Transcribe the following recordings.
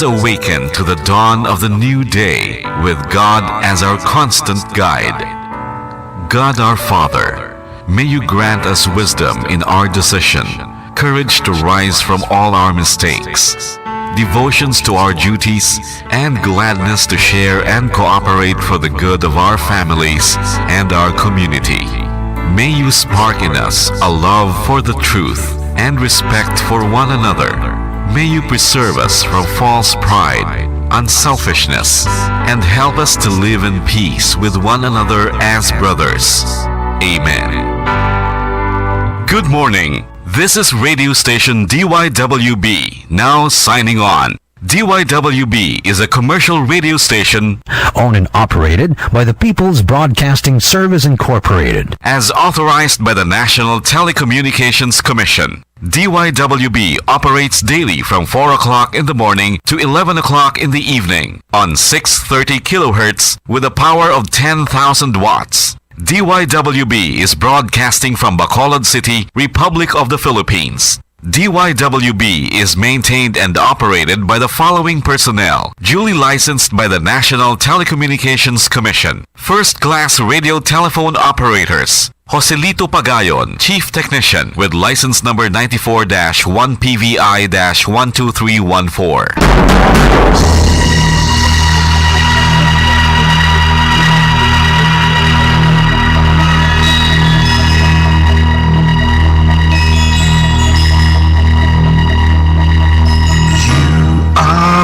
awaken to the dawn of the new day with God as our constant guide. God our Father, may you grant us wisdom in our decision, courage to rise from all our mistakes, devotions to our duties, and gladness to share and cooperate for the good of our families and our community. May you spark in us a love for the truth and respect for one another. May you preserve us from false pride, unselfishness, and help us to live in peace with one another as brothers. Amen. Good morning. This is radio station DYWB, now signing on. DYWB is a commercial radio station owned and operated by the People's Broadcasting Service Incorporated, as authorized by the National Telecommunications Commission. DYWB operates daily from 4 o'clock in the morning to 11 o'clock in the evening on 630 kilohertz with a power of 10,000 watts. DYWB is broadcasting from Bacolod City, Republic of the Philippines. DYWB is maintained and operated by the following personnel, duly licensed by the National Telecommunications Commission. First-class radio telephone operators: Joselito Pagayon, Chief Technician with license number 94-1PVI-12314.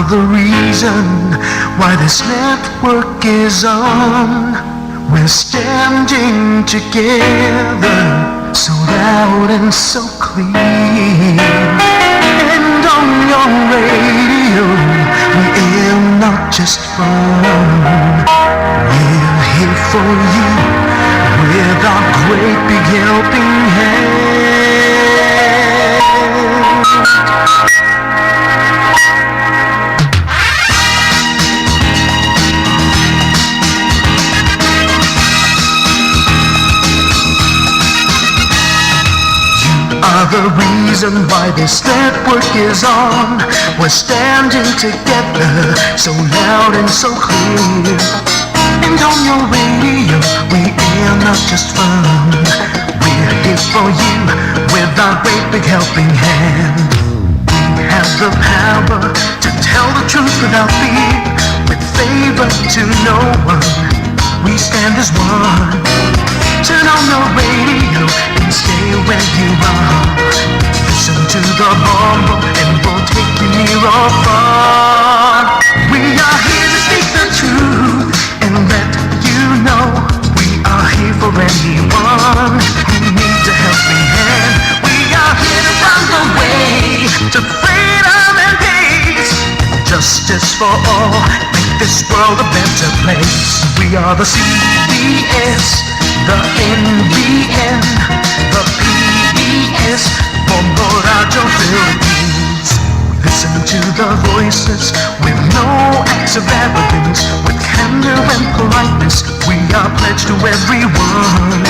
The reason why this network is on. We're standing together, so loud and so clear. And on your radio, we air not just fun. We're here for you with our great big helping hand. The reason why this network is on. We're standing together, so loud and so clear. And on your radio, we air not just fun. We're here for you with our great big helping hand. We have the power to tell the truth without fear, with favor to no one. We stand as one. Turn on your radio and stay where you are. Listen to the Bombo and we'll take you near or far. We are here to speak the truth and let you know. We are here for anyone who needs a helping hand. We are here to find the way to freedom and peace. Justice for all, make this world a better place. We are the CBS, the NBN, the PBS, Bombo Radio Philippines. We listen to the voices with no acts of arrogance. With candor and politeness, we are pledged to everyone.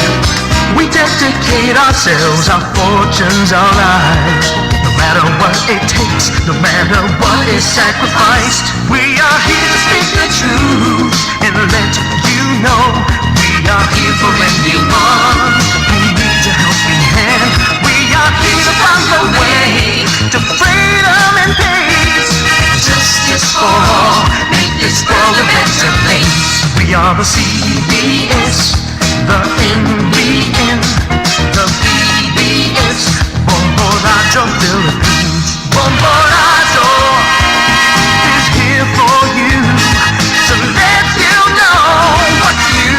We dedicate ourselves, our fortunes, our lives. No matter what it takes, no matter what is sacrificed. We are here to speak the truth and let you know. We are here for anyone who needs a helping hand. We are here to find the way to freedom and peace. Justice for all, make this world a better place. We are the CBS, the NBN, the PBS, Bombo Radio Philippines. Bombo Radio is here for you to let you know what you.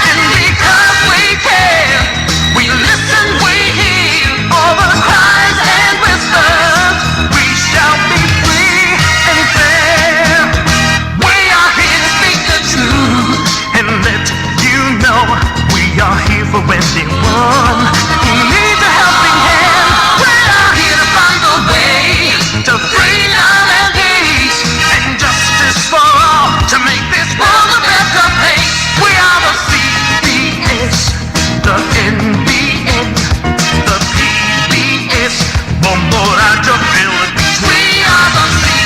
And because we care, we listen, we hear all the cries and whispers. We shall be free and fair. We are here to speak the truth and let you know. We are here for anyone who needs a helping hand. We are here to find the way to freedom and peace and justice for all, to make this world a better place. We are the CBS, the NBN, the PBS, Bombo Radio Philippines. We are the CBS.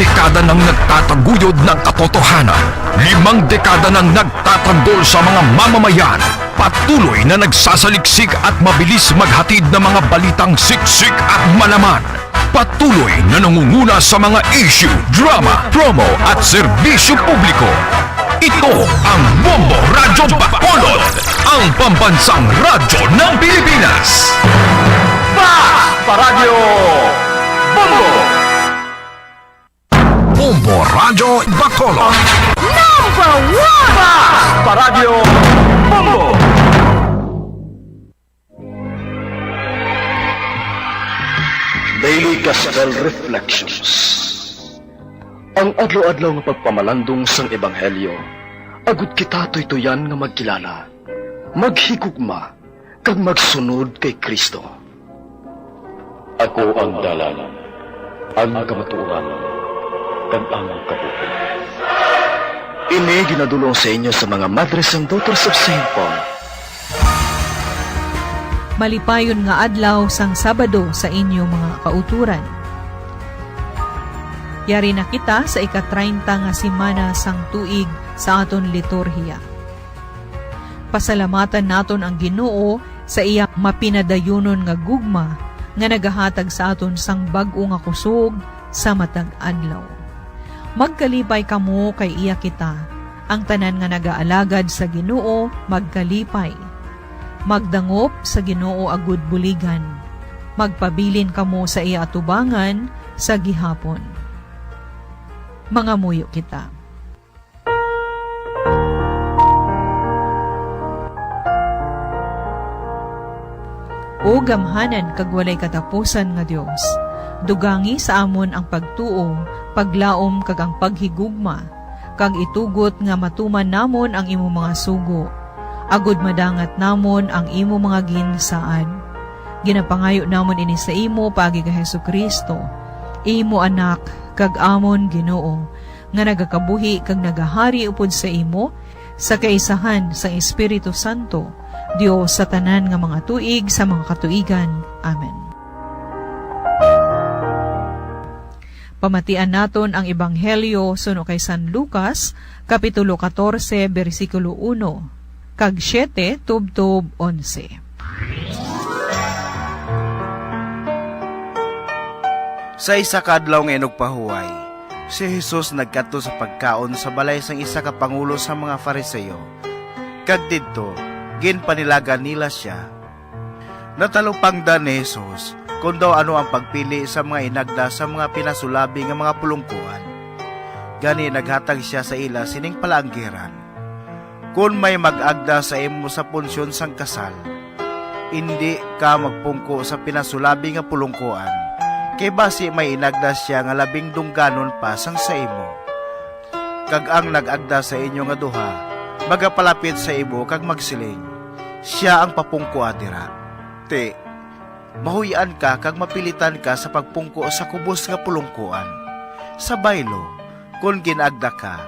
dekada nang nagtataguyod ng katotohanan. 5 dekada nang nagtatanggol sa mga mamamayan. Patuloy na nagsasaliksik at mabilis maghatid ng mga balitang siksik at malaman. Patuloy na nangunguna sa mga issue, drama, promo at serbisyo publiko. Ito ang Bombo Radyo Bacolod, ang pambansang radyo ng Pilipinas. Radyo Bombo! Bombo Radyo Bacolod. Number 1! Radyo Bombo! Daily Gospel Reflections. Ang adlaw-adlaw nga pagpamalandong sang ebanghelyo, agud kita tuytoyan nga magkilala, maghigugma, kag magsunod kay Kristo. Ako ang dalan, ang kamatuoran, kag ang kabuhi. Ini ginadulong sa inyo sa mga Madres and Daughters of St. Paul. Malipayon nga adlaw sang Sabado sa inyo mga kauturan. Yari na kita sa ika-30 nga simana sang tuig sa aton liturhiya. Pasalamatan naton ang Ginoo sa iya mapinadayunon nga gugma nga nagahatag sa aton sang bag-o nga kusog sa matag adlaw. Magkalipay kamo kay iya kita, ang tanan nga nagaalagad sa Ginoo magkalipay. Magdangop sa Ginoo agud buligan. Magpabilin kamo sa iya atubangan sa gihapon. Mga muyo kita. O gamhanan kag walay katapusan nga Dios, dugangi sa amon ang pagtuo, paglaom kag ang paghigugma, kag itugot nga matuman namon ang imo mga sugo. Agud madangat namon ang imo mga ginsaad. Ginapangayo namon ini sa imo pagi kay Hesukristo, imo anak kag amon Ginoo, nga nagakabuhi kag nagahari upod sa imo sa kaisahan sa Espiritu Santo, Dios sa tanan nga mga tuig sa mga katuigan. Amen. Pamatian naton ang Ebanghelyo suno kay San Lucas, Kapitulo 14, versikulo 1. Kag 7 tubtob 11. Sa isa ka adlaw nga inugpahuway, si Jesus nagkadto sa pagkaon sa balay sang isa ka pangulo sa mga Fariseo. Kag didto, ginpanilagan nila siya. Natalupangdan ni Jesus kung daw ano ang pagpili sa mga inagda sa mga pinasulabi nga mga pulungkuan. Gani naghatag siya sa ila sining palanggiran. Kung may mag-agda sa imo sa punsyon sang kasal, hindi ka magpungko sa pinasulabi nga pulungkuan, kay basi may inagda siya nga labing dungganon pa sang sa imo. Kag ang nag-agda sa inyo nga duha, magapalapit sa imo kag magsiling, siya ang papungko adira. Te, mahuyan ka kag mapilitan ka sa pagpungko sa kubos nga pulungkuan. Sa baylo, kung ginagda ka,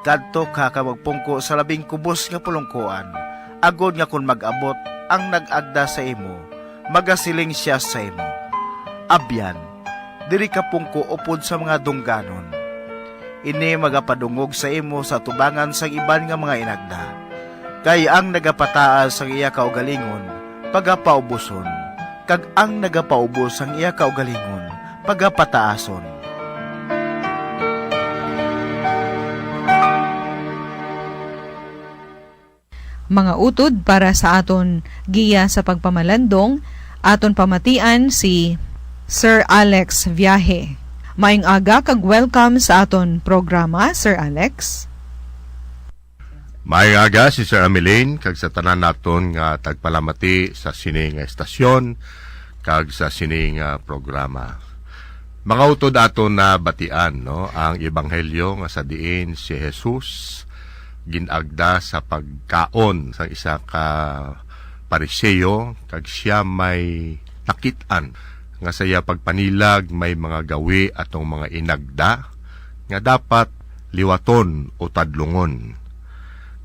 kadto ka magpungko sa labing kubos nga pulungkuan, agod nga kung mag-abot ang nag-agda sa imo, magasiling siya sa imo. Abyan, diri ka pungko upod sa mga dungganon. Ini magapadungog sa imo sa tubangan sang iban nga mga inagda. Kay ang nagapataas sang iya kaugalingon, pagapaubuson, kag ang nagapaubos sang iya kaugalingon, pagapataason. Mga utod para sa aton giya sa pagpamalandong, aton pamatian si Sir Alex Viaje. Maayong aga kag welcome sa aton programa, Sir Alex. Maayong aga si Sir Ameline kag sa tanan naton nga tagpalamati sa sining estasyon kag sa sining programa. Mga utod aton na batian no ang ebanghelyo nga sa diin si Jesus ginagda sa pagkaon sa isa ka Pariseo kag siya may nakit-an nga saya pagpanilag may mga gawi atong mga inagda nga dapat liwaton o tadlungon.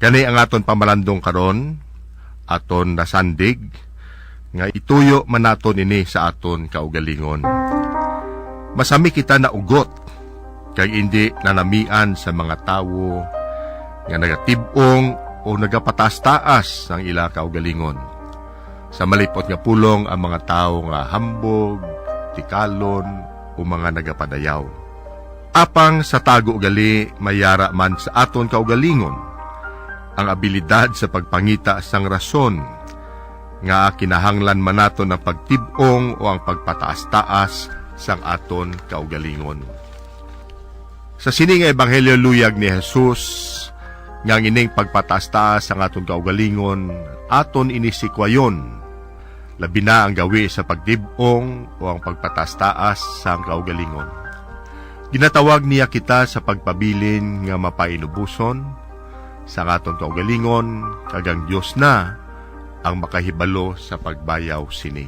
Kani ang aton pamalandong karon, aton nasandig nga ituyo man naton ini sa aton kaugalingon. Masami kita na ugot kag indi nanamian sa mga tawo nga nagatibong o nagapataas-taas ang ila kaugalingon. Sa malipot nga pulong ang mga tao nga hambog, tikalon o mga nagapadayaw. Apang sa tago gali mayara man sa aton kaugalingon ang abilidad sa pagpangita sang rason nga kinahanglan man naton ang pagtibong o ang pagpataas-taas sang aton kaugalingon. Sa sini nga ebanghelyo luyag ni Jesus nga ining pagpataas-taas sang aton kaugalingon aton inisikwayon. Labi na ang gawi sa pagtibong o ang pagpataas-taas sang kaugalingon. Ginatawag niya kita sa pagpabilin nga mapainubuson sa aton kaugalingon kagang Dios na ang makahibalo sa pagbayaw sini.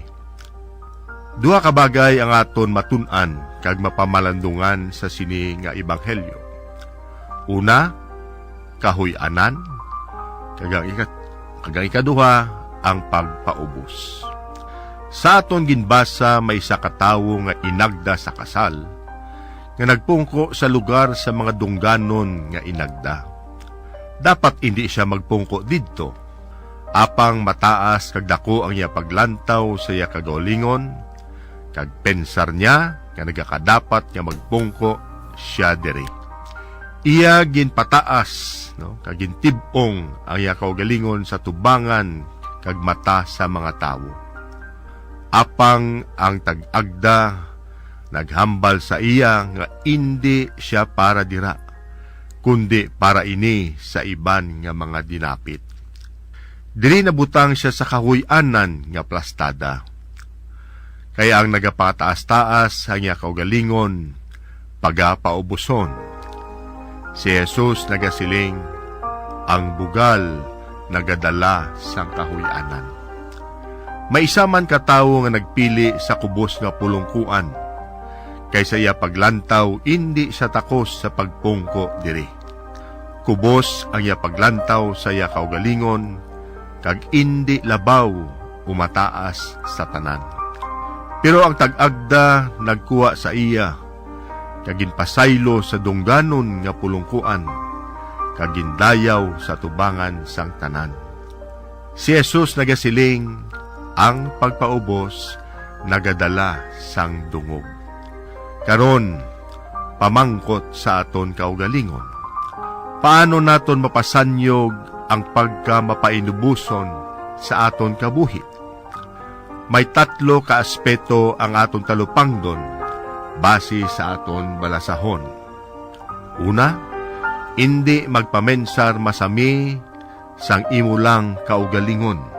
Duha ka bagay ang aton matun-an kag mapamalandungan sa sini nga ebanghelyo. Una, kahuy-anan, kagang ikaduha ang pagpaubos. Sa aton ginbasa may isa ka tawo nga inagda sa kasal nga nagpungko sa lugar sa mga dungganon nga inagda. Dapat hindi siya magpungko didto. Apang mataas kag dako ang iya paglantaw sa iya kagalingon, kag pensar niya nga nagakadapat nga magpungko siya diri. Iya ginpataas, kag gintibong ang iya kaugalingon sa tubangan kag mata sa mga tawo. Apang ang tag-agda naghambal sa iya nga hindi siya para dira, kundi para ini sa iban nga mga dinapit. Diri nabutang siya sa kahuy-anan nga plastada. Kaya ang nagapataas-taas ang iya kaugalingon, pagapaubuson. Si Jesus nagasiling, ang bugal nagadala sang kahuy-anan. May isa man katawo nga nagpili sa kubos nga pulungkuan, kaysa iya paglantaw, hindi siya takos sa pagpungko diri. Kubos ang iya paglantaw sa iya kaugalingon, kag indi labaw umataas sa tanan. Pero ang tag-agda nagkuha sa iya, kag ginpasaylo sa dungganon nga pulungkuan, kag gindayaw sa tubangan sang tanan. Si Jesus nagasiling, ang pagpaubos nagadala sang dungog. Karon, pamangkot sa aton kaugalingon. Paano naton mapasanyog ang pagkamapainubuson sa aton kabuhi? May 3 ka aspeto ang aton talupangdon base sa aton balasahon. Una, hindi magpamensar masami sang imo lang kaugalingon.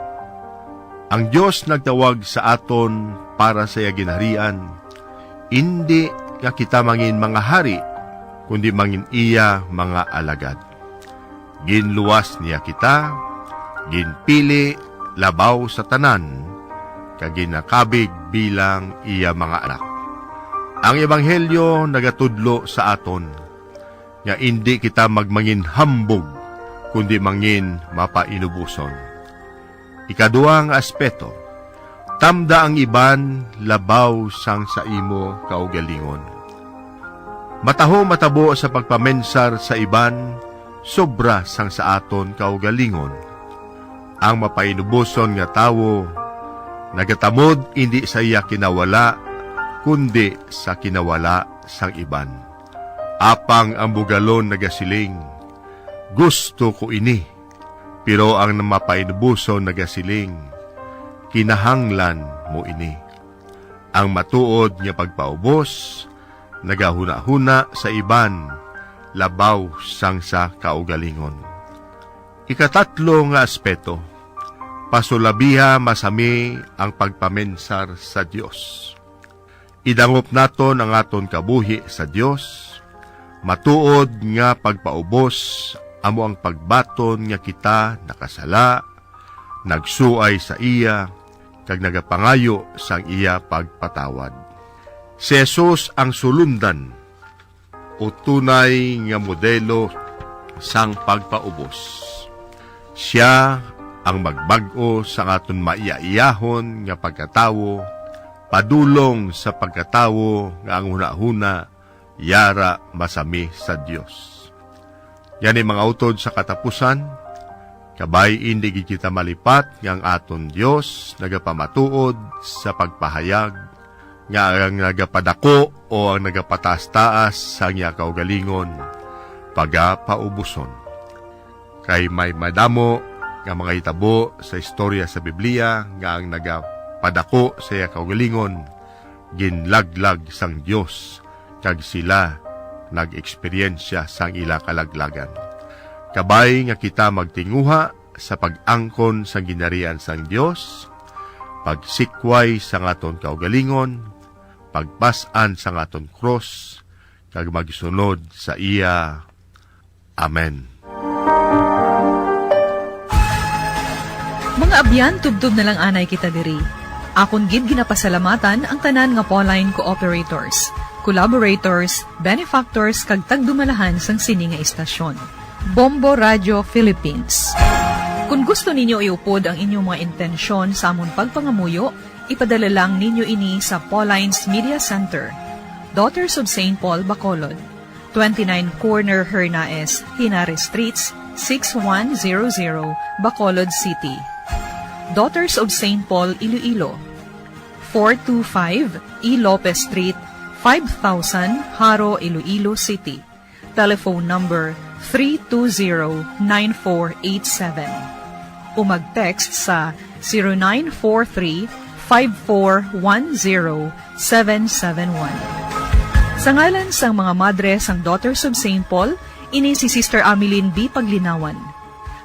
Ang Dios nagtawag sa aton para sa iya ginharian, hindi nga kita mangin mga hari, kundi mangin iya mga alagad. Ginluwas niya kita, ginpili, labaw sa tanan, kag ginakabig bilang iya mga anak. Ang ebanghelyo nagatudlo sa aton, nga hindi kita magmangin hambog, kundi mangin mapainubuson. Ikaduang aspeto, tamda ang iban, labaw sang sa imo kaugalingon. Mataho matabo sa pagpamensar sa iban, sobra sang sa aton kaugalingon. Ang mapainubuson nga tawo, nagatamod hindi sa iya kinawala, kundi sa kinawala sang iban. Apang ang bugalon nagasiling, gusto ko ini. Pero ang mapainubuson nagasiling, kinahanglan mo ini. Ang matuod nga pagpaubos, nagahuna-huna sa iban, labaw sang sa kaugalingon. Ikatatlo nga aspeto, pasulabiha masami ang pagpamensar sa Dios. Idangop naton ang aton kabuhi sa Dios, matuod nga pagpaubos, amo ang pagbaton nga kita nakasala, nagsuay sa iya, kag nagapangayo sang iya pagpatawad. Si Jesus ang sulundan o tunay nga modelo sang pagpaubos. Siya ang magbag-o sa aton maiyaiyahon nga pagkatawo, padulong sa pagkatawo nga ang huna-huna yara masami sa Dios. Yan mga utod sa katapusan, kabay hindi kita malipat ng aton Dios nagapamatuod sa pagpahayag nga ang nagapadako o ang nagapataas-taas sa niya kaugalingon pagapaubuson. Kay may madamo nga mga itabo sa istorya sa Biblia nga ang nagapadako sa iya kaugalingon ginlaglag sang Dios kag sila nag-eksperyensya sang ila kalaglagan. Kabay nga kita magtinguha sa pag-angkon sa ginarian sang Dios, pagsikway sa aton kaugalingon, pagpasan sa aton cross, kag magsunod sa iya. Amen. Mga abyan, tubtub na lang anay kita diri. Akon gid ginapasalamatan ang tanan nga Pauline cooperators, collaborators, benefactors kag tagdumalahan sang sini nga istasyon. Bombo Radio Philippines. Kung gusto ninyo iupod ang inyong mga intensyon sa amon pagpangamuyo, ipadala lang ninyo ini sa Pauline's Media Center, Daughters of St. Paul, Bacolod, 29 Corner Hernaez, Hinare Streets, 6100, Bacolod City. Daughters of St. Paul, Iloilo, 425 E. Lopez Street, 5000, Haro, Iloilo City. Telephone number 320-9487. O mag-text sa 0943-5410-771. Sa ngalan sang mga madre sang Daughters of St. Paul, ini si Sister Ameline B. Paglinawan.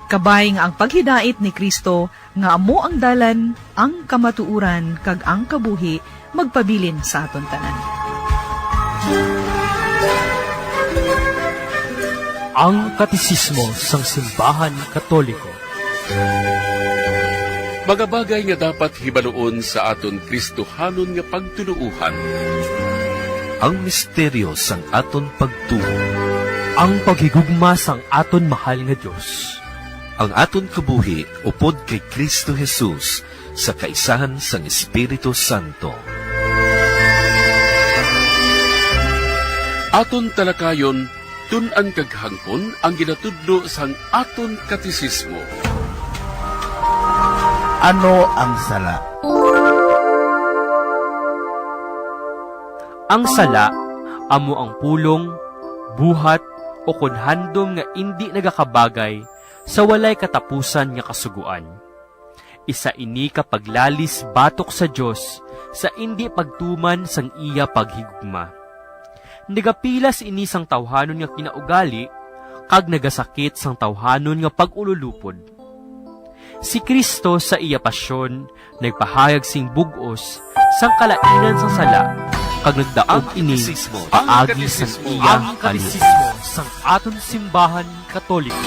Kabay nga ang paghidait ni Kristo nga amo ang dalan, ang kamatuuran, kag ang kabuhi, magpabilin sa aton tanan. Ang Katisismo sang Simbahan Katoliko. Mga bagay nga dapat hibaluon sa aton Kristohanon nga pagtuluuhan. Ang misteryo sang aton pagtuo. Ang paghigugma sang aton mahal nga Dios. Ang aton kabuhi upod kay Kristo Jesus sa kaisahan sang Espiritu Santo. Aton talakayon, tun-an kaghangkon ang ginatudlo sang aton katisismo. Ano ang sala? Ang sala, amo ang pulong, buhat, o kunhandom nga indi nagakabagay sa walay katapusan nga kasuguan. Isa ini kapaglalis batok sa Dios sa indi pagtuman sang iya paghigugma. Nagapilas ini sang tawhanon nga kinaugali, kag nagasakit sang tawhanon nga pag-ululupod. Si Kristo sa iya pasyon, nagpahayag sing bugos sang kalainan sang sala, kag nagdaog ini paagi sang iya katisismo sang aton simbahan Katoliko.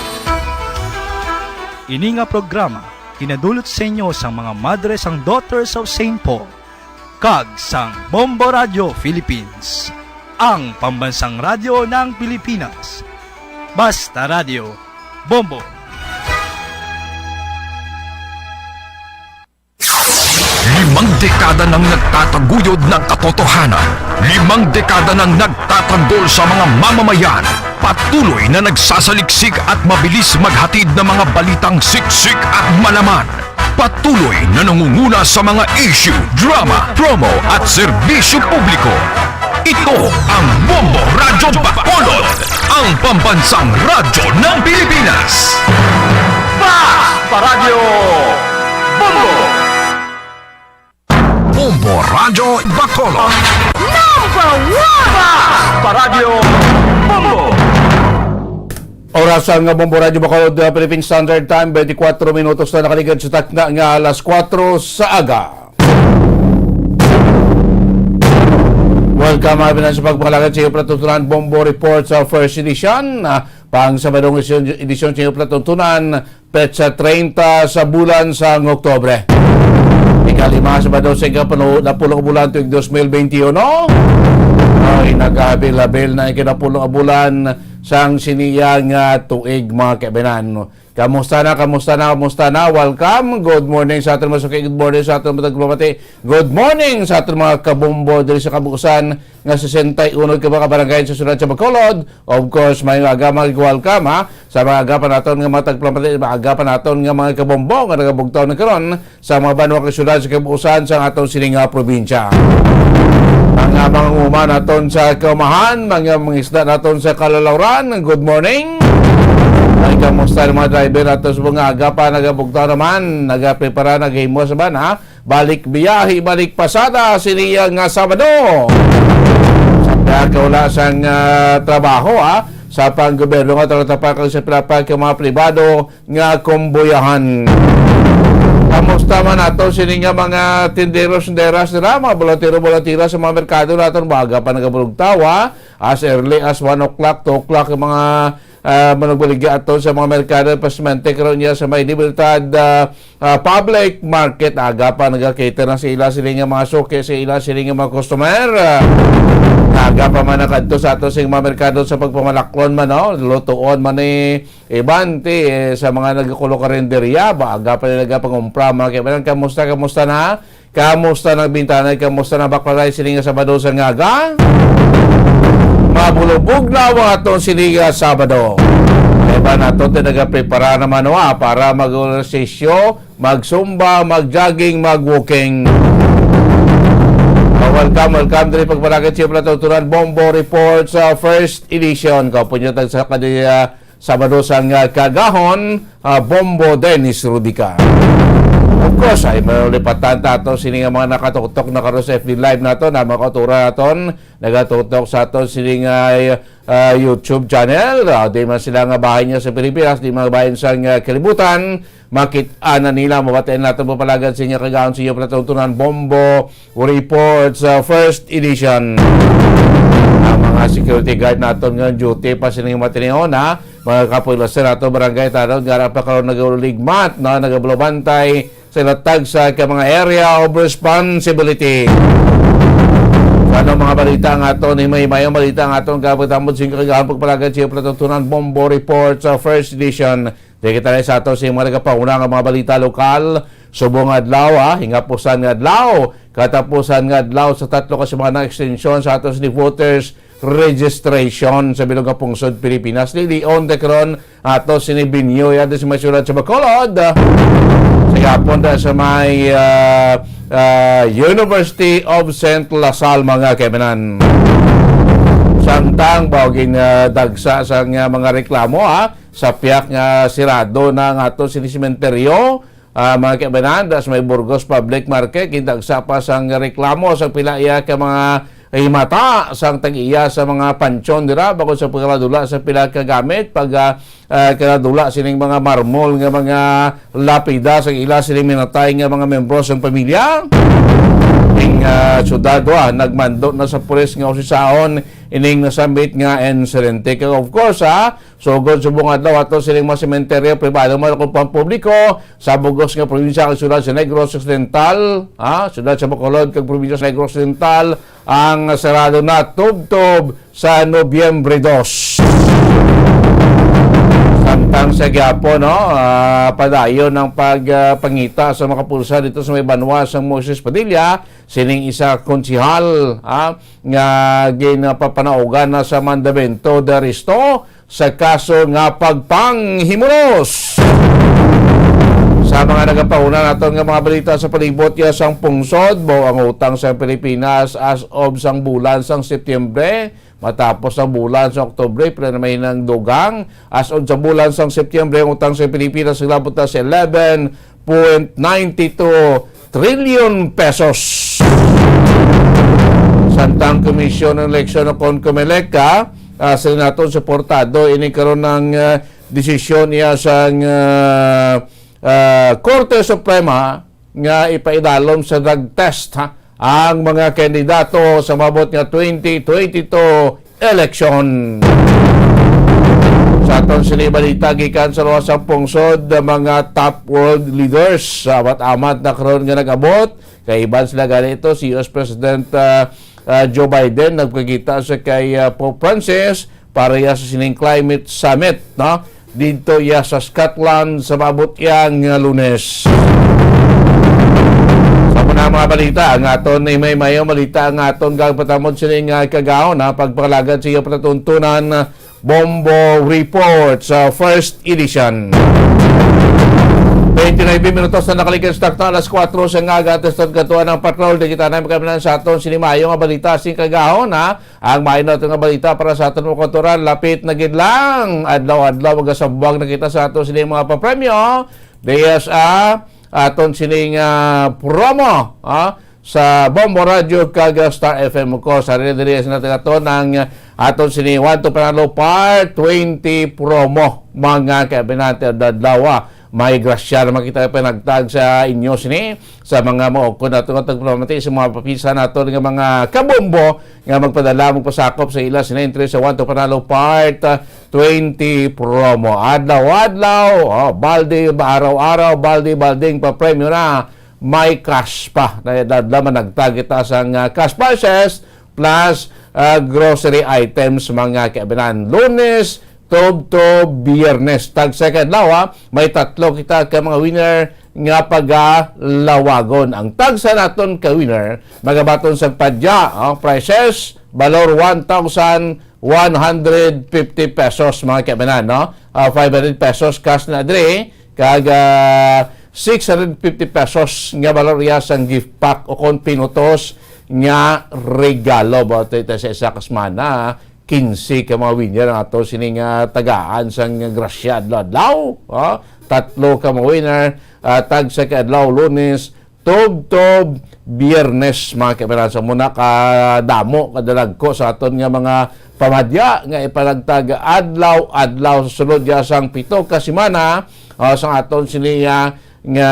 Ini nga programa kinadulot sa inyo sang mga madre sang Daughters of St. Paul, kag sang Bombo Radio Philippines, ang pambansang radyo ng Pilipinas. Basta Radio, Bombo. Limang dekada nang nagtataguyod ng katotohanan. 5 dekada nang nagtatanggol sa mga mamamayan. Patuloy na nagsasaliksik at mabilis maghatid ng mga balitang siksik at malaman. Patuloy na nangunguna sa mga issue, drama, promo at serbisyo publiko. Ito ang Bombo Radyo Bacolod, ang pambansang radyo ng Pilipinas. Basta Radio Bombo! Bombo Radyo Bacolod. Number 1! Basta Radio Bombo! Orasan nga Bombo Radyo Bacolod, Philippine Standard Time, 24 minutos na nakaligad sa takna nga alas 4 sa aga. Welcome mga sa pagpakalagan sa iyo Platuntunan Bombo Report sa first edition. Pang Sabadong edisyon sa iyo Platuntunan, petsa 30 sa bulan sa Oktobre. Ikalima Sabado sa napulong bulan tuwing 2021. Ay nag-abil-abil na ikinapulong bulan sang siniyang tuig mga kaibigan. Kamusta na? Welcome. Good morning sa ating mga suki. Good morning sa ating mga tagbabati. Good morning sa ating mga kabombo diri sa kabuusan nga 61 ka mga barangay sa sunod sa Bacolod. Of course, may aga mag-welcome sa mga agapan naton nga mga tagbabati, mga agapan naton nga mga kabombo nga nagabugtaw na karon sa mga banwa kasyudad sa kabuusan sa atong sininga probinsya. Mga umuma naton sa Kaumahan, mga isda naton sa Kalalauran. Good morning. Ay, kamusta ng mga driver nato sa mga agapan, nagabugtaw naman, nagaprepara, nagahimo sa ban, balik biyahe, balik pasada, siniyang Sabado. Sa pagkawala sang trabaho, sa panggoberno nga talatapakang sa pinapag ng mga pribado nga kumbuyahan. Kamusta man nato sininga mga tinderos, tinderas nila, mga bolotiro sa mga merkado nato, baga pa nagabugtaw, as early as 1 o'clock, 2 o'clock, yung mga managbaligya ato sa mga merkado pasmente karon niya sa may libertad public market aga pa nagakater na sila nga mga suki sa ila nga mga customer aga pa man nakadto sa ato sing mga merkado sa pagpamalaklon man lutuon man ni ibante sa mga nagkulo karinderya ba aga pa nila pangumpra mga kaibigan. Kamusta na nagbintana, kamusta na baklaray nga Sabado sa ngaga mabulubog na ang atong siniga Sabado. Diba nato nagaprepara naman para mag-sesyo, magsumba, mag-jogging, mag-walking. Welcome diri pagpalagad siya Tuturan Bombo Report sa first edition. Kapunyatag sa kanila Sabado sa kagahon, Bombo Dennis Rubica. Of course, ay malipatan tato sini nga mga nakatutok na karon sa FB Live nato na makatura naton nagatutok sa aton sini nga YouTube channel. Di man sila nga bahay niya sa Pilipinas, di man bahay sa kalibutan, makit-ana nila mabatiin natin po palagad sa inyo kagahon sa iyo Tuturan Bombo Reports first edition. Ang mga security guard naton nga duty pa sila yung matinihon mga kapulisan nato barangay tanong garap pa karon nagaligmat nagablobantay sa latag sa mga area of responsibility. Ano mga balita nga ito, ni may balita nga ito, kapatamod sing kagahang pagpalagad siya Tuturan Bombo Report sa first edition. Di kita na sa ito sa mga nagpauna nga mga balita lokal, subong adlaw, hingapusan nga adlaw, katapusan nga adlaw sa 3 kasi mga na-extension sa atos ni voters registration sa bilog nga pungsod Pilipinas. Lili on the cron ato sinibinyo yan sa masyurad sa Bacolod. Sa yapon sa may University of St. Lasal mga kaibigan. Samtang bawaging dagsa sa mga reklamo sa piyak nga sirado ng ato sinisimenteryo mga kaibigan sa may Burgos Public Market kindagsa pa sang reklamo sa pilaya ka mga mata sang tag-iya sa mga pansyon dira bakod sa pagkaladula sa pila ka gamit pag kaladula sining mga marmol nga mga lapida sa ila sining minatay nga mga membro sa pamilya ing syudad nagmando na sa pulis nga usisaon ining nasambit nga insidente. Of course sugod subong adlaw ato sining mga sementeryo pribado man kung pampubliko sa Bugos nga probinsya kag syudad sa Negros Occidental syudad sa Bacolod kag probinsya sa Negros Occidental ang sarado na tubtob sa Nobyembre 2. Samtang sa Gyapon padayon ng pagpangita sa mga pulsa dito sa may banwa sa Moses Padilla sining isa konsihal nga ginapapanaugan na sa mandamento de arresto sa kaso nga pagpanghimulos. Sa mga nagapauna naton nga mga balita sa palibot ya sang pungsod, ang utang sa Pilipinas as of sang bulan sang Setyembre matapos ang bulan sa Oktubre pero may nang dugang as of sa bulan sang Setyembre ang utang sa Pilipinas naglabot na sa 11.92 trillion pesos. Santang Komisyon ng Eleksyon ng CONCOMELEC sila naton suportado ini karon ng desisyon niya sang Korte Suprema nga ipaidalom sa drug test ang mga kandidato sa mabot nga 2022 election. Sa aton sinibalita gikan sa luwas sa pungsod mga top world leaders sa amat na karon nga nag-abot kay iban sila ganito si US President Joe Biden nagpakita sa kay Pope Francis para ya sa sining Climate Summit, no? Dito ya sa Scotland sa maabot yang Lunes. Sa muna mga balita, ang aton ay may mayo balita ang aton gagpatamod sining kagaon na pagpalagad siya patatuntunan Bombo Report sa first edition. 29 minutos na nakalikan sa takto alas 4 sa ngaga tested katuan ng patrol di kita na magkamilan sa aton sinimayo nga balita sing kagahon ha ang main natin nga balita para sa aton mga kultural lapit na gid lang adlaw-adlaw magasabuang na kita sa aton sining mga papremyo DSA aton sining promo sa Bombo Radio kag Star FM ko sa diri sa natin aton ang aton sining 1 to panalo part 20 promo mga kabinete dadlawa may grasya naman kita pinagtag sa inyo sini sa mga maokon nato nga tagplamati sa mga papisa nato nga mga kabombo nga magpadala mo pasakop sa ila sini entry sa 1 to panalo part 20 promo adlaw-adlaw balde araw-araw balde-balding pa premyo na may cash pa dadla man nagtag kita sa cash purchase plus grocery items mga kaibigan Lunes to Biyernes. Tag second lawa, may tatlo kita ka mga winner nga pagalawagon. Ang tag sa naton ka winner, magabaton sa padya, prices, valor 1,150 pesos mga kaibanan, no? 500 pesos cash na dre, kag 650 pesos nga valor ya sang gift pack o kon pinutos nga regalo. Bato ito sa isa kasmana, 15 ka mga winner ang ato sining tagaan sang grasya adlaw tatlo ka mga winner tag sa kadlaw Lunes to Biyernes mga kaibigan sa muna ka damo kadalag ko sa aton nga mga pamadya nga ipanagtag adlaw sa sulod ya sang 7 ka semana sa aton sining nga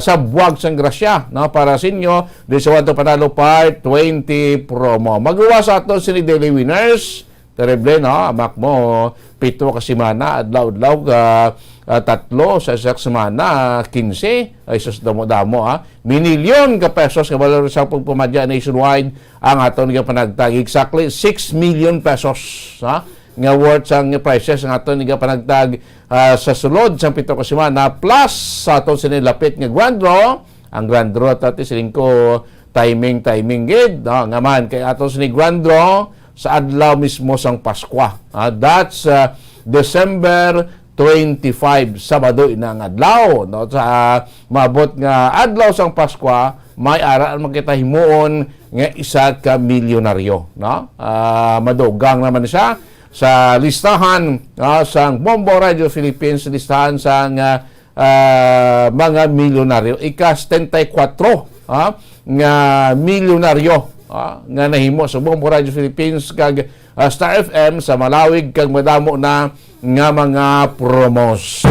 sabwag sang grasya no para sa inyo di sa 1 to panalo part 20 promo magawa sa ato sini daily winners terrible no amak mo 7 ka semana adlaw-adlaw ka tatlo sa isak semana 15 ay sus damo-damo minilyon ka pesos ka valor sa pagpamadya nationwide ang aton nga panagtag exactly 6 million pesos nga worth sang prices nga aton nga panagtag sa sulod sang 7 ka semana plus sa aton sinilapit nga grand draw ang grand draw tati siling ko timing gid nga man kay aton sini grand draw sa adlaw mismo sang Pasko that's December 25 Sabado inang adlaw no sa maabot nga adlaw sang Pasko may ara makita himuon nga isa ka milyonaryo no madugang naman siya sa listahan sa Bombo Radio Philippines listahan sa mga milyonaryo ika-74 nga milyonaryo nga nahimo sa Bombo Radio Philippines kag Star FM sa malawig kag madamo na nga mga promos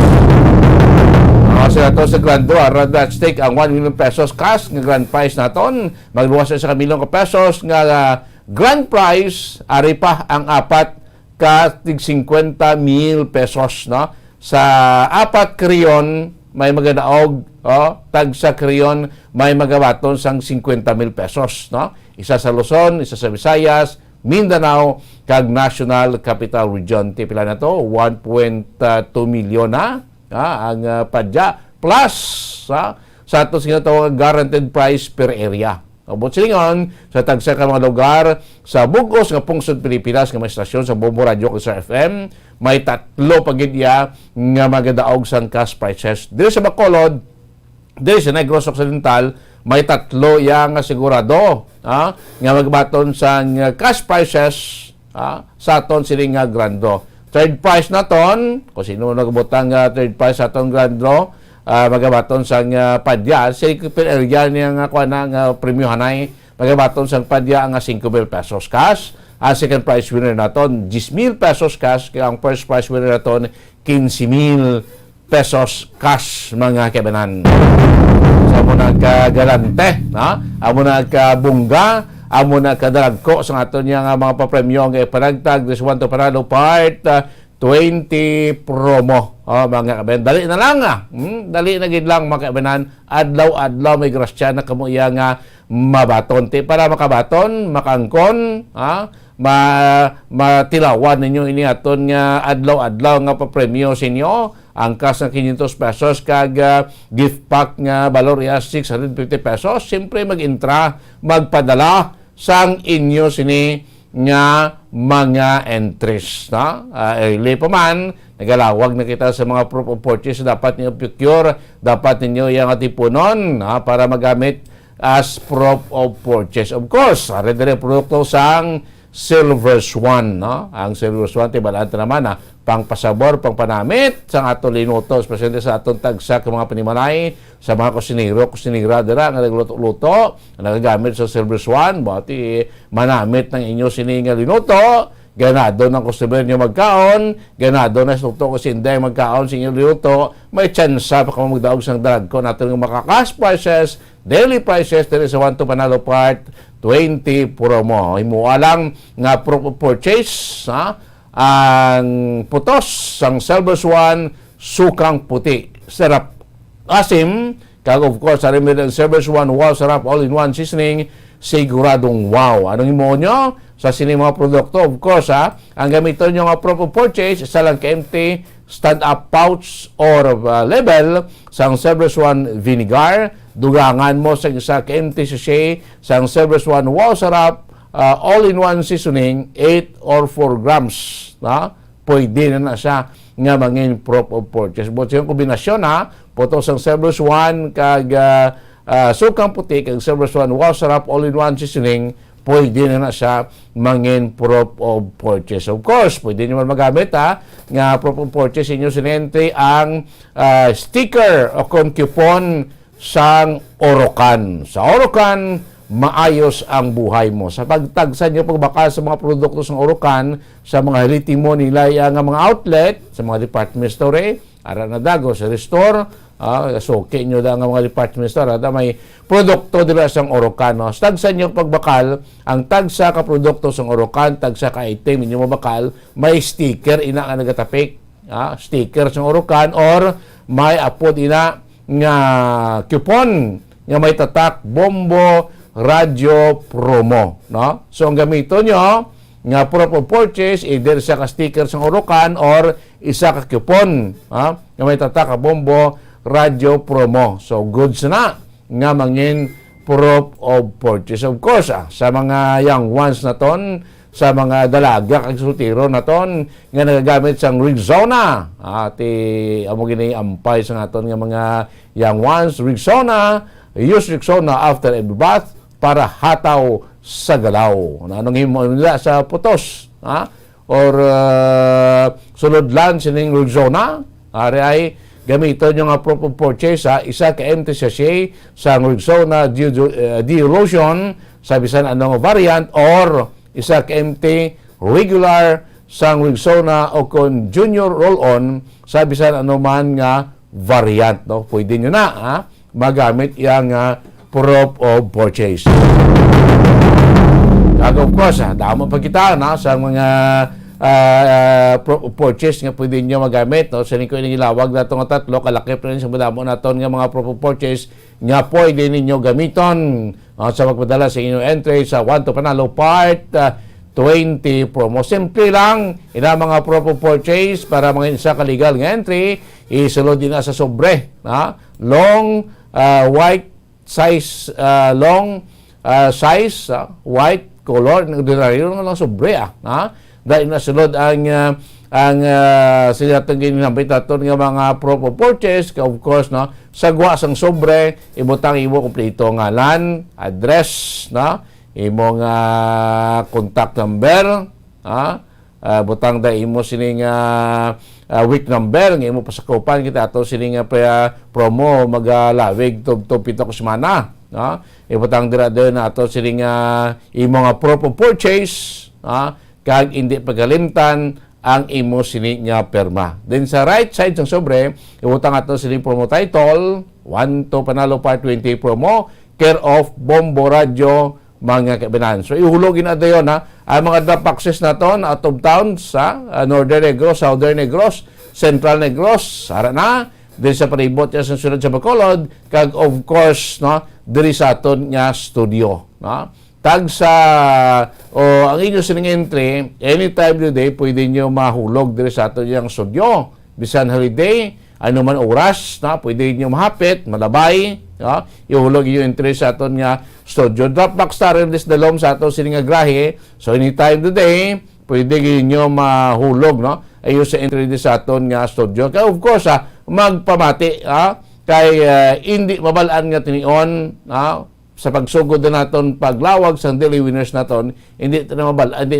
sa grand draw at stake ang 1 million pesos cash nga grand prize naton magluwas sa milyon ka pesos nga grand prize ari pa ang apat ka tig 50,000 pesos no sa apat kriyon may magadaog tag sa kriyon may magabaton sang 50,000 pesos no isa sa Luzon isa sa Visayas Mindanao kag National Capital Region tipila na to 1.2 milyon na ang padya plus sa ato sinatawag guaranteed price per area. Abot silingon sa tagsa ka mga lugar sa bugos nga pungsod Pilipinas nga may estasyon sa Bombo Radio sa FM may tatlo pagidya nga magadaog sang cash prices. Diri sa Bacolod, diri sa Negros Occidental may tatlo yang sigurado nga magbaton sa cash prices sa aton siling nga grand draw. Third prize naton kung sino nagbutang third prize sa aton grand draw magabaton sang padya sa area niya nga kuana nga premyo hanay magabaton sang padya nga 5,000 pesos cash ang second prize winner naton 10,000 pesos cash kaya ang first prize winner naton 15,000 pesos cash mga kebanan sa mo nagkagalante amo nagkabungga amo nagkadaragko sa aton nga mga papremyo nga ipanagtag this one to panalo part 20 promo mga kabayan, dali na lang dali na gid lang mga kabayan, adlaw-adlaw may grasya na kamo iya nga mabaton. Ti para makabaton, makangkon, matilawan ninyo ini aton nga adlaw-adlaw nga papremyo sa inyo, angkas nga 500 pesos kag gift pack nga valor iya 650 pesos. Siyempre mag-intra, magpadala sang inyo sini nga mga entries, early pa man, nagalawag na kita sa mga proof of purchase, dapat niyo procure, dapat ninyo yung atipunon para magamit as proof of purchase. Of course, rin produkto sang Silver Swan, ang Silver Swan, tibalaan naman pang pasabor, pang panamit sa aton linuto, especially sa aton tagsa ng mga panimalay, sa mga kusinira dira nga nagluto-luto, nagagamit sa Silver Swan, bati manamit ng inyo sininga linuto, ganado ng customer nyo magkaon, ganado na suto ko sinday magkaon sa inyo linuto, may tsansa pa kung magdaog sang drag ko natin yung makakas prices, daily prices, there is a 1 to Panalo Part 20 promo. Himuha lang nga purchase, ang putos sang Silver Swan, sukang puti, sarap asim, kag of course sa rin Silver Swan, wow, sarap, all-in-one seasoning, siguradong wow. Anong himuha nyo sa sini mga produkto? Of course, ang gamiton nyo nga proof of purchase, isa lang ka-empty stand-up pouch or label sang Silver Swan vinegar, dugangan mo sa isa ka-empty sachet sang Silver Swan, wow, sarap, all-in-one seasoning, 8 or 4 grams. Pwede na siya nga mangin proof of purchase. But yung kombinasyon, puto sang Silver Swan kag sukang puti kag Silver Swan, wow, sarap, all-in-one seasoning, pwede na siya mangin proof of purchase. Of course, pwede nyo magamit nga proof of purchase inyo sinentry ang sticker o coupon sang Orocan. Sa Orocan, maayos ang buhay mo. Sa pagtagsan nyo pagbakal sa mga produkto sa Orocan, sa mga hiliti mo nila nga mga outlet, sa mga department store, ara na dago sa restore, suki nyo lang ang mga department store, may produkto nila sa Orocan. Tagsan nyo pagbakal, ang tagsa ka produkto sa Orocan, tagsa ka item inyo mabakal, may sticker ina nga nagatapik, sticker sa Orocan, or may apod ina nga coupon nga may tatak Bombo Radio Promo, So ang gamito nyo nga proof of purchase, either isa ka sticker sa Orocan or isa ka coupon nga may tatak Bombo Radio Promo. So goods na nga mangin proof of purchase. Of course, sa mga young ones na ton, sa mga dalaga kag sultiro na ton nga nagagamit sang Rexona, amo gini ampay sa aton nga mga young ones, Rexona, use Rexona after every bath para hataw sa galaw. Anong himo nila sa putos, or sulod lan sining Rexona, ari ay gamiton nyo nga proof of purchase, isa ka empty sachet sa Rexona D-Lotion sa bisan anong variant, or isa ka empty regular sa Rexona o kon Junior Roll-On sa bisan anuman nga variant. Pwede nyo na magamit yung proof of purchase. Of course, damo pa kita sa mga purchase nga pwede nyo magamit. Sa ko inilawag na itong tatlo, kalaki pa rin sa madamo na ito nga mga proof of purchase nga pwede ninyo gamiton sa magpadala sa inyong entry sa 1 to Panalo Part 20 promo. Simple lang, ina mga proof of purchase para mga isa ka-legal nga entry, isulod din na sa sobre. Long, white size, size, white color, nagdinaryo lang sobre. Dahil nasulod ang sinatang ginamit natin nga mga proof of purchase, of course, sagwa sang sobre, ibutang imo kompleto ngalan, address, imong contact number, butang da imo sining week number, nga imo pasakupan kita ato sining promo magalawig tub 7 ka semana. Ibutang dira din ato sining imo nga proof of purchase, kag hindi pagalimtan ang imo sini nga perma. Then sa right side ng sobre, ibutang ato sining promo title, 1 to Panalo Part 20 promo, care of Bombo Radio, mga kabinan. So ihulogin na dayon ang mga drop boxes na to out of town sa Northern Negros, Southern Negros, Central Negros, ara na, diri sa palibot niya sa sunod sa Bacolod, kag of course, no, diri sa aton nga studio. No? Tag sa, ang inyo sining entry, anytime of the day, pwede nyo mahulog diri sa aton nga studio. Bisan holiday, ano man oras, no? Pwede nyo mahapit, malabay, no? Ihulog yung entry sa aton nga studio. Dropbox star release dalom sa aton sining nga grahe. So anytime today, pwede nyo mahulog, no? Ayo sa entry sa aton nga studio. Kaya of course, magpamati, kay hindi mabalaan nga tinion, sa pagsugod na naton paglawag sa daily winners naton, hindi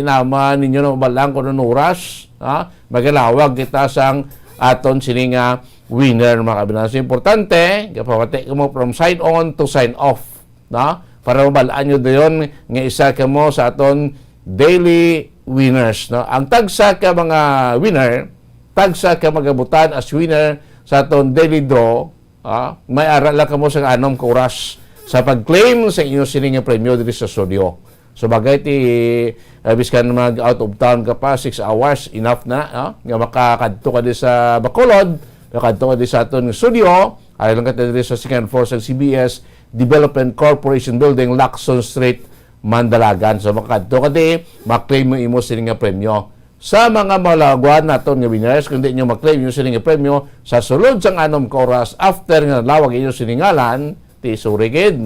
naman ninyo na mabalaan kung anong oras, magalawag kita sang aton sining winner, mga kabinas. Importante, kapamati mo from sign on to sign off, para mabalaan nyo doon nga isa ka mo sa aton daily winners. Ang tagsa ka mga winner, tagsa ka magabutan as winner sa aton daily draw, may aral lang ka mo sa anom ka oras sa pag-claim sa inyo sining premyo dito sa studio. So bagay ti biskan mag out of town ka pa 6 hours enough na nga makakadto ka di sa Bacolod, makakadto ka di sa aton studio, ay lang ka diri sa second floor sa CBS Development Corporation Building, Lacson Street, Mandalagan. So makakadto ka di, maklaim mo imo sining premyo. Sa mga malagwan naton nga winners, kung di nyo maklaim yung sining premyo sa sulod sang anom ka oras after nga lawag inyo siningalan, ti surigid,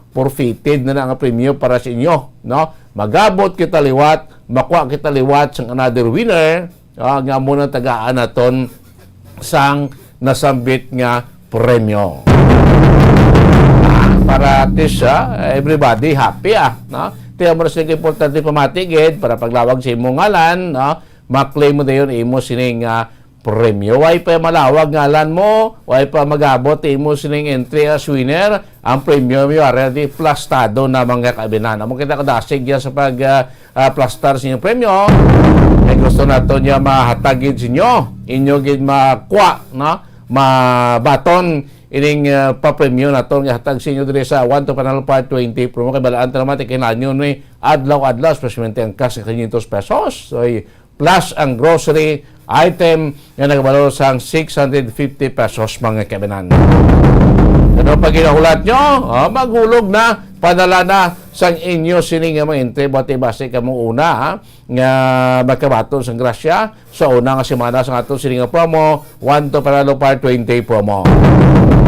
forfeited na ang premyo para sa inyo, magabot kita liwat, makuha kita liwat sang another winner, nga muna tagaan naton sang nasambit nga premyo. Para at least everybody happy, Tiyan mo na sinig importante pamatigid para paglawag sa imong ngalan, maklaim mo dayon imo sining premyo. Way pa malawag ngalan mo, way pa magabot imo sining entry as winner, ang premyo mo already plastado na mga kabinan. Amo kita kadasig ya sa pag plastar sa inyong premyo. Ay gusto nato niya mahatagid sa inyo, inyo gid makwa, mabaton ining pa-premyo nato nga hatag sa inyo diri sa 1 to panel part 20 promo kay balaan ta naman kinanyo ni adlaw-adlaw especially ang cash 500 pesos. So plus ang grocery item nga nagabalor sang 650 pesos mga kabinan. Ano pag ginahulat nyo, maghulog na, padala na sang inyo sining nga mga entry, bati-basi ka mong una, nga magkabaton sang grasya sa una nga semana sang ato sining nga promo, 1 to panalo part 20 promo.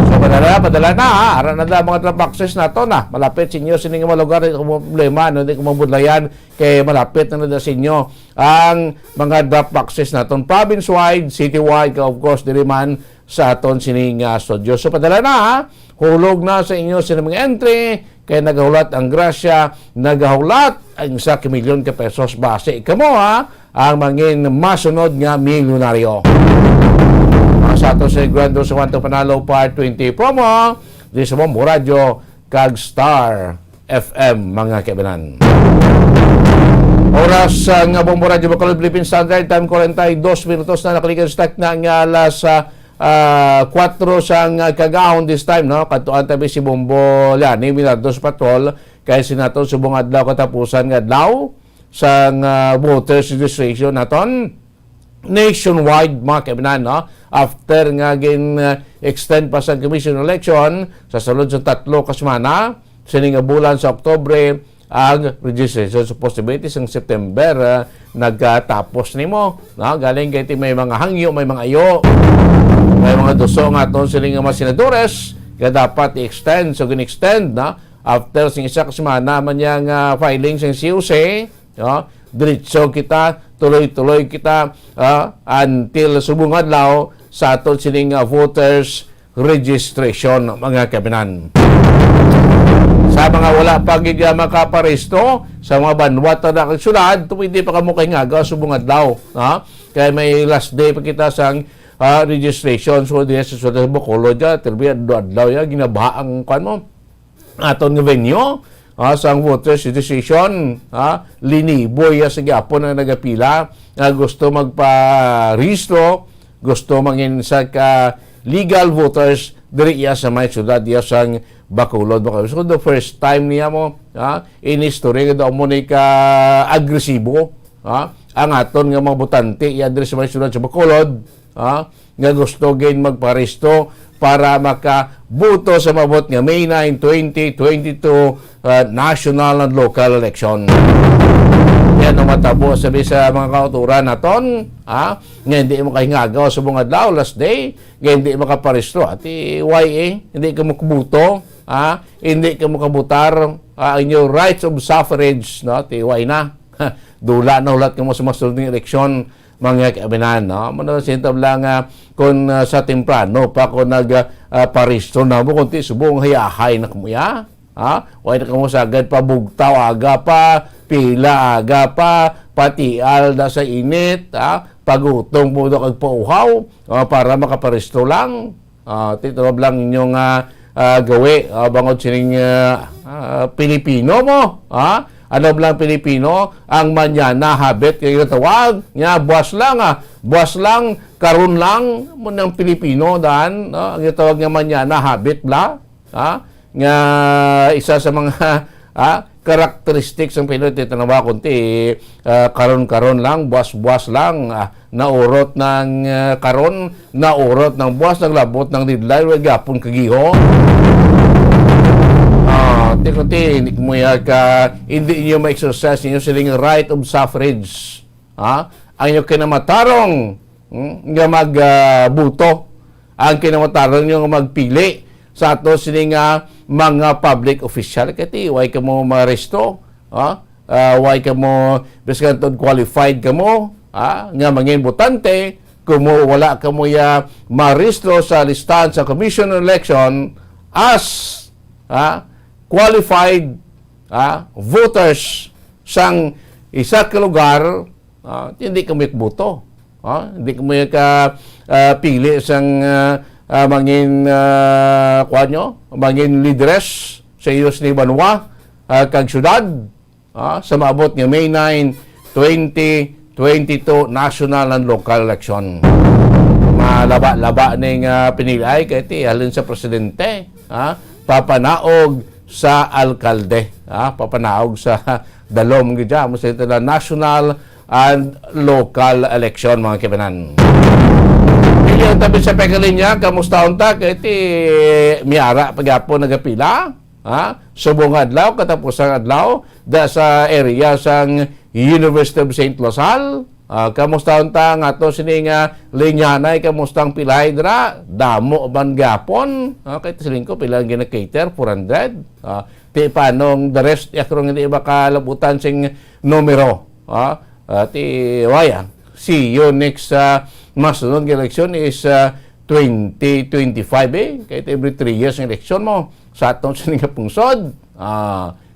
So padala na, ara na mga trap access na to na, malapit sa inyo sining nga malugar, hindi ko problema, hindi ko mabudlayan, kay malapit na sa inyo ang mga drop boxes naton province-wide, city-wide, of course, diri man sa aton sining studio. So padala na, hulog na sa inyo sining mga entry, kaya nagahulat ang grasya, nagahulat ang 1 milyon ka pesos base. Ikamo ang mangin masunod nga milyonaryo. Sa ato sa Grando sa 1 to Panalo Part 20 promo, di sa Bombo Radio, kag Star FM, mga kaibigan. Oras nga Bombo Radio Bacolod Philippine Standard Time 42 minutos na nakalikan stack na nga alas 4 sang kagahon this time, katuan tabi si Bombo Lani Milardos Patrol kay sinaton subong adlaw katapusan nga adlaw sang voters registration naton nationwide, mga kaibigan, after nga extend pa sa commission election sa sulod sa 3 kasemana sining bulan sa Oktubre ang registration. So possibility sa September nagtapos nimo, galing kay may mga hangyo, may mga ayo, may mga duso nga ton sining mga senadores nga dapat i-extend. So gin-extend after sing isa ka semana man yang filing sa COC, diretso kita, tuloy-tuloy kita until subong adlaw sa aton sining voters registration, mga kabinan. Sa mga wala pa gid makaparesto sa mga banwat na kagsulad, pwede pa kamo kay ngaga subong adlaw, kaya may last day pa kita sang registration. So diya sa sulod sa Bacolod tilbi adlaw ginabaha ang kan mo aton nga venue sang voters registration, liniboy sa gyapon na nagapila nga gusto magpa-rehistro, gusto mangin sa legal voters diri sa may syudad sang Bacolod. So the first time niya mo in history daw mo ni ka agresibo ang aton nga mga botante i-address sa may syudad sa Bacolod, nga gusto gin magparesto para makabuto sa mabot nga May 9, 2022 national and local election. Yan ang matabo sabi sa mga kauturan naton, nga hindi mo kahingagaw sa mga adlaw last day, nga hindi makaparesto at hindi ka makabuto, hindi ka makabutar inyong rights of suffrage, no, na dula na ulat ka mo sa masunod ng eleksyon mga kaabinan, no? Manasintab lang kung sa temprano pa kung nagparesto na mo kunti subong hayahay na kumuya, wala na kamo sagad pa bugtaw aga pa, pila aga pa, patial na sa init, pagutong po na kagpauhaw para makaparesto lang. Titob lang inyong gawi bangod sining Pilipino mo, ano lang Pilipino ang manyana habit kayo tawag nya buwas lang karon lang mo ng Pilipino dan, ang tawag nga manyana habit bla, nga isa sa mga characteristics ng Pinoy titanawa kunti karon lang buwas lang naurot ng karon naurot ng buwas naglabot ng deadline wag gapon kagiho. Kunti hindi mo hindi niyo ma-exercise niyo siling right of suffrage. Ang inyo kinamatarong nga magbuto. Ang kinamatarong niyo nga magpili sa ato siling mga public official. Kati, why ka mo maresto? Why ka mo biskantod qualified ka mo? Nga mangin botante, kung wala ka mo maresto sa listahan sa Commission on Election as qualified voters sang isa ka lugar, hindi ka may buto. Hindi ka may pili sang mangin mangin leaders sa iyos ni Banwa kag syudad sa maabot nga May 9, 2022 national and local election. Malaba-laba ning pinilay kay ti halin sa presidente, papanaog sa alkalde, papanaog sa dalom gidya mo sa national and local election mga kibanan. Yung tabi sa pekalinya, kamusta unta kay ti miara pagyapo nagapila, subong adlaw katapusang adlaw da sa area sang University of St. Lazal. Kamusta unta nga to sining linyanay kamustang pilay dra damo ban gapon, kay siling ko pila gina-cater 400. Ti panong the rest yakrong hindi makalabutan sing numero, ti waya see you next masunod ng election is 2025 kay every 3 years ng election mo sa atong sining pungsod,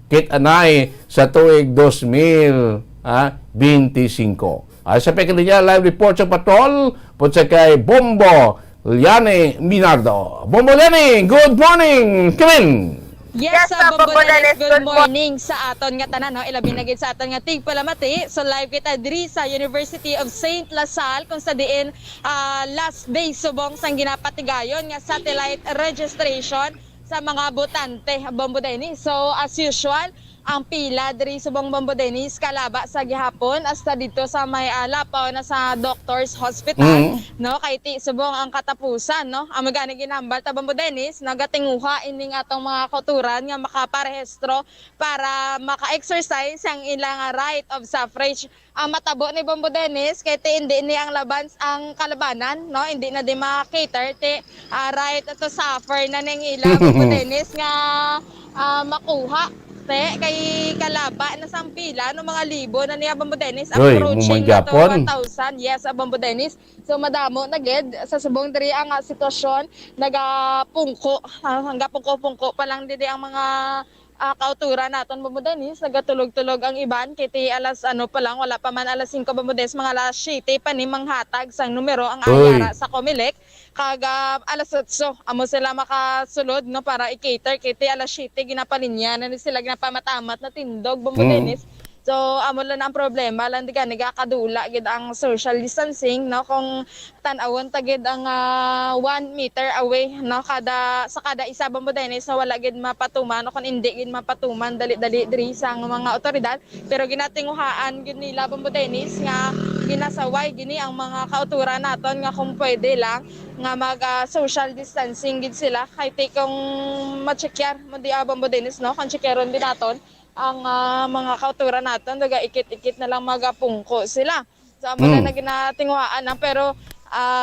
kit anay sa tuig 2025. Sa pekalinya, live report sa patrol po sa kay Bombo Liane Minardo. Bombo Liane, good morning! Kevin! Yes, Bombo Liane, good morning sa aton nga tanan, no? Ilabi na gid sa aton nga tigpalamati. So live kita diri sa University of St. Lazal kung sa diin last day subong sang ginapatigayon nga satellite registration sa mga botante Bombo Liane. So as usual, ang pila diri subong Bombo Dennis kalaba sa gihapon hasta dito sa may lapaw na sa Doctors Hospital, no, kay ti subong ang katapusan, no, ang magani ginambal ta Bombo Dennis nagatinguha ining atong mga kauturan nga makaparehistro para maka-exercise ang ilang right of suffrage. Ang matabo ni Bombo Dennis kay ti hindi ni ang laban ang kalabanan, no, hindi na di maka-cater ti right to suffer na ning ilang Bombo Dennis nga makuha kay kalaba na sampila no mga libo na niya Bombo Dennis approaching na to 1,000. Yes, Bombo Dennis. So madamo na gid sa subong diri ang sitwasyon nagapungko hangga pungko pa lang didi ang mga kauturan naton Bombo Dennis. Nagatulog-tulog ang iban kiti alas pa lang wala pa man alas 5 Bombo Dennis mga alas 7 pa ni manghatag sang numero ang ayara sa Comelec kag alas 8 amo sila makasulod no para i-cater kiti alas 7 ginapalinya na sila ginapamatamat na tindog Bombo Dennis. So amo lang ang problema lang di ka nagakadula gid ang social distancing, no, kung tan-awon ta gid ang 1 meter away, no, kada isa Bombo Dennis na wala gid mapatuman o kung hindi gid mapatuman dali-dali diri sa mga otoridad, pero ginatinguhaan gid nila Bombo Dennis nga ginasaway gini ang mga kauturan naton nga kung pwede lang nga mag social distancing gid sila kay kung ma-checkar mo di Bombo Dennis no, kung checkaron din naton ang mga kauturan naton daga ikit-ikit na lang magapungko sila. So amo na ginatingwaan na pero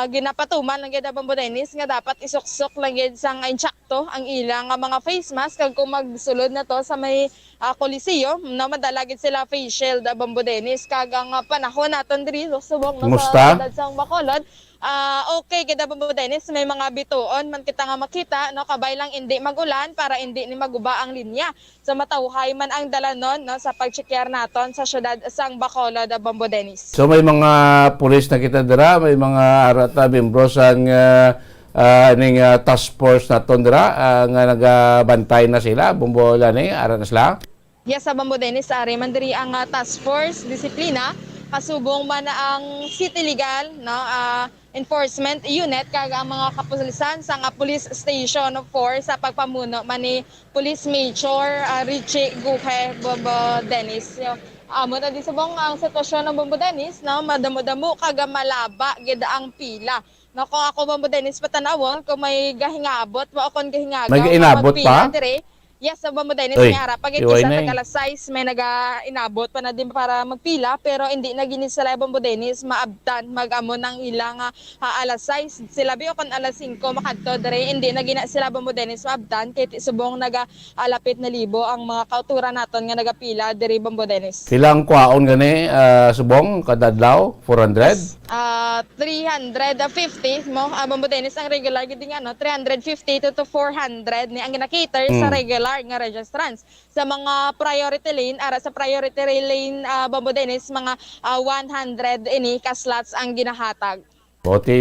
ginapatuman lang gid Bombo Dennis nga dapat isuksok lang gid sang insakto ang ilang mga face mask kag kung magsulod na to sa may Coliseo na madala gid sila face shield Bombo Dennis kag ang panahon naton diri subong no sa siyudad sang Bacolod. Okay gid Bombo Dennis, may mga bituon man kita nga makita no kabay lang hindi magulan para hindi ni maguba ang linya. So matawhay man ang dalanon no sa pagcheckar naton sa siyudad sang Bacolod Bombo Dennis. So may mga pulis na kita dira, may mga arata membro sang ning task force naton dira nga nagabantay na sila Bombo Lani ara na sila. Yes, sa Bombo Dennis ari man diri ang task force disiplina kasubong man ang city legal no enforcement unit kag ang mga kapulisan sa Police Station 4 sa pagpamuno man ni Police Major Richie Guhe Bombo Dennis. Amo na di subong ang sitwasyon ng Bombo Dennis no madamo-damo kag malaba gid ang pila. No kung ako Bombo Dennis patanawon kung may gahingabot wa akon gahingagaw. May inabot pa? Dire. Yes, sa Bombo Dennis may harap. Pag isa sa alas 6 may naga-inabot pa na din para magpila pero hindi na gini sila Bombo Dennis maabtan mag-amo ng ilang alas 6. Sila biyo kon alas 5 makadto dire hindi na gina sila Bombo Dennis maabtan kay subong naga-alapit na libo ang mga kauturan naton nga nagapila dire Bombo Dennis. Silang kwaon gani subong kada adlaw 400? 350 mo Bombo Dennis ang regular gid nga no 350 to 400 ni ang gina-cater sa regular nga registrants. Sa mga priority lane, sa priority lane Bombo Dennis, mga 100 ini ka-slots ang ginahatag. Buti,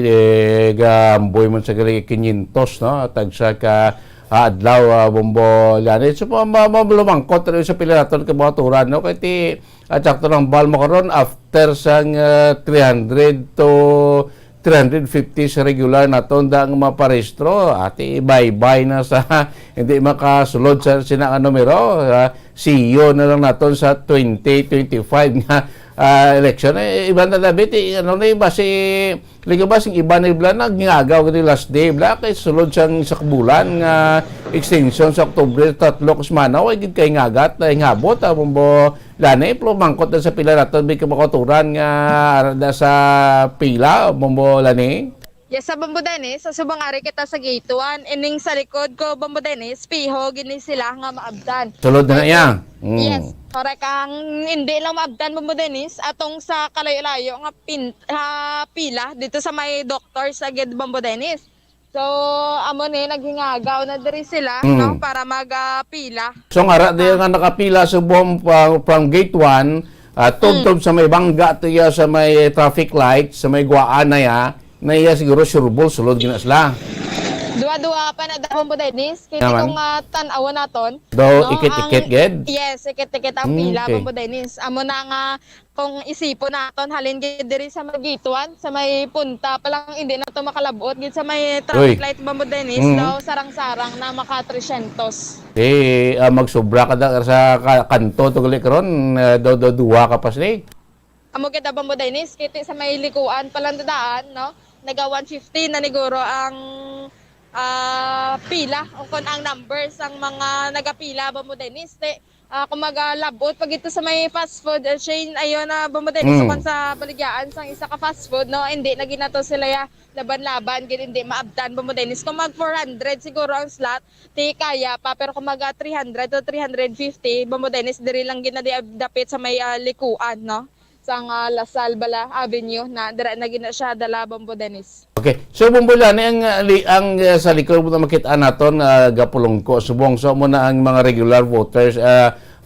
gamboy mo sa gali 500, no? Tagsa ka adlaw Bombo Lani. So, lumangkot rin sa pilaraton ka mga turan, no? Kaya at sakto ng bal mo karon after sang 300 to 350 sa regular na tondang maparehistro ati bye-bye na sa hindi makasulod sa sinang numero CEO na lang naton sa 2025 nga election iba na labit ano na iba si ligabas yung iba na ibla nagngagaw gani last day bla kay sulod sang sa bulan nga extension sa Oktubre 3 semana way gid kay ngagat na ingabot Bombo Lani pero mangkot na sa pila naton bi kabakaturan nga sa pila Bombo Lani. Yes, sa Bombo Dennis, sa subang ari kita sa gate 1, ining sa likod ko Bombo Dennis, piho gini sila nga maabdan. Sulod na iya. Yes, correct ang hindi lang maabdan Bombo Dennis atong sa kalayo-layo nga pila dito sa may doctor sa gate Bombo Dennis. So amo ni naghingagaw na diri sila no para magpila. So nga di nga nakapila sa from gate 1 tugtog sa may bangga tiya sa may traffic light sa may guaan na ya na iya siguro surbol sulod gina sila. Duwa-duwa pa na Bombo Dennis kay kung tan-awan naton. Do ikit-ikit ged? Yes, ikit-ikit ang pila Bombo Dennis. Amo na nga kung isipon naton halin gid diri sa magituan sa may punta pa lang hindi na to makalabot gid sa may traffic light Bombo Dennis daw sarang-sarang na maka 300. Magsobra ka sa kanto tugali karon do duwa ka pa sila. Amo kita Bombo Dennis kiti sa may likuan palandadaan no naga 150 na niguro ang pila o kon ang numbers ang mga nagapila Bombo Dennis kung magalabot pag ito sa may fast food chain ayon na Bombo Dennis kung sa baligyan sang isa ka fast food no hindi na ginato sila ya laban-laban gid hindi maabtan Bombo Dennis kung mag 400 siguro ang slot ti kaya pa pero kung mag 300 to 350 Bombo Dennis diri lang ginadapit sa may likuan no sang Lasal Bala Avenue na dira na gina siya dala Bombo Dennis. Okay. So Bombo Lani ang sa likod mo makita naton gapulong ko subong so mo na ang mga regular voters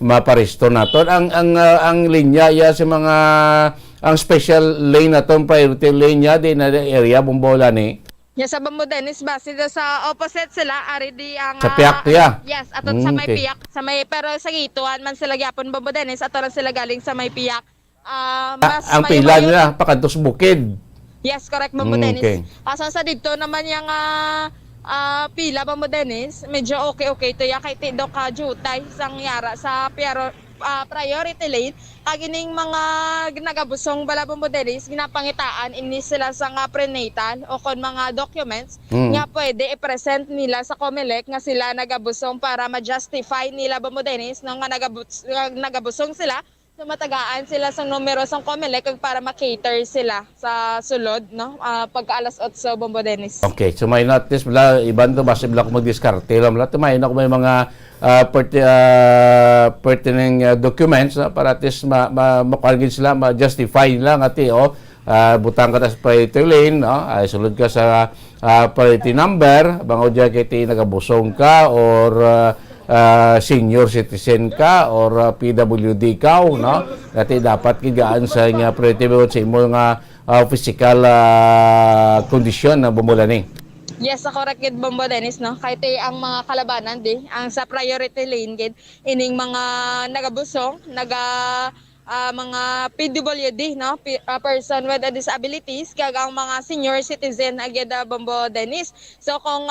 maparesto naton ang linya ya sa mga ang special lane naton priority lane ya din na area Bombo Lani. Yes, sa Bombo Dennis base sa opposite sila ari di ang sa Piak ya. Yes, aton sa may Piak sa may pero sa gituan man sila gyapon Bombo Dennis aton sila galing sa may Piak. Mas ang pila nila pakantos bukid. Yes, correct Bombo Dennis. Okay. Asan sa dito naman yung pila Bombo Dennis, medyo okay to ya kay tido ka jutay sang yara sa priority lane kag ining mga nagabusong bala Bombo Dennis ginapangitaan ini sila sa nga prenatal o kon mga documents nga pwede i-present nila sa COMELEC nga sila nagabusong para ma-justify nila Bombo Dennis no nga nagabusong sila. So matagaan sila sa numero sa COMELEC kag para ma-cater sila sa sulod no pagka alas 8 Bombo Dennis. Okay, so may notice bala iban to basta bala ko mag-diskarte lang bala may may mga pertinent documents para at least makuha sila ma-justify nila nga butang ka sa priority lane no ay sulod ka sa priority number bango diya kay nagabusong ka or senior citizen ka or PWD ka no dati dapat kigaan sa nga priority sa imo nga physical condition na bumulani. Yes, sa correct gid Bombo Dennis no. Kahit ang mga kalabanan di ang sa priority lane gid ining mga nagabusong, mga PWD no, person with disabilities kag ang mga senior citizen agad Bombo Dennis. So kung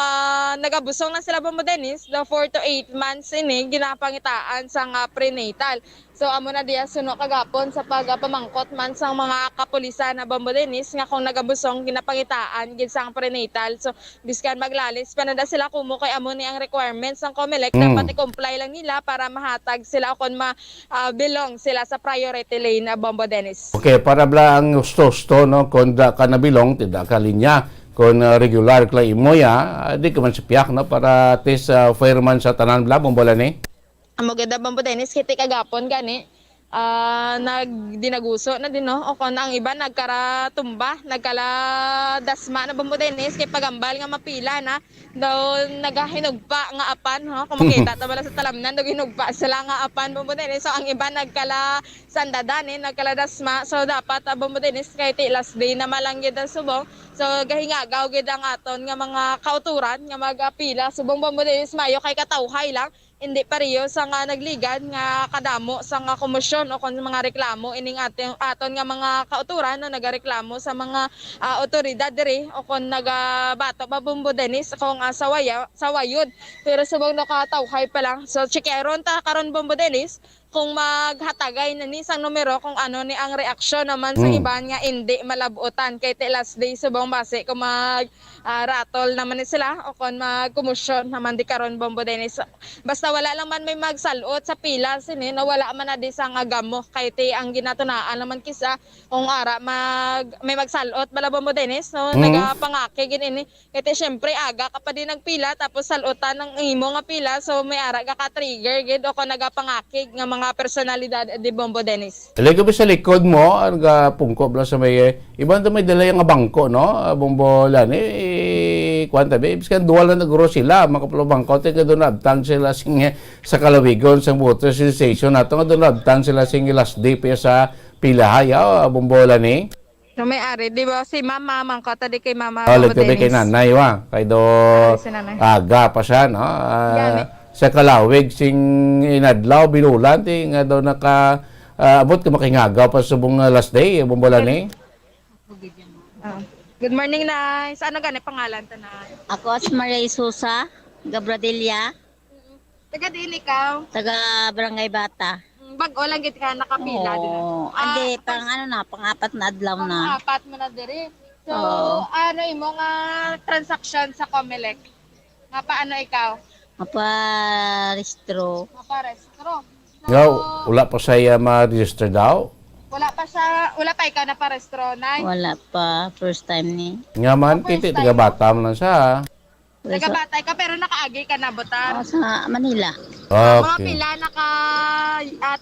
nagabusong na sila Bombo Dennis, the 4 to 8 months ini ginapangitaan sa prenatal. So amo na diya suno kagapon sa pagpamangkot man sa mga kapulisan na Bombo Dennis nga kung nagabusong ginapangitaan gid sang prenatal. So biskan maglalis panada sila kumo kay amo ni ang requirements ng COMELEC dapat i-comply lang nila para mahatag sila kon belong sila sa priority lane na Bombo Dennis. Okay, para bla ang gusto no kung ka nabilong tidak ka linya kung regular kay imo ya di ka man sipiak no para tes fireman sa tanan bla Bombolani. Amo gada Bombo Dennis kiti kagapon gani nagdinaguso na din no o kon ang iba nagkaratumba nagkala dasma na Bombo Dennis kay pagambal nga mapila na daw nagahinugpa nga apan ho kung makita ta bala sa talamnan nagahinugpa sila nga apan Bombo Dennis so ang iba nagkala sandadani nagkala dasma so dapat Bombo Dennis kay ti last day na malanggid ang subong so gahingagaw gid ang aton nga mga kauturan nga magapila subong Bombo Dennis mayo kay katawhay lang hindi pareho sa nga nagligad nga kadamo sa nga komisyon o kung mga reklamo ining aton nga mga kauturan no nagareklamo sa mga otoridad diri o kung nagabato pa Bombo Dennis kung sawayod pero subong nakatawhay pa lang so chikeron ta karon Bombo Dennis kung maghatagay na ni sang numero kung ano ni ang reaksyon naman sa iban nga hindi malabutan kay last day subong base kung ratol naman ni sila o kung magkumusyon naman di karon Bombo Dennis basta wala lang man may magsalot sa pila sini na wala man na di sang agamo kay ang ginatunaan naman kisa kung ara may magsalot bala Bombo Dennis no nagapangaki gid ini kay syempre aga ka pa din nagpila tapos salutan ng imo nga pila so may ara ka trigger gid o kung nagapangaki nga mga personalidad di Bombo Dennis. Lagi ba sa likod mo, ang pungko bla sa may ibang may dala nga bangko no, Bombo lani kwanta be biskan duwal na nagro sila makaplo bangko te kadon abtang sila sing sa kalawigon sa water station nato kadon abtang sila sing last day pa sa pilahaya Bombo lani. So may ari di ba si mama mangko ta di kay mama Bombo Dennis. Kay nanay wa kay do aga pa siya no. Sa kalawig sing inadlaw binulan ti nga daw naka abot ka makingagaw pa subong last day Bombo lani. Good morning Nay. Sa ano gani pangalan ta Nay? Ako si Maria Isusa, Gabradilla. Taga din ikaw? Taga Barangay Bata. Bag-o lang gid ka nakapila din. Andi pang-apat na adlaw na. Pang-apat mo na diri. So ano imo nga transaction sa COMELEC? Nga paano ikaw? Maparehistro. Maparehistro. Wala pa saya ma-register daw. Wala pa ikaw na parehistro, Nay? Wala pa, first time ni. Nga man, kiti taga bata mo lang siya. Taga bata ka pero nakaagi ka na butan. Sa Manila. Mga pila naka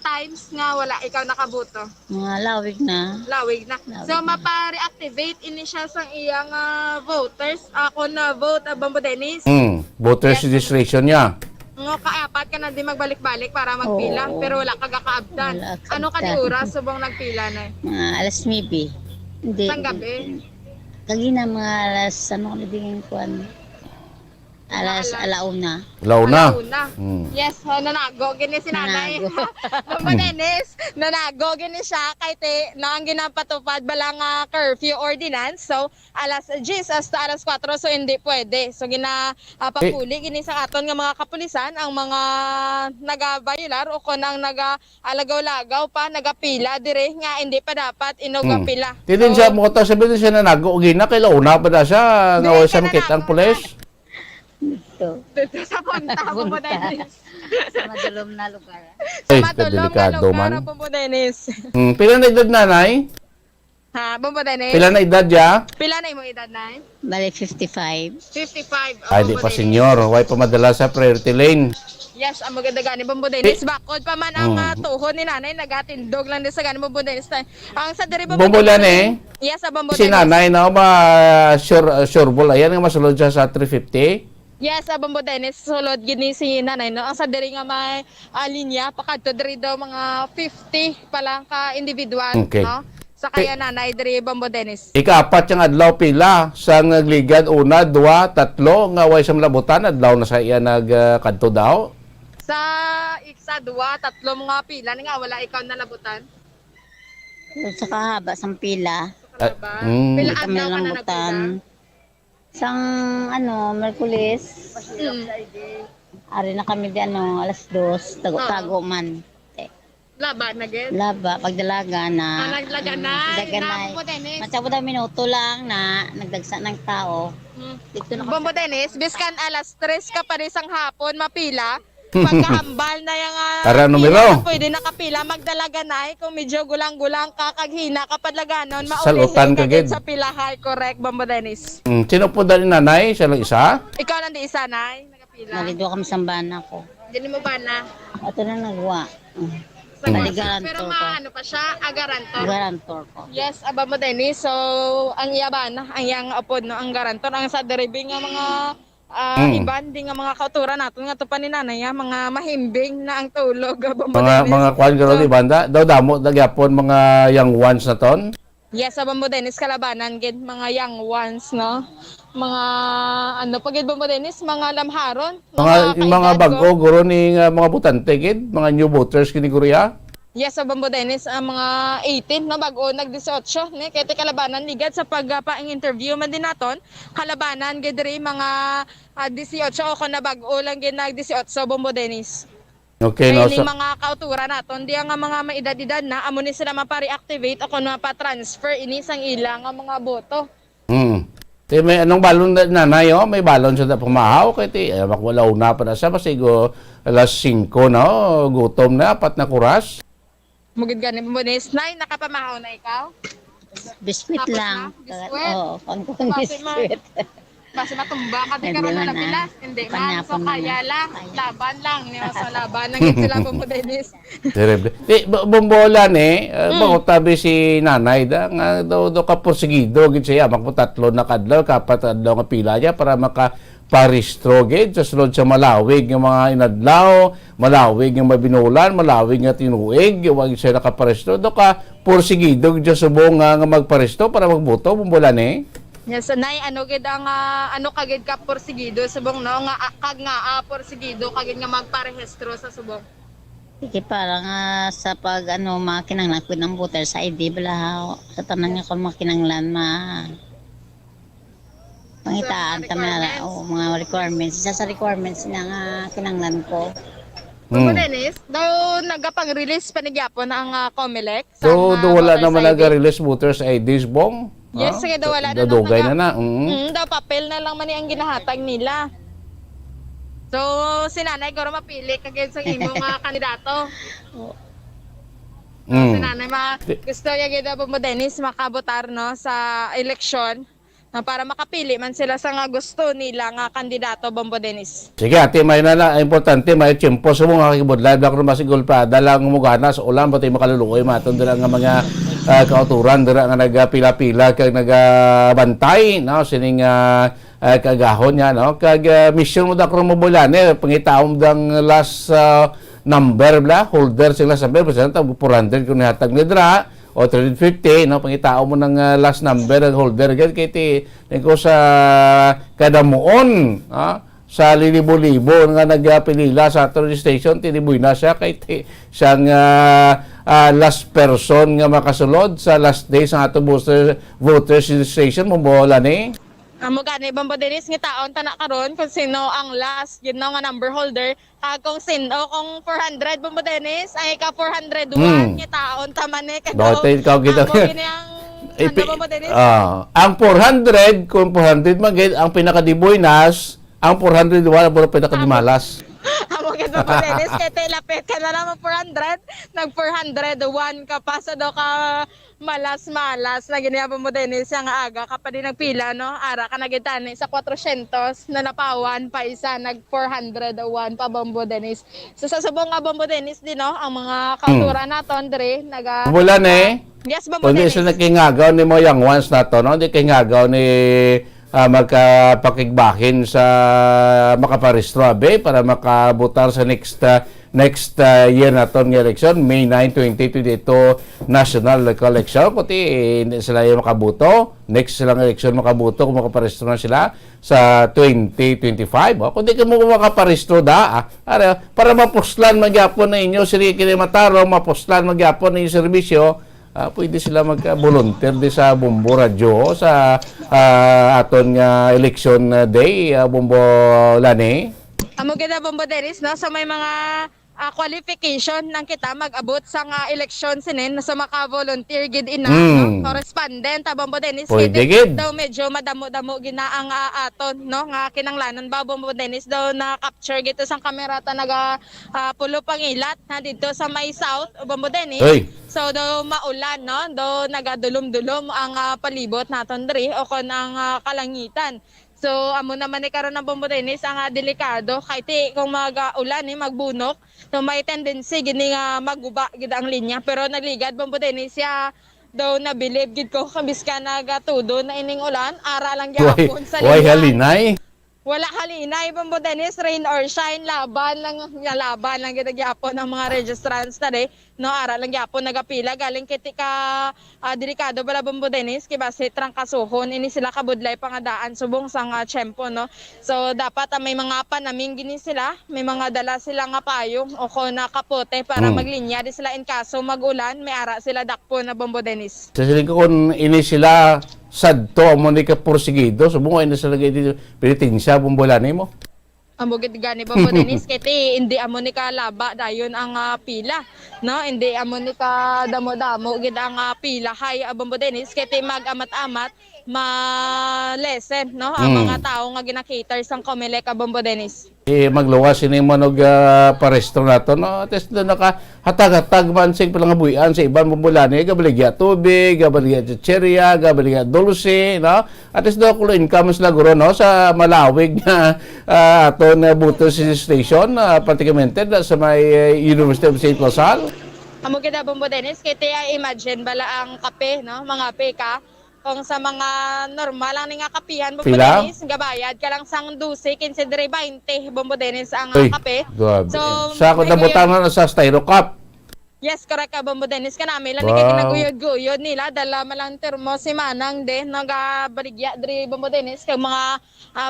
times nga wala ikaw nakabuto. Mga lawig na. Lawig na. So mapa-reactivate ini siya sa iyang voters. Ako na vote Bombo Dennis. Voters registration niya. Nga kaapat ka na di magbalik-balik para magpila pero wala ka gakaabdan. Ano ka di oras subong nagpila na? Alas 9. Hindi. Sang gabi? Kagina mga alas ano na din kuan. alauna. Launa. Yes, nanago gini si nanay. Bombo Dennis, nanago gini siya kay te no ang ginapatupad balang curfew ordinance. So alas 10 hasta alas 4 so hindi pwede. So papuli gini sa aton nga mga kapulisan ang mga nagabayular o kun ang naga-alagaw-lagaw pa nagapila dire nga hindi pa dapat inugapila. Tidin siya mo to sabihin siya nanago gina kay launa pa da siya nga wala siya makita ang pulis. Dito. Dito sa punta, Bombo Dennis. Sa madulom na lugar. Sa madulom na delikado lugar, man. Bombo Dennis. Pila na edad nanay? Ha, Bombo Dennis? Pila na edad ya? Pila na imong edad, Nay? Balik 55. 55. Ay, di pa senyor. Huwag pa madala sa priority lane. Yes, ang maganda gani Bombo Dennis. Bakod pa man ang tuhod ni nanay, nagatindog lang din sa gani Bombo Dennis. Ang sa diri Bombo lan eh. Yes, sa Bombo Si Dennis. nanay na sure ball. Ayan nga masulod siya sa 350. Yes, sa Bombo Dennis, sulod gini si nanay, no? Ang sa diri nga may linya, pakadto diri daw mga 50 pa lang ka individual, Okay. no? Sa kaya nanay diri Bombo Dennis. Ika-4 yung adlaw pila. Sa nagligad, 1, 2, 3, nga way sa malabutan, adlaw na sa iya nagkanto daw. Sa iksa, 2, 3 mga pila, nga wala ikaw nalabutan. Sa kahaba, sang pila. Pila Kami adlaw ka na lambutan. nagpila. Sang Merkulis. Ari na kami di alas 2, tago-tago man. Laba na gid. Laba, pagdalaga na. Naglaga na. Daganay. Matsapo daw minuto lang na nagdagsa ng tao. Dito na Bombo Dennis, biskan alas 3 ka pa rin sang hapon, mapila. Pagkahambal na yung Tara, numero. pwede nakapila, magdalaga na kung medyo gulang-gulang ka, kaghina kapag laganon, Salutan ka, gid. sa pilahay, correct, Bombo Dennis. Sino po dali nanay? Siya lang isa? Ikaw nandi isa, Nay, nakapila. Nalido kami sa bana ko. Hindi mo ba na? Ato na nagwa. Pero Garantor ko. ano pa siya, agarantor. Garantor ko. Yes, Bombo Dennis, so ang yaban, ang yang upod, no, ang garantor, ang sa deriving nga mga iban din nga mga kauturan natin nga to pa ni nanay mga mahimbing na ang tulog Bombo Dennis. Mga kwan garo di banda? Daw damo nagyapon mga young ones na ton? Yes, sa Bombo Dennis kalabanan gid mga young ones, no? Mga ano pa gid Bombo Dennis, mga lamharon, Mga bago guro ni mga butante gid, mga new voters kini Korea. Yes, sa Bombo Dennis, ang mga 18 no bago nag-18 ni kay kalabanan ligad sa pagpaing interview man din naton. Kalabanan gid diri mga 18 o kon na bago lang gid nag-18 Bombo Dennis. Okay, no, no. so, mga kauturan naton di nga mga maedad-edad na amo ni sila mapa-reactivate o kon mapa-transfer ini sang ilang nga mga boto. May anong balon na nanay, oh? May balon siya na pumahaw kay ti makwalaw na pa na siya pasigo alas 5 no, gutom na apat na kuras. Mugid gani Bombo Dennis, Nay, nakapamahaw na ikaw? Biskuit Tapos lang. na? Biskuit? Oo, pangkong biskuit. Kasi matumba ka di karon na pilas, hindi man. So kaya lang, laban lang. Sa laban lang sila Bombo Dennis. Terrible. Bombolan bakit tabi si nanay da nga daw ka porsigido gid siya magputatlo na kadlaw kapat adlaw nga pila niya para paristro gid sa sulod sa malawig nga mga inadlaw, malawig nga mabinulan, malawig nga tinuig, wag siya nakaparistro do ka porsigido gid sa subong nga magparistro para magboto Bombolan Yes, Nay, ano gid ang ano kagid ka porsigido subong no nga kag nga porsigido kagid nga magparehistro sa subong. Sige parang sa pag makinanglan ko ng voter sa ID bala sa tanan nga kung makinanglan pangitaan kami na mga requirements. Isa sa requirements na nga kinanglan ko. Bombo Dennis, daw nagapang-release panigyapon ang COMELEC. So, wala naman nag-release voters IDs bong? Yes, sige daw wala na. Dadugay na. Daw papel na lang man ang ginahatag nila. So, si nanay garo mapili kagid sa imong kandidato. Si nanay gusto niya gid Bombo Dennis makabotar no sa eleksyon. Para makapili man sila sa nga gusto nila nga kandidato Bombo Dennis. Sige, ati may na importante may tiyempo sa mga kibudlay bak masigol pa dalang mugana sa ulan pati makaluluoy maton dira nga mga kauturan dira nga nagapila-pila kag nagabantay no sining kagahon niya no kag mission mo da kron mabulane pangitaom dang last number bla holder sila sa present 400 kun hatag ni dira o 350 no pangitao mo ng last number ng holder gid kay ti ko sa kada muon sa libo-libo nga nagpilila sa aton station, tiniboy na siya kay siyang last person nga makasulod sa last day sa ato voters registration mo bola ni. Amo gani Bombo Dennis nga taon tanak karon kung sino ang last yun nga number holder kung sino kung 400 Bombo Dennis ay ka 401 nga taon taman ni Dati ikaw kita. Bombo Dennis. Ang 400 kung 400 magid ang pinakadiboynas, ang 401 ang pinakadimalas. Amo gid Bombo Dennis kay telapet ka na naman 400 nag 401 ka pa sa do ka malas na giniyabon mo din siya nga aga kapag di nagpila no ara ka nagitani sa 400 na napawan pa isa nag 401 pa Bombo Dennis. So sa subong nga Bombo Dennis din no ang mga kautura naton dire naga bulan Yes Bombo Dennis. Kundi sila nakingagaw ni mo yang once na to no di kingagaw ni magkapakigbahin sa makaparehistro abe para makabutar sa next year na itong election, May 9, 2022 national election. Kuti hindi sila yung makabuto. Next silang election makabuto kung makaparehistro na sila sa 2025. Kung di ka mo makaparehistro para mapuslan magyapon na inyo, siri kinimataro, mapuslan magyapon na yung serbisyo, pwede sila mag-volunteer di sa Bombo Radio sa aton nga election day, Bombo Lani. Amo gid Bombo Dennis no sa may mga qualification nang kita mag-abot sa nga election sinin sa maka-volunteer gid ina no? Correspondent Bombo Dennis daw medyo madamo-damo gina ang aton no nga kinanglanon ba Bombo Dennis daw na capture gito sang kamera ta naga pulo pangilat na dito sa may south Bombo Dennis. So daw maulan no daw nagadulom-dulom ang palibot naton diri o kon ang kalangitan. So amo naman ni karon ng Bombo Dennis ang delikado kay ti kung mag-ulan ni magbunok so may tendency gini nga maguba gid ang linya pero nagligad Bombo Dennis siya daw na believe gid ko kabis ka nagatudo na ining ulan ara lang gyapon sa linya. Halinay. Wala halinay Bombo Dennis, rain or shine laban lang gid gyapon ang mga registrants tadi no ara lang gyapon nagapila galing kiti ka delikado bala Bombo Dennis kay base trangkasuhon ini sila kabudlay pangadaan subong sang tiyempo no. So dapat may mga panaming gini sila, may mga dala sila nga payong o ko na kapote para maglinya di sila in kaso magulan may ara sila dakpo na Bombo Dennis. Sa sila kung ini sila sadto amo ni ka porsigido subong ay nasa lagay dito pinitinsya Bombolani mo. Amo gid gani Bombo Dennis kay hindi amo ni ka laba dayon ang pila no hindi amo ni ka damo-damo gid ang pila hay Bombo Dennis kay mag-amat-amat ma-lessen no ang mga tao nga gina-cater sang Comelec Bombo Dennis. Magluwas ini mo nog parehistro nato no tes do naka hatag-hatag man sing pala nga buyan sa iban Bombolani gabaligya tubig gabaligya chicheria gabaligya dulce no ates do kulo income sila guro no sa malawig na aton buto station pratikamente sa may University of St. Lasal. Amo kita Bombo Dennis kay imagine bala ang kape no mga peka kung sa mga normal lang nga kapihan Bombo Dennis gabayad ka lang sang 12 15 20 Bombo Dennis ang kape. So sa ko nabutan na sa styro cup. Yes, correct ka Bombo Dennis kanami lang ginaguyod-guyod nila dala malang termo si Manang din nagabaligya diri Bombo Dennis kay mga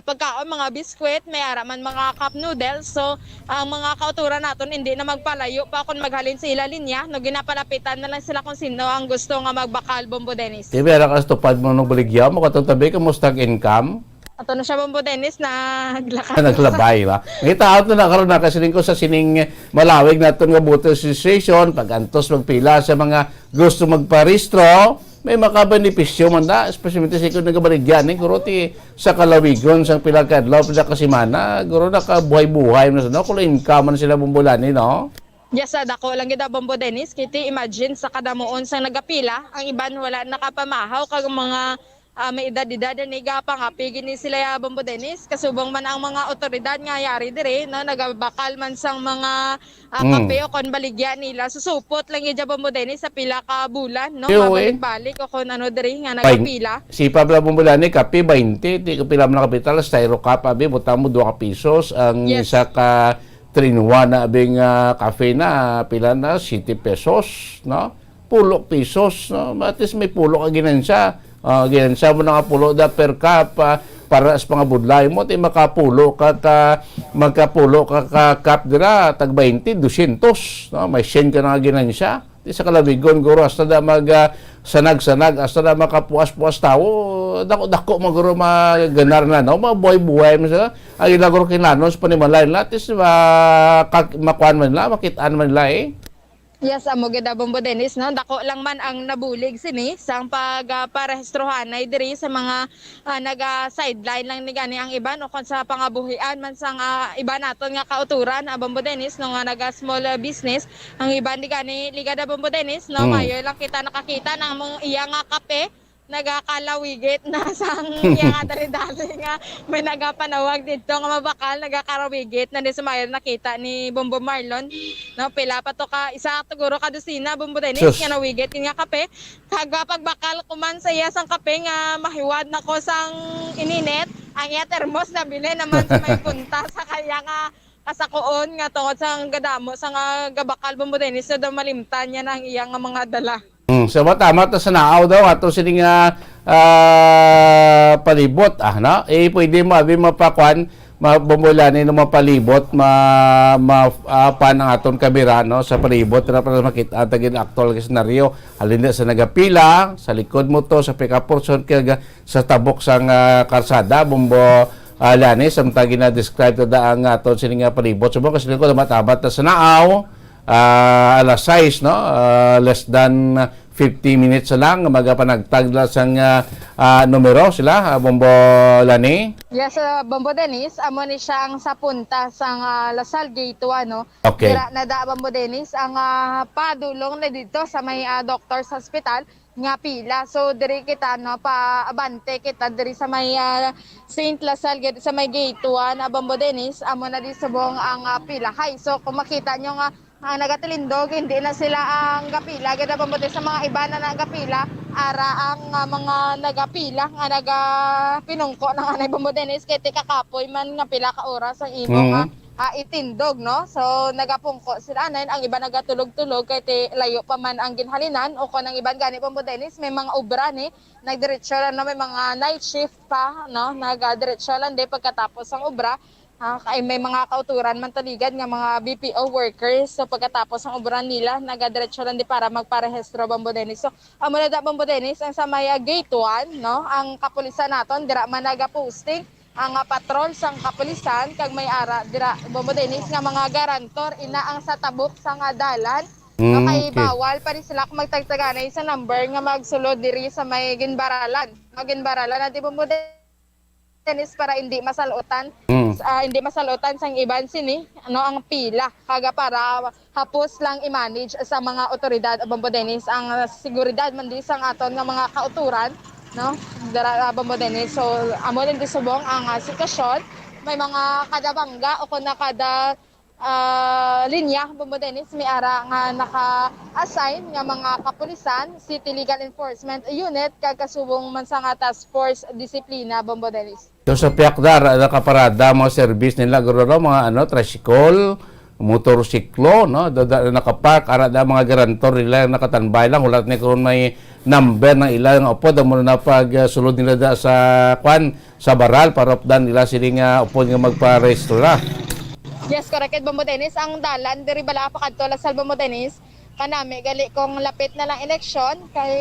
pagkaon mga biskwit may araman mga cup noodles so ang mga kauturan naton hindi na magpalayo pa kung maghalin sila linya no ginapalapitan na lang sila kung sino ang gusto nga magbakal Bombo Dennis. Di ba ka stupad mo nung baligya mo katutabi ka mo stock income? Ato na siya Bombo Dennis naglakad. Naglabay ba? Ngita out na karon na kasiling ko sa sining malawig naton nga voter registration pag-antos magpila sa mga gusto magparehistro may makabenepisyo man da especially sa ikon nagabaligyan guro ti sa kalawigon sang pila ka adlaw pila ka semana guro nakabuhay-buhay na no kung income man sila Bombolani no. Yes, dako lang gid Bombo Dennis kiti imagine sa kadamuon sang nagapila ang iban wala nakapamahaw kag mga may edad-edad ni gapang pigini sila ya Bombo Dennis kasubong man ang mga otoridad nga yari dire no nagabakal man sang mga kape o kon baligya nila susupot lang gid Bombo Dennis sa pila ka bulan no mabalik-balik o kon ano dire nga nagapila si Pablo Bombolani kape 20 di kapila man kapital styro cup abi butang mo 2 pesos ang isa ka 3-in-1 na abing cafe na pila na 7 pesos no 10 pesos no at least may pulo ka ginansya ginansya mo na pulo da per cup para sa mga budlay mo ti makapulo ka kap dira tag 20 200 no may 100 ka na ginansya ti sa kalabigon guro hasta da mag sanag-sanag hasta da makapuas-puas tao dako maguro maganar na no mabuhay-buhay mo sa ang ilaguro kinanos panimalay latis makuan man la makitaan man la Yes, amo gid Bombo Dennis no. Dako lang man ang nabulig sini sang parehestrohan ay diri sa mga naga sideline lang ni gani ang iban o kon sa pangabuhian man sang iba naton nga kauturan Bombo Dennis no nga naga small business ang iban ni gani ligada Bombo Dennis no mayo lang kita nakakita nang mong iya nga kape nagakalawigit na sang iya nga dali nga may nagapanawag dito nga mabakal nagakarawigit na di sumayo nakita ni Bombo Marlon no pila pa to ka isa siguro ka dosina Bombo Dennis nga nawigit nga kape kaga pagbakal kuman sa iya sang kape nga mahiwad na ko sang ininit ang iya termos na bili naman sa may punta sa kaya nga kasakoon nga tungod sang gadamo sang gabakal Bombo Dennis na malimtan niya ng iya nga mga dala. So tama ta sa naaw daw ato sining palibot no pwede mo abi mapakuan mabumulani no mapalibot pan ang aton kamera no sa palibot na para makita tagin actual nga senaryo halin sa nagapila sa likod mo to sa pick-up person kaya sa tabok sang karsada Bombo lani samtang gina-describe to da ang aton sining palibot so kasi ko matabat ta sa naaw alas 6 no less than 50 minutes lang magapanagtagla sang numero sila Bombo Lani. Yes, Bombo Dennis amo ni siya ang sa punta sang Lasal Gate 1 no. Okay. Dira na da Bombo Dennis ang padulong na dito sa may Doctors Hospital nga pila. So diri kita no paabante kita diri sa may Saint Lasal sa may Gate 1 Bombo Dennis amo na di subong ang pila. Hay so kung makita nyo nga nagatilindog hindi na sila ang gapila gada pambuti sa mga iba na nagapila ara ang mga nagapila nga nagapinungko ng anay Bombo Dennis kay ti kakapoy man nga pila ka oras ang imo nga itindog no so nagapungko sila anay ang iba nagatulog-tulog kay ti layo pa man ang ginhalinan o kon ang iban gani Bombo Dennis may mga obra ni nagdiretso lang no may mga night shift pa no nagadiretso lang di pagkatapos ang obra kay may mga kauturan man taligad nga mga BPO workers so pagkatapos ang obra nila nagadiretso lang di para magparehistro Bombo Dennis so amo na da Bombo Dennis ang sa may gate 1 no ang kapulisan naton dira man naga-posting ang patrol sang kapulisan kag may ara dira Bombo Dennis nga mga garantor ina ang sa tabok sa nga dalan no kay bawal pa rin sila kung magtagtaganay sa number nga magsulod diri sa may ginbaralan na di Bombo Dennis para hindi masalutan sang iban sini ano ang pila kaga para hapos lang i-manage sa mga otoridad Bombo Dennis ang seguridad man di sang aton nga mga kauturan no dara Bombo Dennis so amo din subong ang sitwasyon may mga kada bangga o kun kada linya Bombo Dennis may ara nga naka-assign nga mga kapulisan City Legal Enforcement Unit kag kasubong man sa nga Task Force Disiplina Bombo Dennis. So sa Piakdar nakaparada mga service nila guro mga tricycle, motorsiklo no nakapark ara da mga garantor nila nakatanbay lang ulat ni kung may number ng ilang upod mo na pag sulod nila da sa sa baral para updan nila siling upod nga magpa-rehistro na. Yes, correct Bombo Dennis ang dalan diri bala pa kadto Lasal Bombo Dennis kanami gali kong lapit na lang eleksyon kay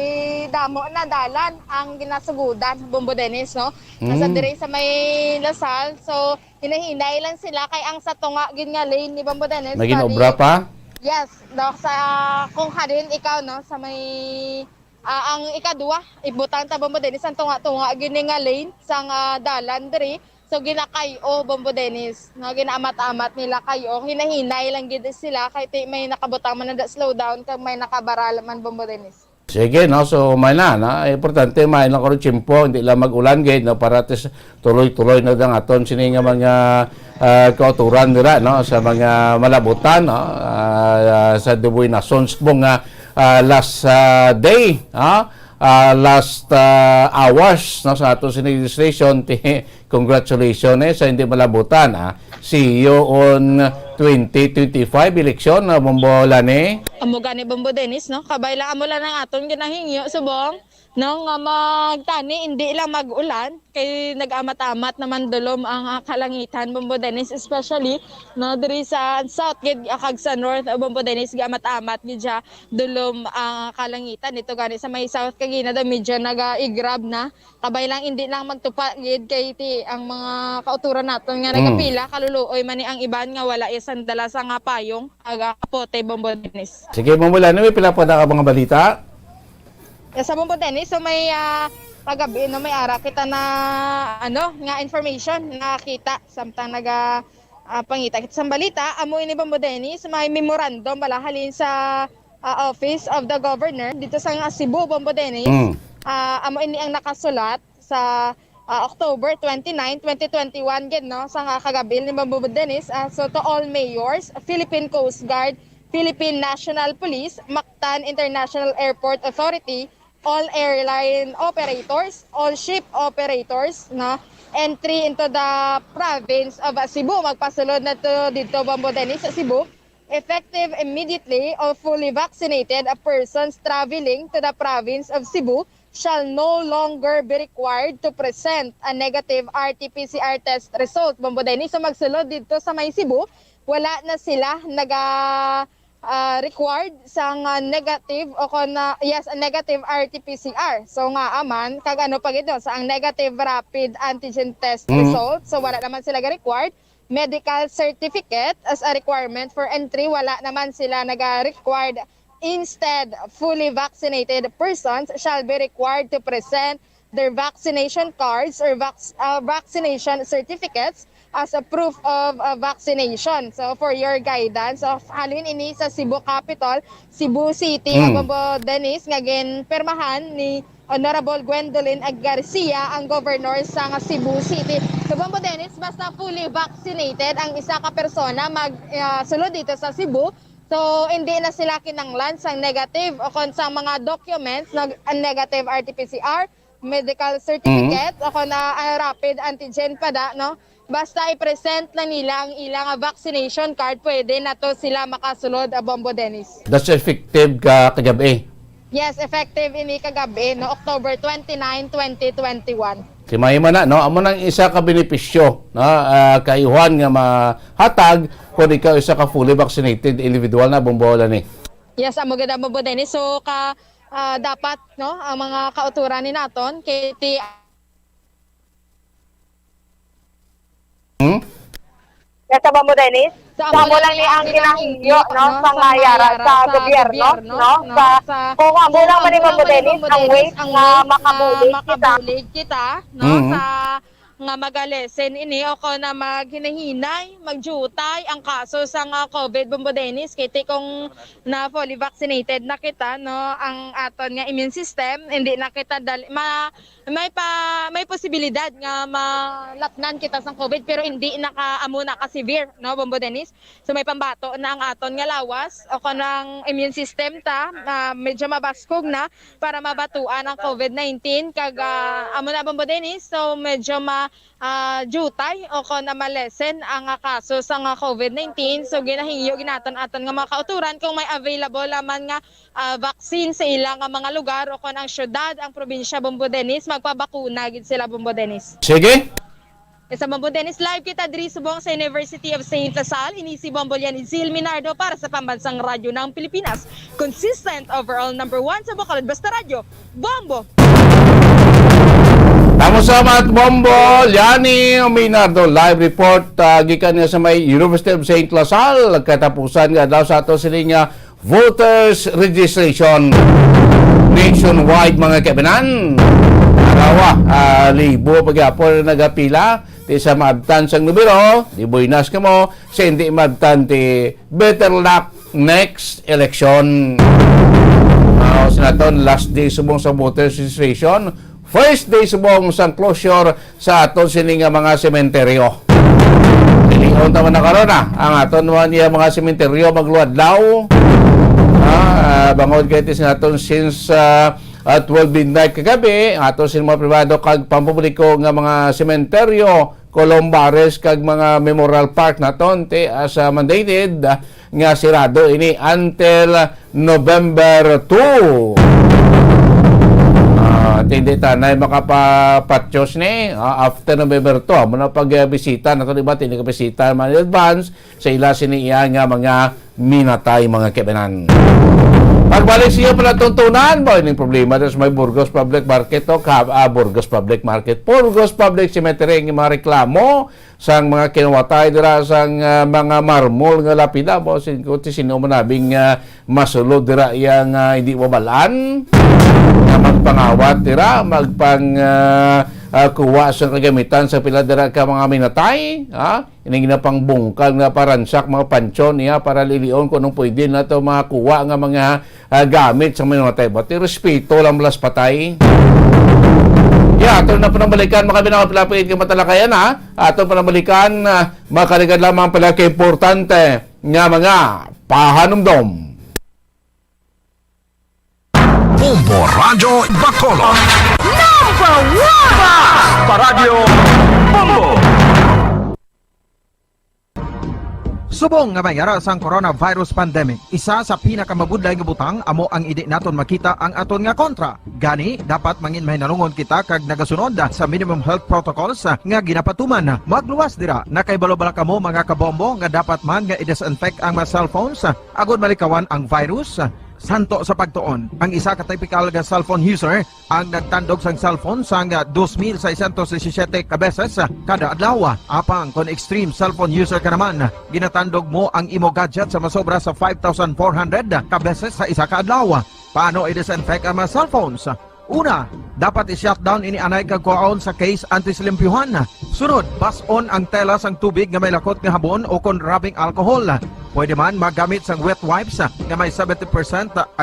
damo na dalan ang ginasugudan Bombo Dennis no nasa diri sa may Lasal so hinahinay lang sila kay ang sa tunga gin nga lane ni Bombo Dennis may ginobra pa yes dok sa kung hadin ikaw no sa may ang ikadua ibutan ta Bombo Dennis ang tunga gini nga lane sa dalan diri so ginakayo Bombo Dennis no ginaamat-amat nila kayo hinahinay lang gid sila kay may nakabutang man na slow down kag may nakabaral man Bombo Dennis. Sige no so may na importante may lang ko tsimpo hindi lang mag-ulan gid no para tuloy-tuloy na dang aton sini nga mga kauturan dira no sa mga malabutan no sa Dubuy na sons bong last day last hours no sa ato registration congratulations sa hindi malabutan see you on 2025 election Bombo Lani amo gani Bombo Dennis no kabay lang amo lang ang aton ginahingyo subong no nga magtani hindi lang mag-ulan kay nag-amat-amat naman dulom ang kalangitan Bombo Dennis, especially no diri sa south gid kag sa north Bombo Dennis gamat-amat gid siya dulom ang kalangitan dito gani sa may south kag ina medyo naga-igrab na kabay lang hindi lang magtupa gid kay ti ang mga kauturan naton nga nagapila kaluluoy man ni ang iban nga wala isan dala sa nga payong aga kapote Bombo Dennis. Sige, Mamula, may pila pa na ka mga balita? Sa Bombo Dennis, so may pagabi no may ara kita na nga information nakita samtang naga pangita kita sa balita amo ini Bombo Dennis may memorandum balahalin sa Office of the Governor dito sa Cebu Bombo Dennis. Amo ini ang nakasulat sa October 29, 2021 gid no sa kagabi ni Bombo Dennis. So to all mayors, Philippine Coast Guard, Philippine National Police, Mactan International Airport Authority, all airline operators, all ship operators, no, entry into the province of Cebu. Magpasulod na to dito Bombo Dennis sa Cebu. Effective immediately of fully vaccinated persons traveling to the province of Cebu shall no longer be required to present a negative RT-PCR test result. Bombo Dennis, so magsulod dito sa may Cebu, wala na sila required sa negative o a negative RT-PCR. So nga aman kag pag ito sa ang negative rapid antigen test result. So wala naman sila required. Medical certificate as a requirement for entry, wala naman sila required. Instead, fully vaccinated persons shall be required to present their vaccination cards or vaccination certificates as a proof of vaccination. So for your guidance, halin ini sa Cebu Capital, Cebu City, Bombo Dennis, nga permahan ni Honorable Gwendolyn Garcia, ang governor sa Cebu City. So Bombo Dennis, basta fully vaccinated ang isa ka persona magsulod dito sa Cebu. So hindi na sila kinanglan sa negative o sa mga documents na negative RT-PCR, medical certificate o rapid antigen pa no? Basta i-present lang nila ang ilang vaccination card, pwede na to sila makasulod Bombo Dennis. That's effective kagabi? Yes, effective ini kagabi, no, October 29, 2021. Si Mahima na, no? Amo nang isa ka benepisyo, no? Kayuhan nga mahatag kung ikaw isa ka fully vaccinated individual na Bombo ni. Yes, amo gid Bombo Dennis. So dapat no ang mga kauturan ni naton kay sa Bombo Dennis, sa mo lang ni ang kinahingyo no sa ngayara sa gobyerno no sa kung amo lang man ni Bombo Dennis ang way nga makabulig kita no sa nga magalesen ini o ko na maghinahinay, magjutay ang kaso sa COVID Bombo Dennis kiti kung na fully vaccinated na kita no ang aton nga immune system hindi na kita may posibilidad nga malatnan kita sa COVID pero hindi amo na ka severe no Bombo Dennis. So may pambato na ang aton nga lawas o ko ng immune system ta medyo mabaskog na para mabatuan ang COVID-19 kag amo na Bombo Dennis. So medyo jutay o ko na malesen ang kaso sa COVID-19. So ginahingyo ginaton aton nga mga kauturan kung may available laman nga vaccine sa ilang mga lugar o kung ang syudad, ang probinsya Bombo Dennis, magpabakuna gid sila Bombo Dennis. Sige. Sa Bombo Dennis, live kita diri subong sa University of St. Lasal. Inisi Bombo yan Zil Minardo para sa Pambansang Radyo ng Pilipinas. Consistent overall number 1 sa Bacolod Basta Radyo, Bombo! Tamo salamat Bombo, Yani Minardo, live report gikan niya sa may University of St. Lasal. Katapusan nga daw sa ato siling voters registration nationwide mga kabinan. Arawa, libo pagyapon nagapila ti sa maabtan sang numero, di buinas ka mo, sa hindi maabtan ti better luck next election. Sinaton last day subong sa voters registration. First day subong sang closure sa aton sining mga sementeryo. Ilingon taman na karon ang aton niya mga sementeryo magluadlaw. Bangod kay sa aton since 12 midnight kagabi, aton sin mga pribado kag pampubliko nga mga sementeryo, Colombares kag mga memorial park naton ti as mandated nga sirado ini until November 2. Hindi tanay makapapatyos ni after November 2. Amo na pagbisita na to, diba? Hindi ka bisita man in advance sa ila siniya nga mga minatay mga kebenan. Pagbalik siya pala tuntunan, boy, yung problema sa may Burgos Public Market o Burgos Public Market. Burgos Public Cemetery yung mga reklamo sang mga kinuwatay dira sang mga marmol nga lapida mo sinkuti sino man nabing masulod dira yang hindi mabalaan nga magpangawat dira kuha sa kagamitan sa pila dira ka mga minatay ining ginapang bungkal nga paransak mga pansyon niya para lilion kung anong pwede na to mga kuha nga mga gamit sa minatay. But respeto lang malas patay. Ato na panambalikan, makabinang pilapit ka matalakayan ato panambalikan, makaligad lamang pala importante nga mga pahanumdom. Bombo Radyo Bacolod. Number 1! Paradyo Bombo. Subong nga mayara sang coronavirus pandemic, isa sa pinakamabudlay nga butang amo ang idi naton makita ang aton nga kontra. Gani dapat mangin mahinalungon kita kag nagasunod sa minimum health protocols nga ginapatuman. Magluwas dira na kay balobala kamo mga kabombo nga dapat man nga i-disinfect ang mga cellphones agud malikawan ang virus. Santo sa pagtuon, ang isa ka typical nga cellphone user ang nagtandog sang cellphone sang 2,617 ka beses kada adlaw. Apang kon extreme cellphone user ka naman, ginatandog mo ang imo gadget sa masobra sa 5,400 ka beses sa isa ka adlaw. Paano i-disinfect ang mga cellphones? Una, dapat i-shutdown ini anay kag kuhaon sa case anti-slimpyuhan. Sunod, bas-on ang tela sang tubig nga may lakot nga habon o kon rubbing alcohol. Pwede man magamit sang wet wipes nga may 70%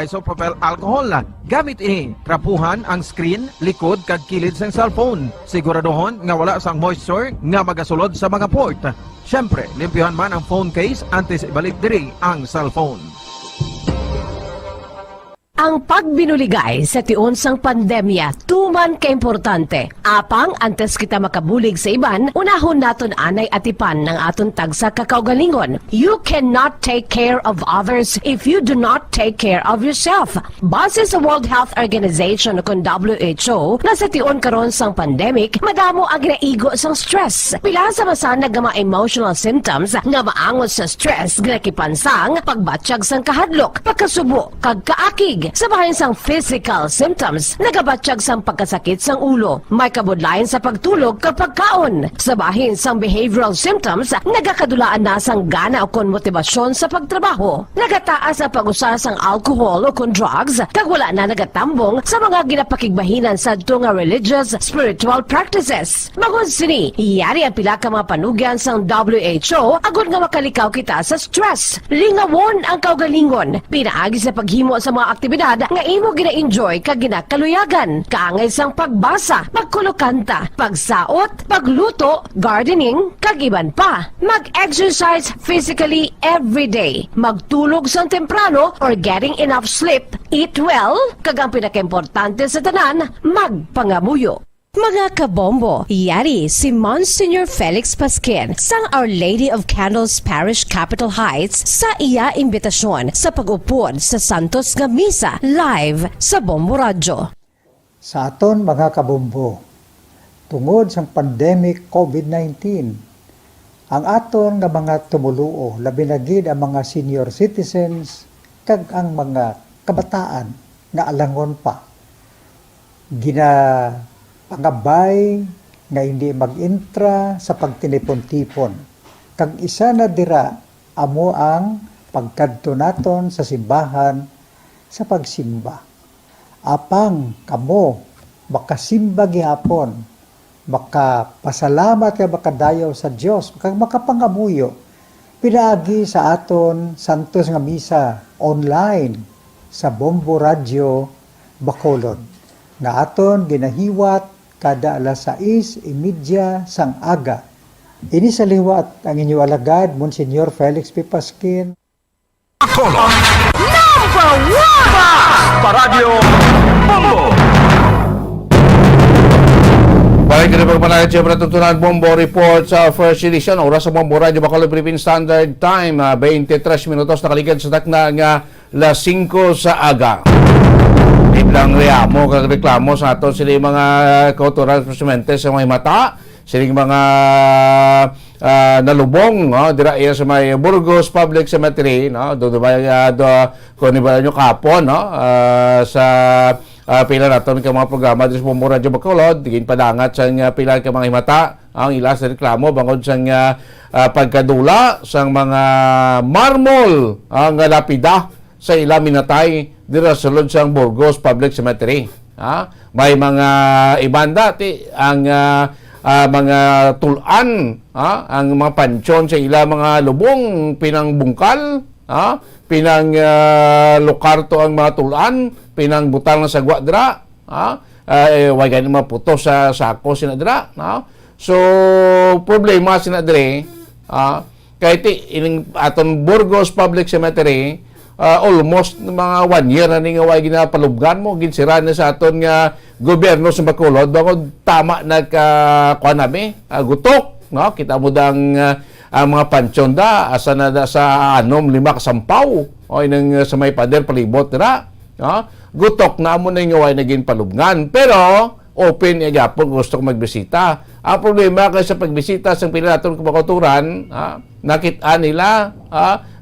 isopropyl alcohol. Gamit ini, trapuhan ang screen, likod kag kilid sang cellphone. Siguraduhon nga wala sang moisture nga magasulod sa mga port. Syempre, limpyuhan man ang phone case antes ibalik diri ang cellphone. Ang pagbinuligay sa tiun sang pandemya tuman ka importante. Apang antes kita makabulig sa iban, unahon naton anay atipan ng aton tagsa kakaugalingon. You cannot take care of others if you do not take care of yourself. Base sa World Health Organization o WHO, na sa tiun karon sang pandemic, madamo ang ginaigo sang stress. Pila sa masanag nga mga emotional symptoms nga maangot sa stress ginakipansang pagbatsyag sang kahadlok, pagkasubo, kag kaakig. Sa bahin sang physical symptoms, nagabatsyag sang pagkasakit sang ulo, may kabudlayan sa pagtulog kapag kaon. Sa bahin sang behavioral symptoms, nagakadulaan na sang gana o kon motibasyon sa pagtrabaho. Nagataas ang pag-usa sang alcohol o kon drugs, kag wala na nagatambong sa mga ginapakigbahinan sa nga religious, spiritual practices. Magun sini, iyari ang pila ka mga panugyan sang WHO agud nga makalikaw kita sa stress. Lingawon ang kaugalingon, pinaagi sa paghimo sa mga aktibidad nga imo gina-enjoy kag ginakaluyagan, kaangay sang pagbasa, pagkulokanta, pagsaot, pagluto, gardening, kag iban pa. Mag-exercise physically every day, magtulog sang temprano or getting enough sleep, eat well, kag ang pinakaimportante sa tanan, magpangamuyo. Mga kabombo, iyari si Monsignor Felix Pasquin sang Our Lady of Candles Parish Capitol Heights sa iya imbitasyon sa pag-upod sa Santos nga Misa live sa Bombo Radyo. Sa aton mga kabombo, tungod sang pandemic COVID-19, ang aton nga mga tumuluo, labi na gid ang mga senior citizens kag ang mga kabataan nga alangon pa. Pangabay nga hindi mag-intra sa pagtinipon-tipon. Kag isa na dira amo ang pagkadto naton sa simbahan sa pagsimba. Apang kamo makasimba gihapon, makapasalamat ka makadayaw sa Dios, kag makapangamuyo. Pinaagi sa aton Santos nga Misa online sa Bombo Radyo Bacolod nga aton ginahiwat kada alas 6:30 sang aga. Ini sa liwat ang inyong alagad, Monsignor Felix P. Pasquin. Bacolod. Number 1! Paradyo Bombo. Balik ka na pagpanalit siya Tuntunan Bombo Report sa first edition. Oras sa Bombo Radio Bacolod Philippine Standard Time, 23 minutos nakaligad sa takna nga las 5 sa aga. Iblang reamo kag reklamo sa aton sila mga kauturan presidente sa mga mata, sila mga nalubong, no, dira iya sa may Burgos Public Cemetery, no, do kung ba nyo kapon, no, sa pila naton ka mga programa sa Bombo Radio Bacolod, digin padangat sa pila ka mga himata ang ila sa reklamo bangod sa pagkadula sa mga marmol ang lapida sa ila minatay dira sa sulod sa Burgos Public Cemetery. May mga ibanda ti ang mga tulan, ang mga pansyon sa ila mga lubong pinang bungkal, pinang lukarto ang mga tulan, pinang butang na sagwa dira, way ganun maputo sa sako sinadra. So problema sinadre, kay ti ining aton Burgos Public Cemetery, almost mga 1 year na ni nga way ginapalubgan mo, ginsira na sa aton nga gobyerno sa Bacolod, bangod tama nagkuha nami, gutok, no? Kita mo dang ang mga pansyon da, asa na da sa 5 kasampaw, o inang sa may pader palibot dira, no? Gutok na mo na nga way naging palubngan, pero open niya gyapon gusto ko magbisita. Ang problema kay sa pagbisita sa pila naton kabakaturan, nakita nila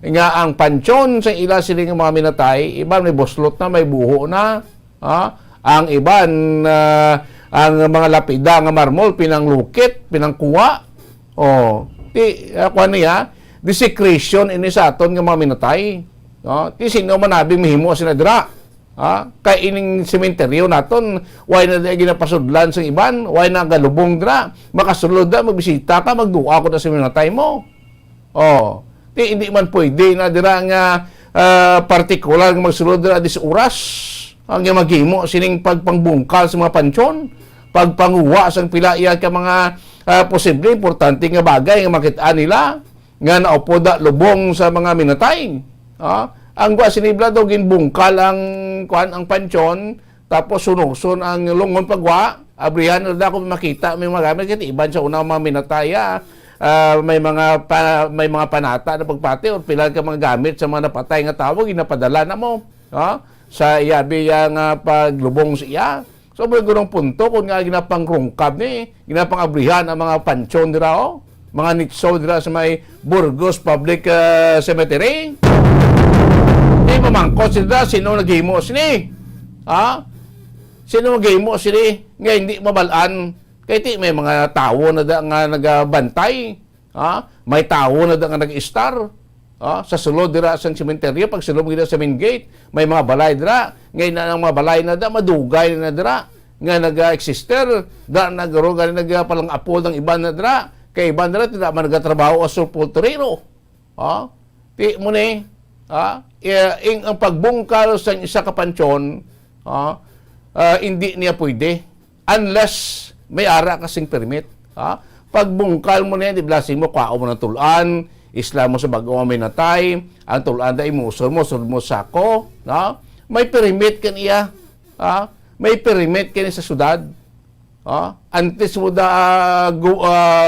nga ang pansyon sa ila siling mga minatay, iban may boslot na, may buho na, ang iban ang mga lapida nga marmol pinanglukit, pinangkuha. Kuha niya, desecration ini sa aton nga mga minatay. Ti sino manabing mahimo sinadra. Kay ining sementeryo naton, way na ginapasudlan sa iban, way na galubong dra, makasulod na, magbisita ka, magduwa ko na sa minatay mo. Hindi man pwede na dira nga partikular nga magsulod dira 10 oras ang maghimo sining pagpangbungkal sa mga pansyon, pagpanguwa sang pila iya ka mga posible importante nga bagay nga makita nila nga naupo da lubong sa mga minatay. Ang sinibla daw ginbungkal ang pansyon, tapos sunuson ang lungon pagwa, abrihan na ako makita may mga gamit kasi iban sa unang mga minataya. May mga panata na pagpati o pila ka mga gamit sa mga napatay nga tao ginapadala na mo sa iyabi nga paglubong sa iya. So may gurong punto kung nga ginapangrungkab ni ginapangabrihan ang mga pansyon dira mga nitso dira sa may Burgos Public Cemetery. Mamangkot sila sino naghimo sini, sino naghimo sini nga hindi mabalaan. Kaya ti may mga tao na da nga nagabantay, may tao na da nga nag-star, sa sulod dira sa sementeryo, pag sulod dira sa main gate, may mga balay dira, ngayon na ang mga balay na da, madugay na dira, nga nag-exister, da nagkaroon nagpalang apo ng iban na dira, kay iban dira, tidak man nagatrabaho as sulpulturero. Ti mo ni, ang pagbungkal sa isa ka pansyon, hindi niya pwede, unless may ara kasing permit. Pagbungkal mo niya, di blasing mo, kwao mo ng tulan, isla mo sa bago may natay, ang tulan da imusol mo sako, may permit kaniya, may permit kaniya sa syudad, antes mo da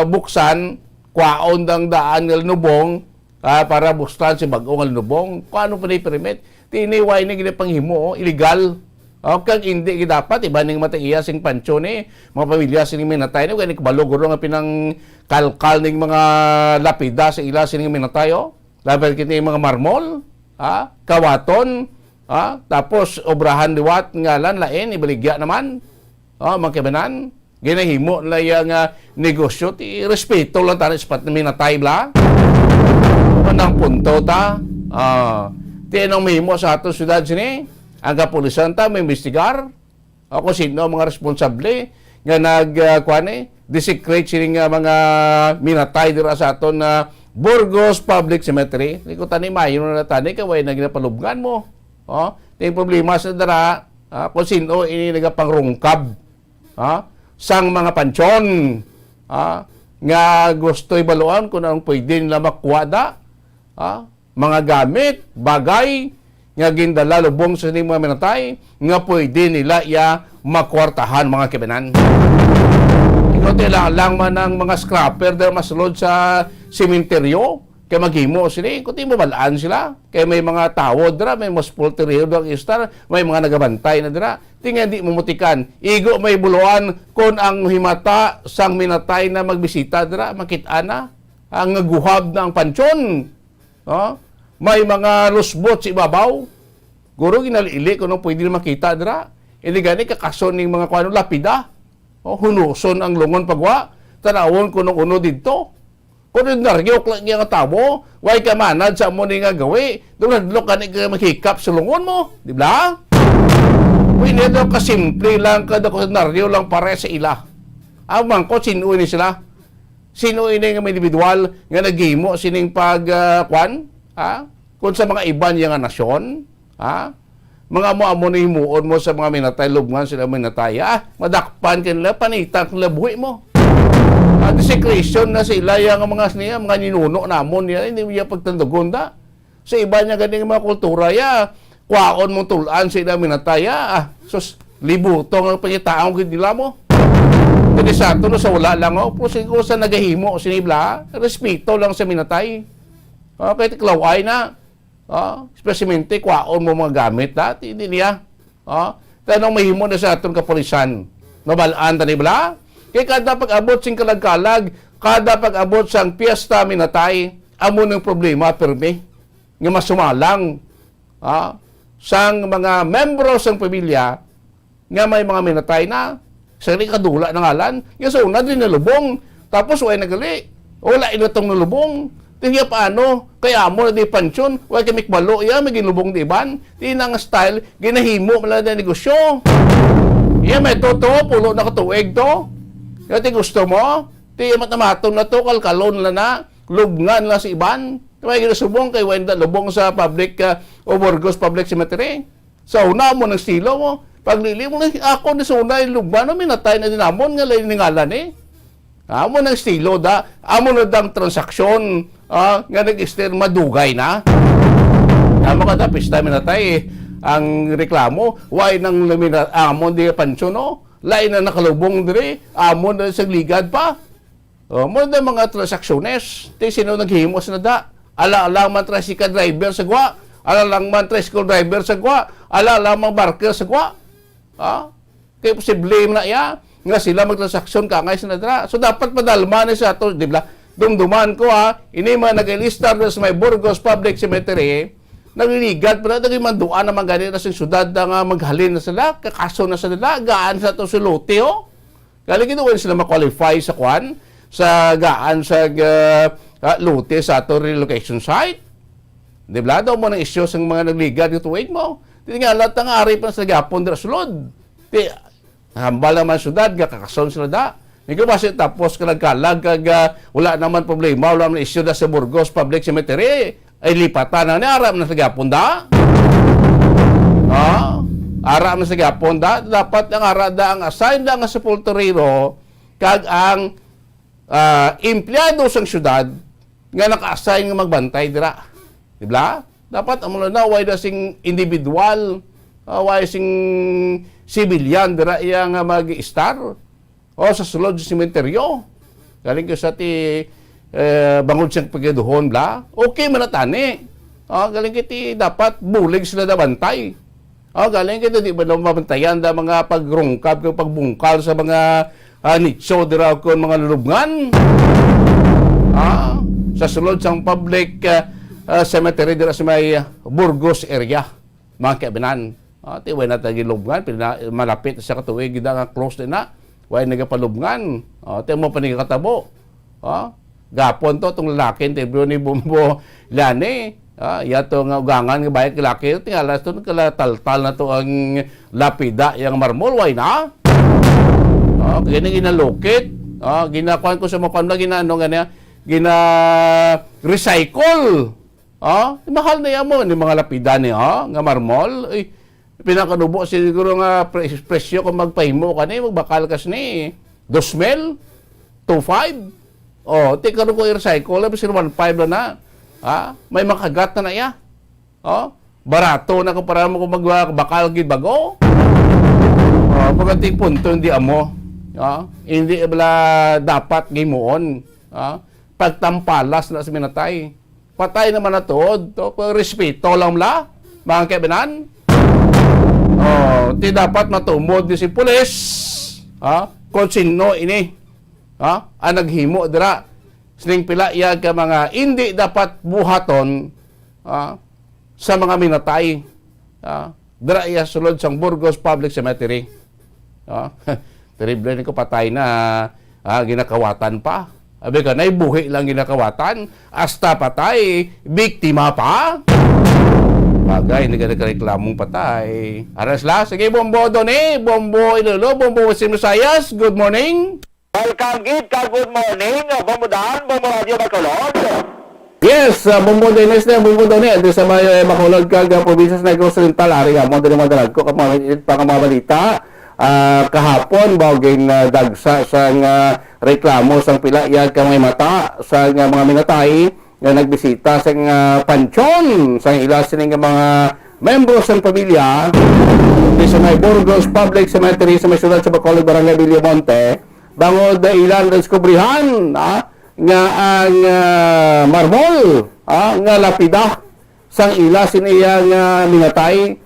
buksan, kwaon dang daan ng lubong, para buksan si bago ng lubong, kung ano pa na permit, tiniway na ginapanghimo, illegal. Kag hindi dapat iba ning mataiya sing pansyon mga pamilya sining minatay ni kani kabalo guro nga pinang kalkal ning mga lapida sa ila sining minatay laban kini mga marmol, kawaton, tapos obrahan liwat ngalan lain ibaligya naman. Magkabanan ginahimo na yang negosyo ti respeto lang tanan sa minatay bla. Anang punto ta? Tinong mahimo sa ato syudad sini. Ang kapulisan ta may investigar ako sino mga responsable nga desecrate sining mga minatay dira sa aton na Burgos Public Cemetery. Liko tani mayo na tani kay way naginapalubngan mo. Ting problema sa dara kung sino ini nagapangrungkab sang mga pansyon nga gusto ibaluan kung anong pwede nila makuwada mga gamit, bagay nga gindala lubong sa mga minatay nga pwede nila makwartahan mga kibanan. Ikaw lang man ang mga scrapper dahil masulod sa sementeryo kay maghimo sila, kundi mabalaan sila. Kay may mga tao dira, may mas polterero ang istar, may mga nagabantay na dira. Tingnan di mamutikan. Igo may buluan kung ang himata sang minatay na magbisita dira, makita na ang guhab na ang pansyon. May mga lusbot sa ibabaw. Guro ginalili kung ano pwede makita dira. Hindi gani kakason ng mga kuano lapida. Hunuson ang lungon pagwa. Tanawon kung uno dito. Kung naryok lang yung tabo, way ka manad sa mo nga gawi, doon nadlok ka ka maghikap sa lungon mo. Di ba? Pwede daw kasimple lang kada ko naryo lang pare sa ila. Amang ko, sino ini sila? Sino ini nga may individual nga nagimo sining pagkwan? Kung sa mga iban yung nasyon, mga mo na himuon mo sa mga minatay, lubngan sila minatay, madakpan kanila, panitan kanila buhi mo. Desecration na sila yung mga niya, mga ninuno namon niya, hindi niya pagtandugon da. Sa iba niya ganing mga kultura ya, kwaon mong tulaan sila minataya, sus, libutong ang pangitaang nila mo. Jadi sa ito, sa wala lang, siguro sa nagahimo, sinibla, respeto lang sa minatay. Kahit klaway na, spesimente, kwaon mo mga gamit, hindi niya. Tanong mahimo na sa atong kapulisan, mabalaan, tanibla, kaya kada pag-abot sing kalag-kalag, kada pag-abot sang piyesta minatay, amo ng problema permi nga masumalang sang mga membro sang pamilya nga may mga minatay na sa kadula ng ngalan, nga sa una din nalubong, tapos way nagali, wala inatong nalubong. Tingya paano, kaya amo na di pansyon, way kami kbalo, may ginlubong di iban, di na nga style, ginahimo mala na negosyo. May totoo, pulo na katuig to. Kati gusto mo, ti matamaton na to, kalkalon na, lubngan na si iban. May ginasubong kay Wenda lubong sa public o Burgos Public Cemetery. Sa una mo ng estilo mo, paglili mo ako ni Suna yung lubngan, minatay na dinamon nga lain ngalan Amo ng estilo da, amo na dang transaksyon, nga nag-estir madugay na. Amo ka da, pista minatay ang reklamo, why nang amon di pansyon lain na nakalubong dire, amon na sa ligad pa. Mo na mga transaksyoness, ti sino naghimos na da. Ala-ala man tricycle driver sa gwa, ala lang man tricycle driver sa gwa, ala lang man barker sa gwa. Kaya posible na ya, nga sila magtransaksyon kangay sa nadra. So dapat padalman na sa ato, di ba? Dumduman ko ini man nag-ilistar sa may Burgos Public Cemetery, nagliligad pa na, naging naman ganit na sa syudad na nga maghalin na sila, kakaso na sila, gaan sa ito suluti, Galing ito, sila ma-qualify sa kwan, sa gaan sa luti sa ito relocation site. Di ba? Daw mo ng isyo sa mga nagligad yung tuwing mo. Di nga, lahat ng ari pa sa gapon dira sulod. Di, hambal naman syudad, kakason sila da. Hindi ko basi tapos kalagkalag, wala naman problema, wala naman isyo da sa Burgos Public Cemetery. Ay lipatan na ni aram na sa gapon da. Aram na sa gapon da. Dapat ang arada ang assign da nga sa polterero kag ang empleyado sa syudad nga naka-assign nga magbantay dira. Diba? Dapat amo na way da sing individual, way sing civilian dira iya nga mag-star sa sulod sa sementeryo. Galing ko sa ti bangod siyang pagyaduhon, bla. Okay, manatani. Galing kiti dapat bulig sila na bantay. Galing kiti di ba na mabantayan da mga pagrungkab, pagbungkal sa mga nicho, dira ko mga lulubngan. Sa sulod sang public cemetery dira sa may Burgos area, mga kabinan. Tiway na tayo lubngan, malapit sa katuwig, gida nga close din na. Way nagapalubngan. Tiyo mo pa nagkatabo. Gapon to, itong lalaki, tibro ni Bombo Lani, yato nga ugangan, nga bayat lalaki, tingala ito, kalatal-tal na to ang lapida, yung marmol, why na? Kaya ginalukit, ginakuan ko sa mga pamla, gina-recycle. Mahal na yan mo, yung mga lapida niya, nga marmol, pinakanubo siguro nga presyo kung magpahimo ka ni, magbakal kas ni, 2,000, 2,500, tika rin ko i-recycle, labis 1.5 na may makagat na iya. Barato na kung para mo kung magbakal gid bago. Pagkating punto, hindi amo. Hindi bala dapat gimuon. Pagtampalas na sa minatay. Patay naman na to. Respeto lang la. Mga kabinan. Di dapat matumod di si pulis. Kung sino ini. Ang naghimo dira. Sining pila iya ka mga hindi dapat buhaton sa mga minatay. Dira iya sulod sang Burgos Public Cemetery. Terrible ni ko patay na ginakawatan pa. Abi ka na buhi lang ginakawatan. Hasta patay, biktima pa. Bagay, hindi ka nagreklamong patay. Aras la, sige Bombo doon Bombo Ilolo, Bombo Visayas, good morning. Welcome, Gid, good morning. Bombo Dan, Bombo Radio Bacolod. Yes, Bombo Dennis na, Bombo doon ito sa may Bacolod kag probinsya sa Negros Oriental. Ari nga mo, doon yung madalag ko, pangamabalita. Kahapon, bawagin dagsa sa reklamo sang pila iyag ka may mata sa mga minatay nga nagbisita sa pansyon sa ila sining mga membro sa pamilya sa may Burgos Public Cemetery sa may syudad sa Bacolod, Barangay Villamonte. Bangod ilan diskubrihan nga ang marmol nga lapida sang ila siniya nga minatay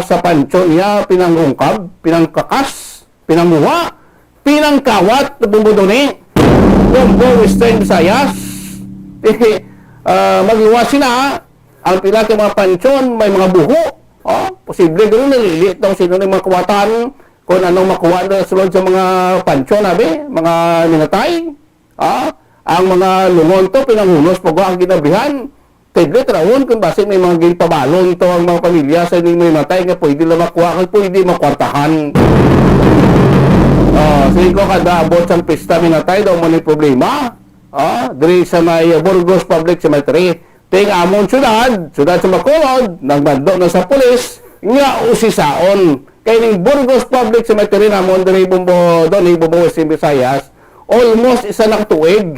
sa pansyon niya, pinangungkab, pinangkakas, pinanguha, pinangkawat, bumudoni, Bombo Western Visayas. Magiwa sila, ang pila ng mga pansyon, may mga buho. Posible gano'n, naliliit daw sino ng mga kuwatan, kung anong makuha na sulod sa mga pansyon, mga minatay. Ang mga lungon to, pinanghunos, pagwa ang ginabihan. Tedlo, trawon, kung base may mga ginpabalon ito ang mga pamilya sa hindi may matay nga pwede lang makuha, pwede makwartahan. Sige ko kada abot sang pista minatay daw mo ni problema. Diri sa may Burgos Public Cemetery. Ting amon syudad sa Bacolod, nagbando na sa pulis, nga usisaon. Kay ning Burgos Public Cemetery namon diri Bombo, doon Bombo Western Visayas, almost isa na tuig.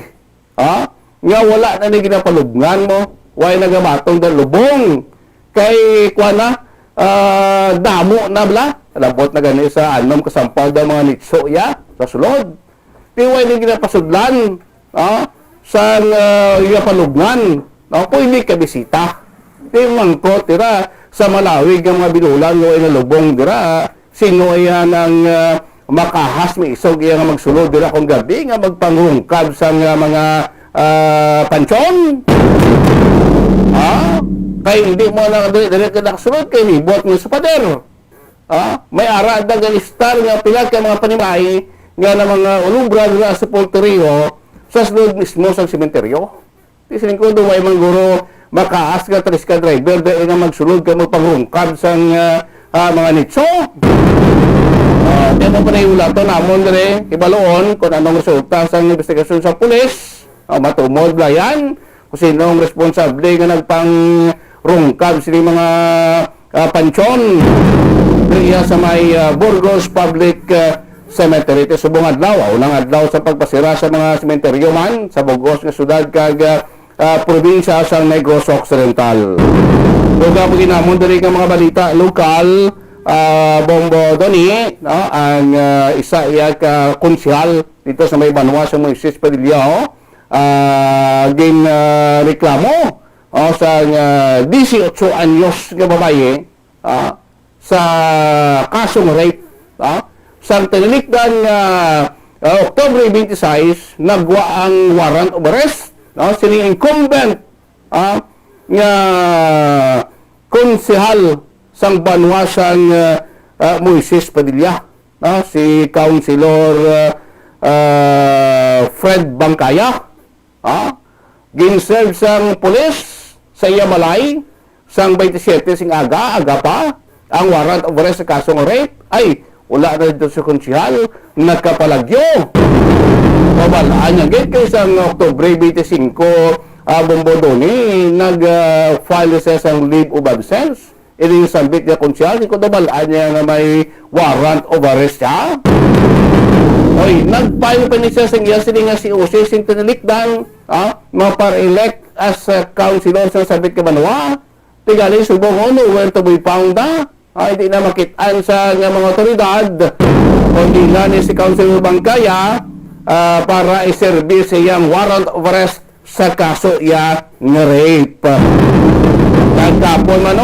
Nga wala na ni ginapalubngan mo. Way nagamatong da lubong kay kuana damo na bla labot na gani sa anom kasampal da mga nitso ya sa sulod di way ni ginapasudlan sa iya palugnan pwede ka bisita di mangko tira sa malawig ang mga binulan way na lubong dira sino yan ang makahas may isog iya nga magsulod dira kung gabi nga magpangrungkab sa mga pansyon. Kay hindi mo na dire ka nakasunod kay libot mo sa pader. May ara da galistar nga pila ka mga panimay nga na mga ulubra dira sa Polterio sa sulod mismo sa sementeryo. Isiling ko do may mangguro makaas ka triska driver da nga magsulod ka magpangrungkab sa mga nitso. Di mo pa naiula to namon dire ibaloon kung anong resulta sa investigasyon sa pulis. Matumod ba yan? Kung sinong responsable nga nagpang-rungkab sila mga pansyon riya sa may Burgos Public Cemetery. Ito subong adlaw, unang adlaw sa pagpasira sa mga sementeryo man sa Burgos nga syudad kag probinsya sa Negros Occidental. Duga mo ginamon diri nga mga balita lokal, Bombo Doni, ang isa iya ka konsyal dito sa may Banwa sa Moises Padilla, reklamo sa 18 anyos nga babae sa kasong rape sa tinilikdan Oktubre 26 nagwa ang warrant of arrest sining incumbent nga konsehal sang Banwa sang Moises Padilla si Councilor Fred Bangkaya. Ginserve sang pulis sa Yamalay sang 27 sing aga pa ang warrant of arrest sa kasong rape ay wala na dito sa konsihal nagkapalagyo mabalaan niya git kay sang Oktubre 25 Bombo Doni nag-file siya sang leave of absence ini yung sambit niya konsihal kung nabalaan niya na may warrant of arrest siya. Oy, nag-file pa ni siya sa iya nga si Ose sing tinilikdan mapar-elect as councilor sa sabit ka Banwa. Tigali subong where to be found hindi na makitaan sa nga mga otoridad kundi na ni si Councilor Bangkaya para iserbi siyang warrant of arrest sa kaso ya nga rape. Kagkapon man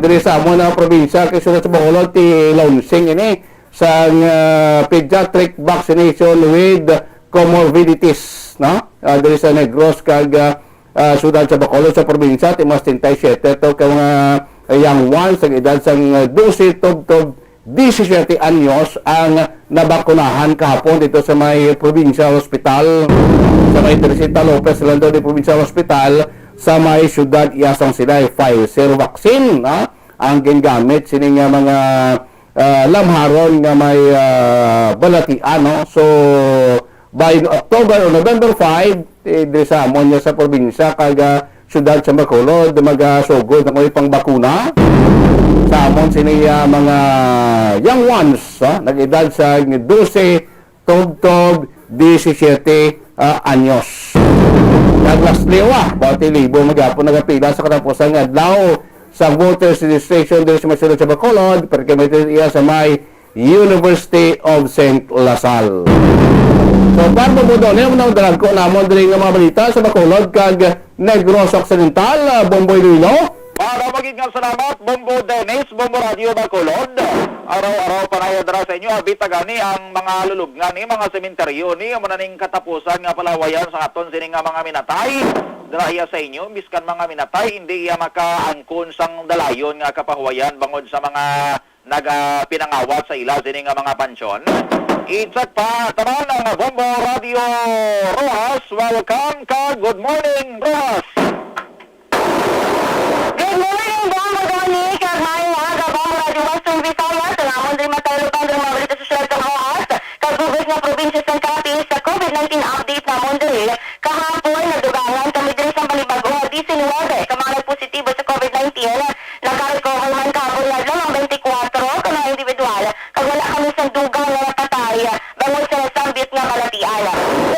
diri sa amo na probinsya kay sulod sa Bacolod ti launching ini sa pediatric vaccination with comorbidities, no? Diri sa Negros kag sudad sa Bacolod sa probinsya ti mas 37 to ka mga young ones sa edad sang 12 to 17 anyos ang nabakunahan kahapon dito sa may provincial hospital sa may Teresita Lopez Lando di provincial hospital sa may syudad Iasang Silay. Pfizer vaccine ang gingamit sining mga lamharon nga may balatian, no? So by October o November 5 diri sa amon sa probinsya kag syudad sa Bacolod magasugod ng pang bakuna sa amon sini mga young ones nag-edad sa 12 to 17 anyos. Lastly, bawat libo magapon nagapila sa katapusan nga adlaw sa voters registration diri sa masulod sa Bacolod perkamitin iya sa may University of St. Lasal. So, para mo doon, yung dalag ko namon diri nga mga balita sa Bacolod kag Negros Occidental, Bombo Iloilo. Para maging nga salamat, Bombo Dennis, Bombo Radio Bacolod. Araw-araw panayadra sa inyo, abita gani ang mga lulubngan ni mga sementeryo ni mananing katapusan nga palawayan sa aton sining nga mga minatay. Darahiya sa inyo, biskan mga minatay, hindi iya makaangkon sang dalayon nga kapahuwayan bangod sa mga nagapinangawat sa ila sining nga mga pansyon. Itsak pa, taman ang Bombo Radio Rojas. Welcome ka. Good morning, Rojas. Good morning, Bombo Doni. Kagmay nga, Bombo Radio Western Visayas. Salamon din mataylupan ng mga balita sa syudad ng Rojas. Kagubos nga probinsya ng Capiz sa COVID-19 update na Mondre. Kahapon, nagdugangan kami din sa Balibago, 19 ka mga positibo sa COVID-19. Nagka-recover man kahapon nga lang ang 24 ka mga individual. Kag wala kami sa dugang na napatay. Bangod sa nasambit nga balatian.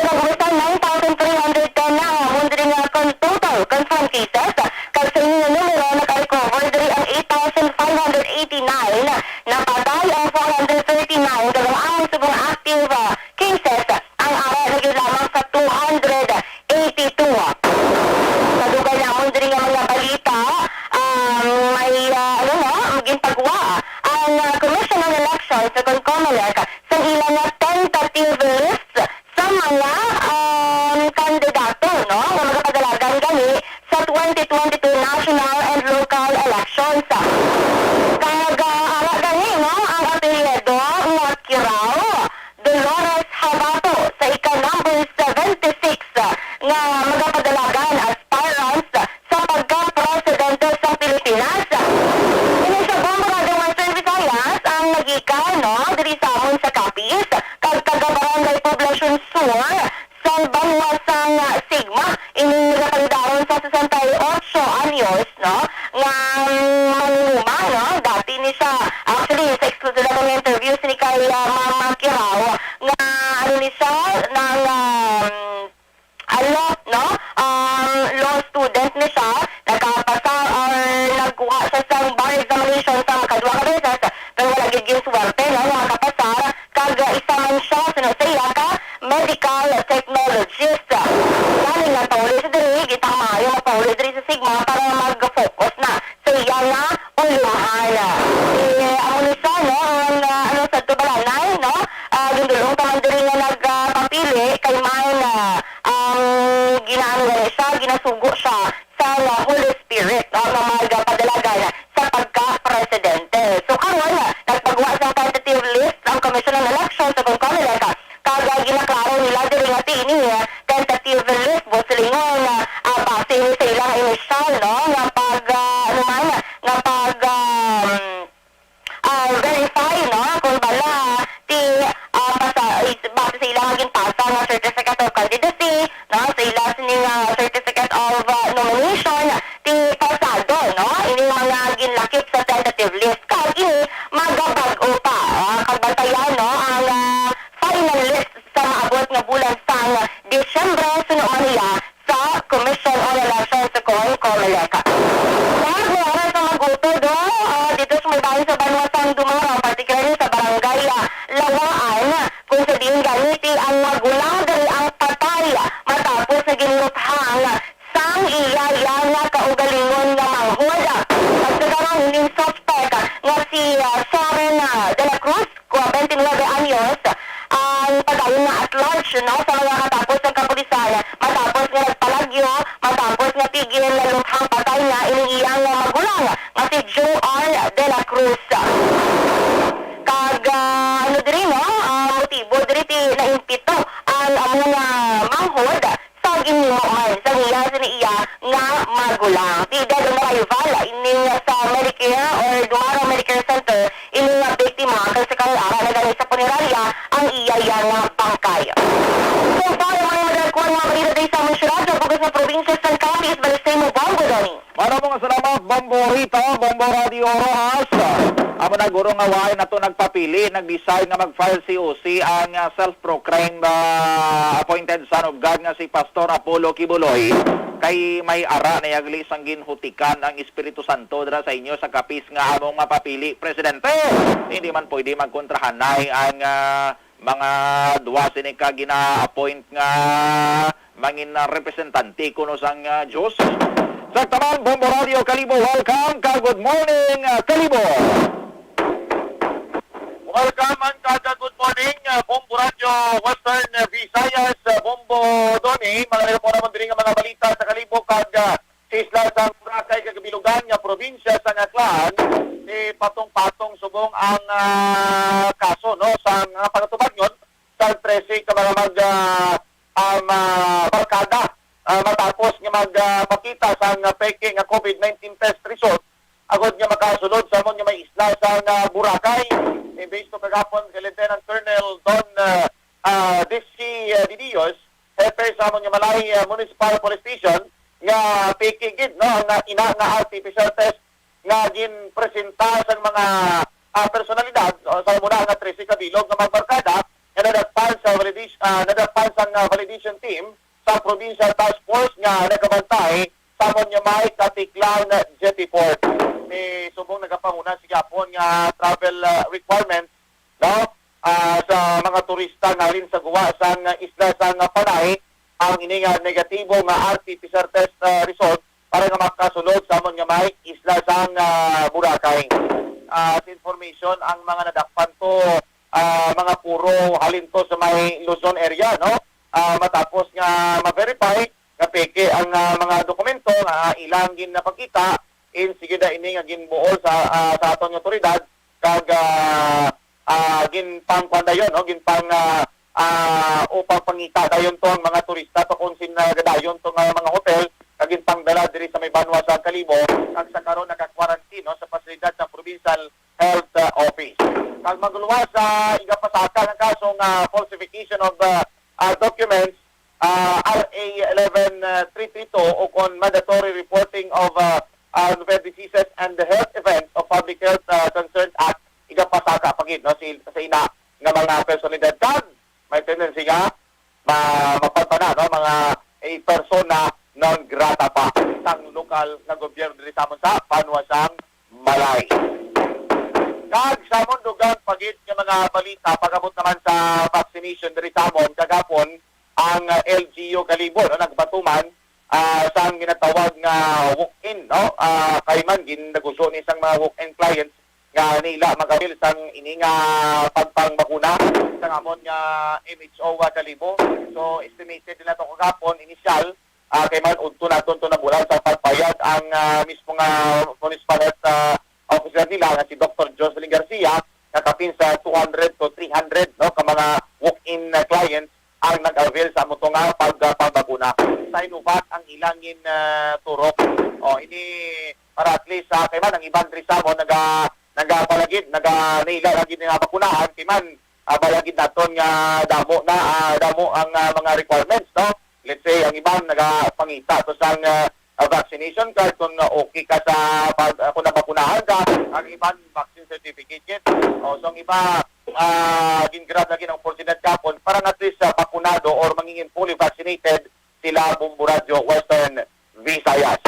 So, nagbusan 9,310 na Mondre nga total confirmed cases. Kag sa inyo numero, naka-recover diri ang 8,589 na patay ang 439 kag ang subong active cases ang ara nagyud lamang sa 282. Kadugay namon diri nga mga balita may maging pagwa ang Commission on Elections sa CONCOMELEC sa ilang nga tentative lists sa mga kandidato, no, nga magapadalagan gani sa 2022 national and local elections. Kag ara gani, no, ang apelyido nga Kiraw Dolores Habato sa ika-number 76 nga magapadalagan aspirants sa pagka-presidente sa Pilipinas. Ini sa Bombo Radio Western Visayas ang nagika, no, diri sa amon sa Capiz kag taga-barangay Poblacion Sur sa Banwasang Sigma. Ining nagapalidaron sa 68 anyos, no, nga manuma, no, dati ni siya, actually, sa exclusive akong interview ni kay Mama Kiraw, nga ano ni siya, ng no, law student ni siya, nagkapasa or nagkuha siya sa bar examination sa makadwa ka beses, pero wala giging swerte, no, nakapasar, kag isa man siya, sinasaya ka, medical technologist. Galing nga paulit sa diri, gitang maayo mapaulit diri sa Sigma para mag-focus na sa iya nga ulahan. Ang unisa, no, ang ano sa tubalanay, no, no, sa mga katapos ng kapulisan, matapos nga nagpalagyo, matapos nga tigil na luthang patay nga ining iyang magulang nga si Joe R. de la Cruz. Kag ano diri no, motibo diri ti naimpito ang among manghod sa ginimo man sa iya siniya nga magulang. Di dead on arrival ining sa Medicare or Duaro Medicare Center ining biktima kag sa kang nagani sa punerarya ang iya nga bangkay. So far mga madagkuan mga balita diri sa among syudad sa bugas nga probinsya sa Capiz, Balisay mo Bombo dani. Maraming salamat, Bombo Rita, Bombo Radio Rojas. Amo na guro nga waay na to nagpapili, nag-decide nga mag-file COC ang self-proclaimed appointed son of God nga si Pastor Apollo Kibuloy kay may ara na yagli sang ginhutikan ang Espiritu Santo dira sa inyo sa Capiz nga among mapapili presidente. Hindi man pwede magkontrahanay ang mga duwa sini ka gina-appoint nga mangin representante kuno sang Diyos. Sa tamang Bombo Radio Kalibo, welcome ka. Good morning, Kalibo. Welcome and good morning, Bombo Radio Western Visayas, Bombo Doni. Mga po naman din ang mga balita sa Kalibo kag sa isla sa Boracay kag Bilugan nga probinsya sa Aklan. Patong-patong subong ang kaso no sa pagatubag nyon sa 13 ka mga barkada. Matapos nga magpakita sa peke nga COVID-19 test result, agad nga makasunod sa amon nga may isla sa Boracay. Based to kagapon kay Lieutenant Colonel Don Dixie Didios, hepe sa amon nga Malay Municipal Police Station, nga peke gid no nga ina nga artificial test nga ginpresenta sa mga personalidad sa muna nga 13 kabilog nga magbarkada nga nadagpan sa validation team sa Provincial Task Force nga nagabantay sa amon nga may Katiklan Jettyport. May subong nagapanguna si Japon nga travel requirements no sa mga turista nga halin sa guwa sa isla sa Panay ang ini nga negatibo nga RT-PCR test result para nga makasunod sa amon nga may isla sa Boracay. Sa information ang mga nadakpan to mga puro halin to sa may Luzon area no. Matapos nga ma-verify nga peke ang mga dokumento nga ilang ginapakita sige da ini nga ginbuol sa aton nga otoridad kag ginpang pandayon no ginpang upang pangita dayon to ang mga turista to kung sinagadayon to nga mga hotel kag ginpang dala diri sa may banwa sa Kalibo kag sa karon naka-quarantine no sa pasilidad sa Provincial Health Office. Kag magluwas sa igapasaka nga kaso nga falsification of documents RA 11332 o kon mandatory reporting of novel diseases and the health events of Public Health Concerns Act igapasaka pagid no sa ina nga mga personalidad kag may tendency nga mapatana no mga persona non grata pa sang lokal na gobyerno diri sa amon sa Panuasang Malay. Kag sa amon dugang pagid nga mga balita pagabot naman sa vaccination diri sa amon kagapon ang LGU Kalibo no nagbatuman sa ginatawag nga walk-in no kay man ginagusto ni sang mga walk-in clients nga nila magabil sang ini nga pagpangbakuna sa amon nga MHO Kalibo. So estimated nila to kagapon initial kay man udto naton to nabulan sa pagpayag ang mismo nga municipal health officer nila nga si Dr. Jocelyn Garcia nakapin sa 200 to 300 no ka mga walk-in clients ang nag-avail sa ato nga pagbakuna. Sa Sinovac ang ilangin turok. Ini para at least kay man ang ibang drisamo nagapalagid naila lagi nga bakunahan kay man balagid naton nga damo ang mga requirements no. Let's say ang ibang nagapangita to sang vaccination card kung okay ka sa kung nabakunahan ka, ang ibang vaccine certificate. So ang iba gingrab lagi ng oportunidad kapon para at least bakunado or mangingin fully vaccinated sila Bombo Radio Western Visayas.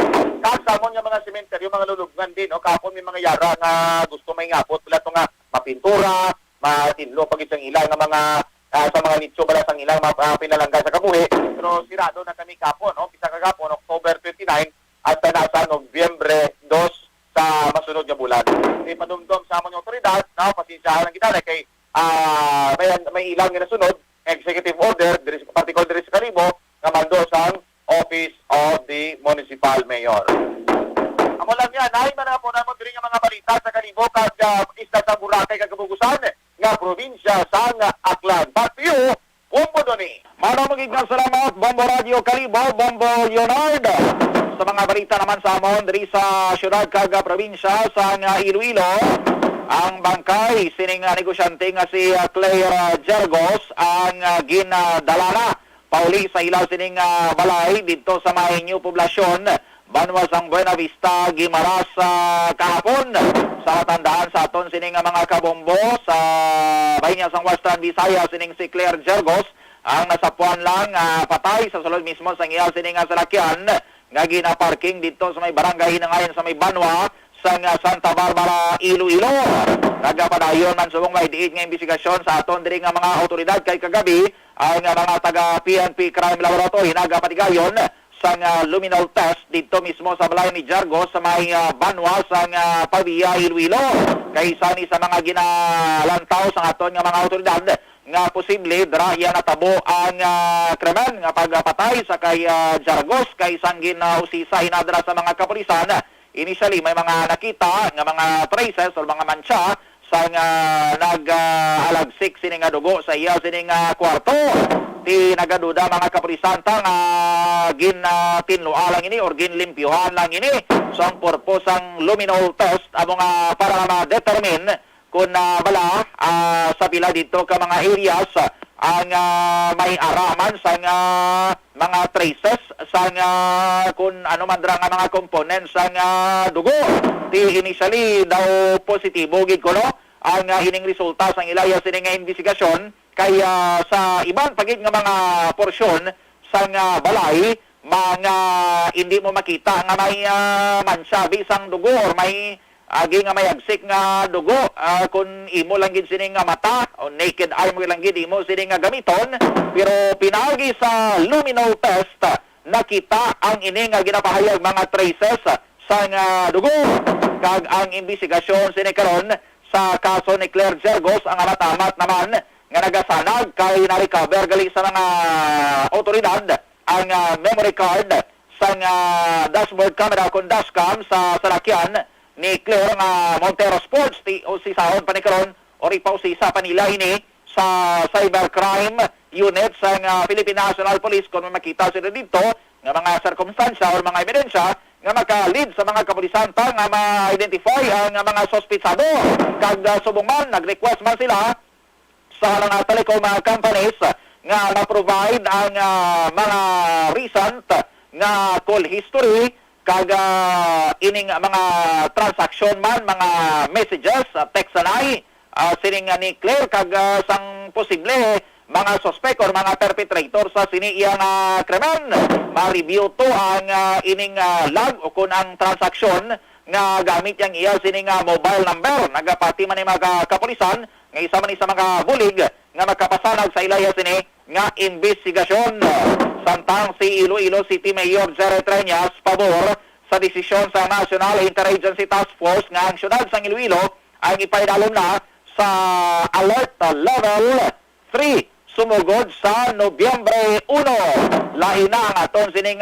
Kasamon nga mga sementeryo, mga lulubngan din, kapon may mga yara nga gusto may ngapot, wala ito nga mapintura, matinlo pag isang ilang nga mga sa mga nitso bala sang ilang pinalangga sa kabuhi. Pero sirado na kami kapon, pisa kagapon, October 29 at nasa Nobyembre 2 sa masunod nga bulan. Padumdum sa among otoridad, pasensyahan lang kita kay may ilang nga nasunod executive order particular diri sa Kalibo nga mando sang Office of the Municipal Mayor. Amo lang yan, nahi man na po naman diri nga mga balita sa Kalibo kag isla sa Boracay kag Kabugusan nga probinsya sang Aklan. Back to you, Bombo Doni. Maraming salamat, Bombo Radio Kalibo, Bombo Leonard. Sa mga balita naman sa amon diri sa syudad kag probinsya sang Iloilo, ang bangkay sining negosyante nga si Claire Jergos ang ginadalana pauli sa ilaw sining balay dito sa Mahinyo Poblasyon, Banwa sang Buena Vista, Guimaras kahapon. Sa tandaan sa aton sining mga kabombo sa bahinya sang Western Visayas sining si Claire Jergos ang nasapuan lang patay sa sulod mismo sang iya sining salakyan nga gina-parking dito sa may barangay hinangayon sa may Banwa sang Santa Barbara, Iloilo. Nagapadayon man subong may diin nga investigasyon sa aton diri nga mga otoridad kay kagabi ang mga taga PNP Crime Laboratory nagapatigayon sang luminol test dito mismo sa balay ni Jargos sa may Banwa sang Pavia, Iloilo. Kaysa ni sa mga ginalantaw sa aton nga mga otoridad nga posible dra iya natabo ang krimen nga pagpatay sa kay Jargos kay sang ginausisa hinadra sa mga kapulisan. Initially may mga nakita nga mga traces o mga mancha sa nag-alagsik sining dugo sa iya sining kwarto. Ti nagaduda mga kapulisan nga gintinluan lang ini or ginlimpyuhan lang ini. So ang purpose ang luminol test amo nga para ma-determine kung bala sa pila dito ka mga areas ang may araman sa mga traces sa kung ano man dra nga mga components sa dugo. Ti initially daw positibo gid ko no ang hining resulta sa ilaya sining investigasyon kaya sa ibang pagid nga mga porsyon sa balay mga hindi mo makita nga may mansa bisang dugo or may agi nga may agsik nga dugo kung imo lang gid sining nga mata o naked eye mo lang gid imo sining nga gamiton, pero pinaagi sa luminol test nakita ang ini nga ginapahayag mga traces sa nga dugo. Kag ang investigasyon sini karon sa kaso ni Claire Jergos ang matamat naman nga nagasanag kay na-recover gali sa mga otoridad ang memory card sa dashboard camera kung dashcam sa salakyan ni Claire nga Montero Sports o si sahon pa ni karon o ipausisa pa nila ini sa cybercrime unit sa Philippine National Police kung makita sila dito nga mga circumstansya o mga ebidensya nga maka-lead sa mga kapulisan pa nga ma-identify ang mga sospitsado. Kag subong man nag-request man sila sa mga telecom companies nga ma-provide ang mga recent nga call history kag ining mga transaction man, mga messages, text anay, sining ni Claire kag sang posible mga suspect or mga perpetrator sa siniiyang krimen. Ma-review to ang ining log o kung ang transaction nga gamit yang iya sining mobile number. Nagapati man ni mga kapulisan nga isa man sa mga bulig nga magkapasanag sa ilaya sini nga investigasyon. Samtang si Iloilo City Mayor Jerry Treñas pabor sa desisyon sa National Interagency Task Force nga ang syudad sa Iloilo ang ipaidalom na sa alert level 3 sumugod sa Nobyembre 1. Lain na ang aton sining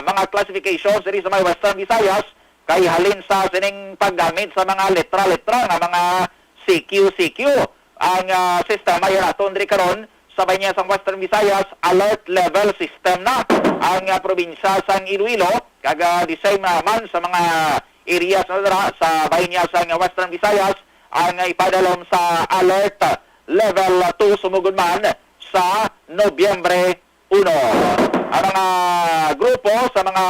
mga classifications diri sa may Western Visayas kay halin sa sining paggamit sa mga letra-letra nga mga CQ ang sistema yan aton diri karon sabay niya sa Western Visayas alert level system na ang probinsya sang Iloilo kaga the same naman sa mga areas na sa bahin niya sa Western Visayas ang ipadalom sa alert level 2 sumugod man sa Nobyembre 1. Ang mga grupo sa mga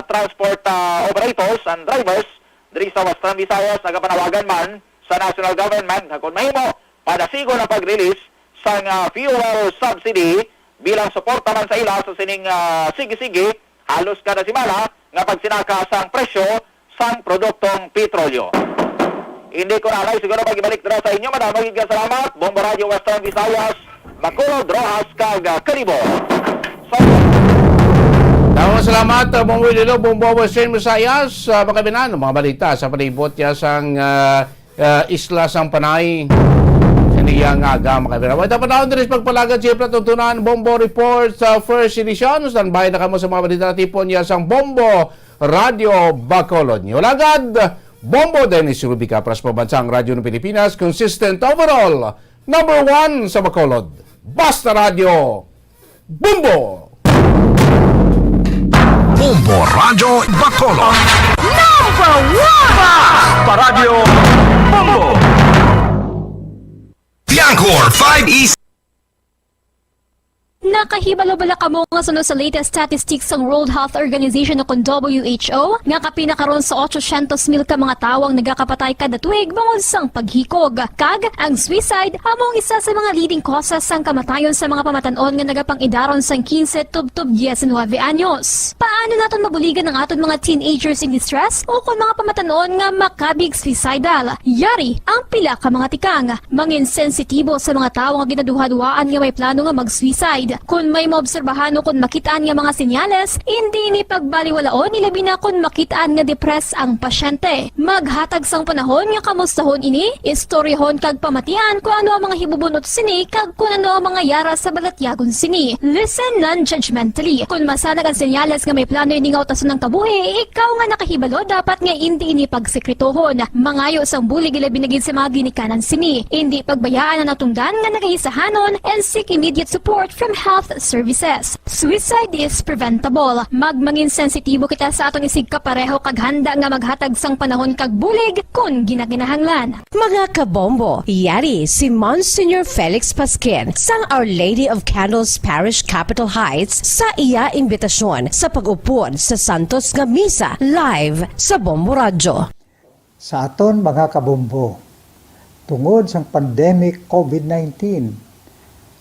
transport operators and drivers diri sa Western Visayas nagapanawagan man sa national government kung mahimo padasigo na pag-release sang fuel subsidy bilang suporta man sa ila sa sining sige-sige halos kada simana nga pagsinaka sang presyo sang produktong petrolyo. Hindi ko nalay siguro pag-ibalik dira sa inyo. Madamang salamat. Bombo Radio Western Visayas, Bacolod, Rojas, kag Kalibo. Dapat salamat, Bombo Iloilo, Bombo Western Visayas, mga balita sa palibot ya sang isla sang Panay. kaniyang aga makabira. Ito pa taon din pagpalagan siya patutunan Bombo Report sa first edition. Standby na kamo sa mga balita tipon niya sang Bombo Radio Bacolod. Ulagad, Bombo Dennis Rubica para sa Pambansang Radyo ng Pilipinas, consistent overall, number 1 sa Bacolod. Basta Radio, Bombo! Bombo Radio Bacolod. Number 1! Basta Radio Bombo! Piangkor 5 East. Nakahibalo-bala ka mo nga sunod sa latest statistics ng World Health Organization o WHO nga kapinakaroon sa 800,000 ka mga tawang nagakapatay kada tuig bangod sang paghikog. Kag, ang suicide among isa sa mga leading causes sang kamatayon sa mga pamatanon nga nagapang-idaron sang 15 tub 19 anyos. Paano naton mabuligan ang aton mga teenagers in distress o kung mga pamatanon nga makabig suicidal? Yari ang pila ka mga tikang. Mangin sensitibo sa mga tawo nga ginaduha-duhaan nga may plano nga mag-suicide. Kung may maobserbahan o kung makitaan nga mga senyales, hindi ni pagbaliwalaon ilabi na kung makitaan nga depress ang pasyente. Maghatag sang panahon nga kamustahon ini, istoryahon kag pamatian kung ano ang mga hibubunot sini kag kung ano ang mga yara sa balatyagon sini. Listen non-judgmentally. Kung masanag ang senyales nga may plano ini nga utason ng kabuhi, ikaw nga nakahibalo dapat nga hindi ini pagsekretohon. Mangayo sang bulig ilabi na gid sa mga ginikanan sini. Hindi pagbayaan ang natungdan nga nagahisahanon and seek immediate support from health services. Suicide is preventable. Magmangin sensitibo kita sa atong isig kapareho kag handa nga maghatag sang panahon kag bulig kung ginaginahanglan. Mga kabombo, yari si Monsignor Felix Pasquin sang Our Lady of Candles Parish Capitol Heights sa iya imbitasyon sa pag-upod sa Santos nga Misa live sa Bombo Radio. Sa aton mga kabombo, tungod sang pandemic COVID-19,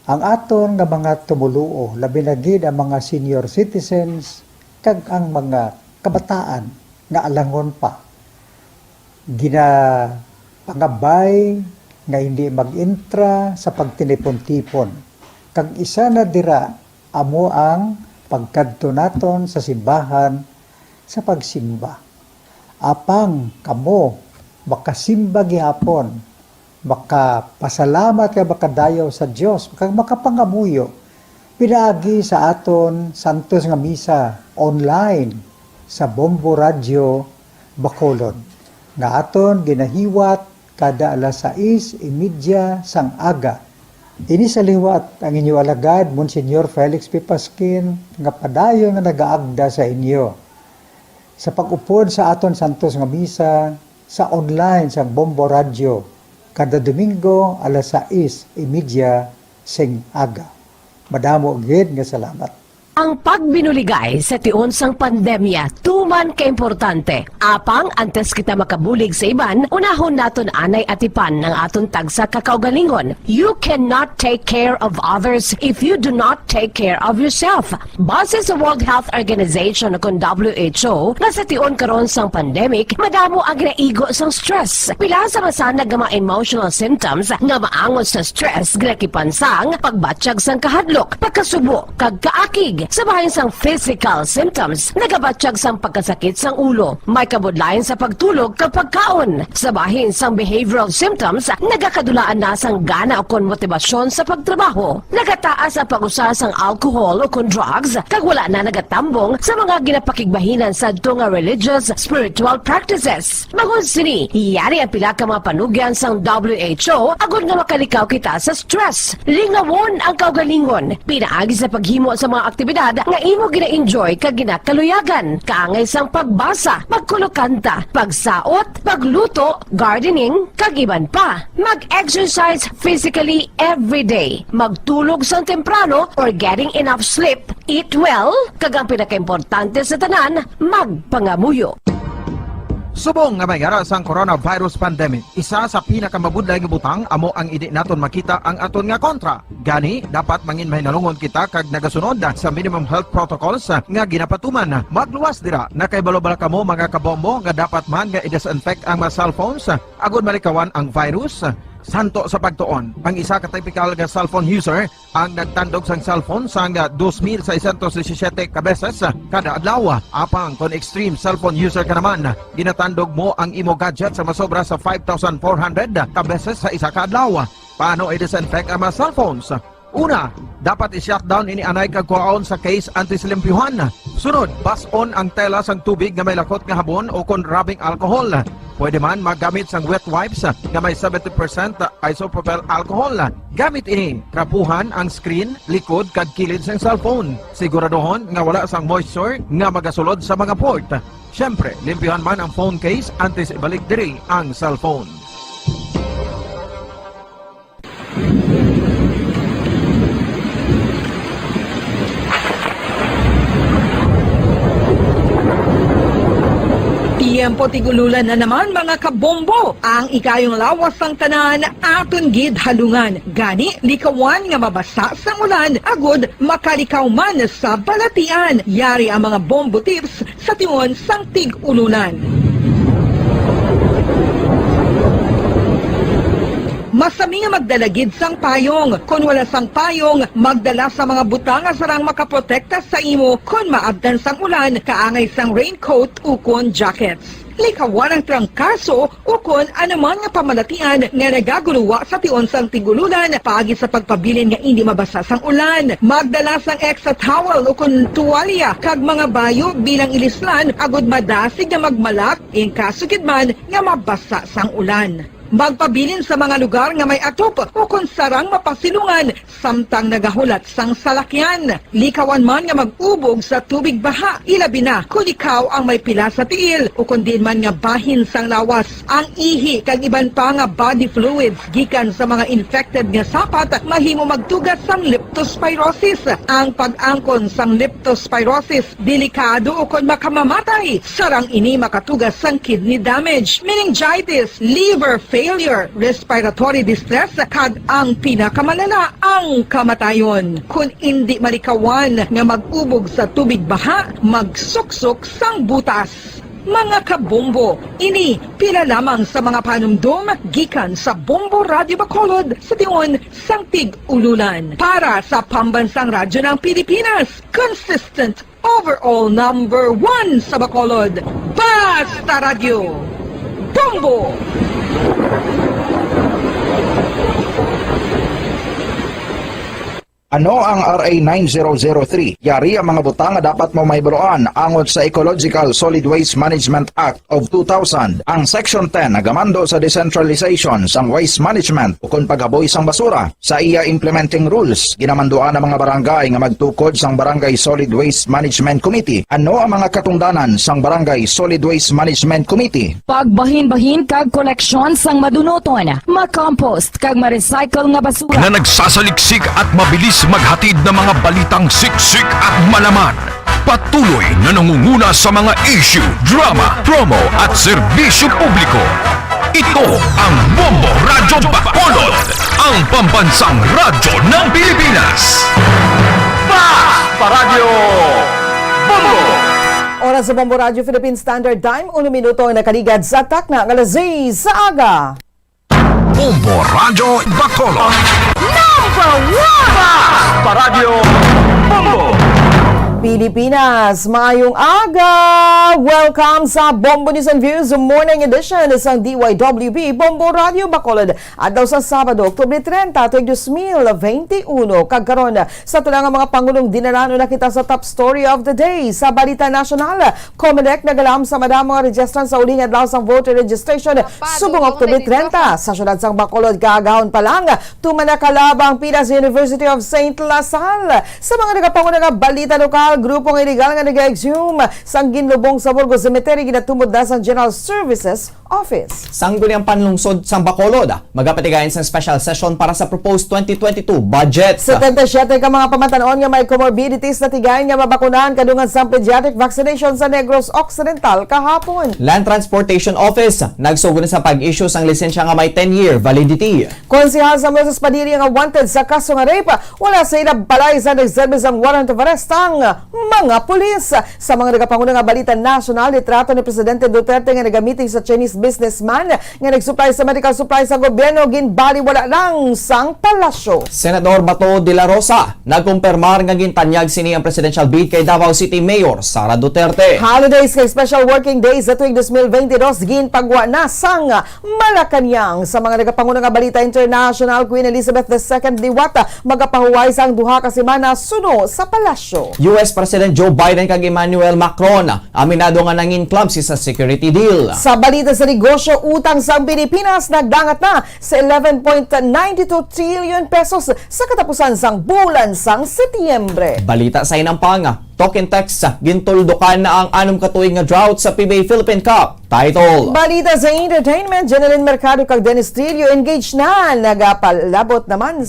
ang aton nga mga tumuluo, labi na gid ang mga senior citizens kag ang mga kabataan nga alangon pa. Pangabay nga hindi mag-intra sa pagtinipon-tipon. Kag isa na dira amo ang pagkadto naton sa simbahan sa pagsimba. Apang kamo makasimba gihapon, makapasalamat ka makadayaw sa Dios, makapangamuyo pinaagi sa aton Santos nga Misa online sa Bombo Radio Bacolod nga aton ginahiwat kada alas 6:30 sang aga. Ini sa liwat ang inyo alagad Monsignor Felix P. Pasquin nga padayon nga nagaagda sa inyo sa pag-upod sa aton Santos nga Misa sa online sa Bombo Radio kada Domingo alas 6:30 sing aga. Madamo gid nga salamat. Ang pagbinuligay sa tiun sang pandemya, tuman kaimportante. Apang antes kita makabulig sa iban, unahon naton anay atipan ng aton tagsa kakaugalingon. You cannot take care of others if you do not take care of yourself. Base sa World Health Organization o WHO, na sa tiun karon sang pandemic, madamo ang ginaigo sang stress. Pila sa masanag nga mga emotional symptoms nga maangon sa stress, ginakipansang pagbatsyag sang kahadlok, pagkasubo, kag kaakig. Sa bahin sang physical symptoms, nagabatsyag sang pagkasakit sang ulo, may kabudlayan sa pagtulog kapag kaon. Sa bahin sang behavioral symptoms, nagakadulaan na sang gana o kon motibasyon sa pagtrabaho. Nagataas ang pag-usa sang alcohol o kon drugs, kag wala na nagatambong sa mga ginapakigbahinan sa nga religious, spiritual practices. Magun sini, yari ang pila ka mga panugyan sang WHO agud nga makalikaw kita sa stress. Lingawon ang kaugalingon, pinaagi sa paghimo sa mga aktibidad nga imo gina-enjoy kag ginakaluyagan, kaangay sang pagbasa, pagkulokanta, pagsaot, pagluto, gardening, kag iban pa. Mag-exercise physically every day, magtulog sang temprano or getting enough sleep, eat well, kag ang pinakaimportante sa tanan, magpangamuyo. Subong nga may garas ang coronavirus pandemic. Isa sa pinakamabudlay nga butang amo ang idi naton makita ang aton nga kontra. Gani dapat mangin mahinalungon kita kag nagasunod sa minimum health protocols nga ginapatuman. Magluwas dira na kay balobal kamo mga kabombo nga dapat man nga i-disinfect ang mga cellphones agud malikawan ang virus. Santo sa pagtuon, ang isa ka typical nga cellphone user ang nagtandog sang cellphone sang 2,617 ka beses kada adlaw. Apang kon extreme cellphone user ka naman, ginatandog mo ang imo gadget sa masobra sa 5,400 ka beses sa isa ka adlaw. Paano i-disinfect ang mga cellphones? Una, dapat i-shutdown ini anay kagkuhaon sa case antislimpyuhan. Sunod, bas-on ang tela sang tubig nga may lakot nga habon o kon rubbing alcohol. Pwede man magamit sang wet wipes nga may 70% isopropyl alcohol. Gamit ini, krapuhan ang screen, likod kag kilid sang cellphone. Siguraduhon nga wala sang moisture nga magasulod sa mga port. Siyempre, limpyuhan man ang phone case antes ibalik diri ang cellphone. Tiempo tigululan na naman mga kabombo. Ang ikayong lawas ng tanan aton gid halungan. Gani likawan nga mabasa sa ulan agud makalikaw man sa balatian. Yari ang mga bombo tips sa tiyon sang tig-ulunan. Masami nga magdalagid sang payong. Kung wala sang payong, magdala sa mga butanga sarang makaprotekta sa imo kung maabdan sang ulan, kaangay sang raincoat o kon jackets. Likawan ang trangkaso o kon anuman nga pamalatian nga nagaguluwa sa tion sang tigululan paagi sa pagpabilin nga hindi mabasa sang ulan. Magdala sang extra towel o kon tuwalya kag mga bayo bilang ilislan agud madasig nga magmalak in kasugid man nga mabasa sang ulan. Magpabilin sa mga lugar nga may atop o kung sarang mapasilungan samtang nagahulat sang salakyan. Likawan man nga mag-ubog sa tubig baha, ilabi na kung ikaw ang may pila sa tiil o kung din man nga bahin sang lawas. Ang ihi kag iban pa nga body fluids gikan sa mga infected nga sapat mahimo magtugas sang leptospirosis. Ang pag-angkon sang leptospirosis delikado o kung makamamatay. Sarang ini makatugas sang kidney damage, meningitis, liver failure, respiratory distress, kag ang pinakamalala ang kamatayon. Kung hindi malikawan nga mag-ubog sa tubig baha, magsuksok sang butas. Mga kabombo, ini pila lamang sa mga panumdum gikan sa Bombo Radio Bacolod sa tion sang tig-ululan. Para sa Pambansang Radyo ng Pilipinas, consistent overall number 1 sa Bacolod, Basta Radio, Bombo! Ano ang RA 9003? Yari ang mga butang nga dapat mo mayburoan angon sa Ecological Solid Waste Management Act of 2000. Ang Section 10 nagamando sa decentralization sang waste management o kung paghaboy sang basura. Sa iya implementing rules, ginamanduan ang mga barangay nga magtukod sang Barangay Solid Waste Management Committee. Ano ang mga katungdanan sang Barangay Solid Waste Management Committee? Pagbahin-bahin kag koleksyon sang madunoton, makompost kag ma-recycle nga basura. Na nagsasaliksik at mabilis maghatid ng mga balitang siksik at malaman. Patuloy na nangunguna sa mga issue, drama, promo at serbisyo publiko. Ito ang Bombo Radyo Bacolod, ang pambansang radyo ng Pilipinas. Basta Radio Bombo! Oras sa Bombo Radio Philippine Standard Time, 1 minuto ang nakaligad sa takna ng alas 6 sa aga. Bombo Radyo Bacolod. Number 1! Basta Radio Bombo! Pilipinas, maayong aga! Welcome sa Bombo News and Views Morning Edition sa DYWB Bombo Radio Bacolod. Adlaw sa Sabado, Oktubre 30, 2021. Kagkaroon sa tulang mga Pangulong dinarano na kita sa top story of the day sa Balita Nasional. Comelec nagalam sa madamang registran sa uling adlaw sang voter registration subong Oktubre 30 sa syudad sang Bacolod. Kaagahon pa lang, tumanakalabang pila sa University of St. Lasal. Sa mga nagapangunang balita lokal, grupong illegal nga nag-exhume sang ginlubong sa Burgos Cemetery ginatumod na sang General Services Office. Sangguniang panlungsod sang Bacolod, magapatigayan sang special session para sa proposed 2022 budget. 77 ka mga pamatanon nga may comorbidities na tigayan nga mabakunahan kadungan sang pediatric vaccination sa Negros Occidental kahapon. Land Transportation Office nagsugon sa pag-issue sang lisensya nga may 10-year validity. Konsehal sa Moses Padilla nga wanted sa kaso nga rape, wala sa ilab balay sa nagservice ang warrant of arrest ang mga pulis. Sa mga nagapangunang nga balita nasyonal, litrato ni Presidente Duterte nga nagamiting sa Chinese businessman nga nagsupply sa medical supply sa gobyerno ginbaliwala lang sang palasyo. Senador Bato de la Rosa nagkumpirmar nga gintanyag sini ang presidential bid kay Davao City Mayor Sara Duterte. Holidays kay special working days sa tuig 2022 ginpagwa na sang Malacañang. Sa mga nagapangunang nga balita international, Queen Elizabeth II Diwata magapahuway sang duha ka semana suno sa palasyo. US President Joe Biden kag Emmanuel Macron aminado nga nangin club si sa security deal. Sa balita sa negosyo, utang sa Pilipinas nagdangat na sa 11.92 trillion pesos sa katapusan sang bulan sang Setyembre. Balita sa inampang, Token text gintuldukan na ang 6 katuig nga drought sa PBA Philippine Cup title. Balita sa entertainment, Jeneline Mercado kag Dennis Trillo engaged na nagapaabot naman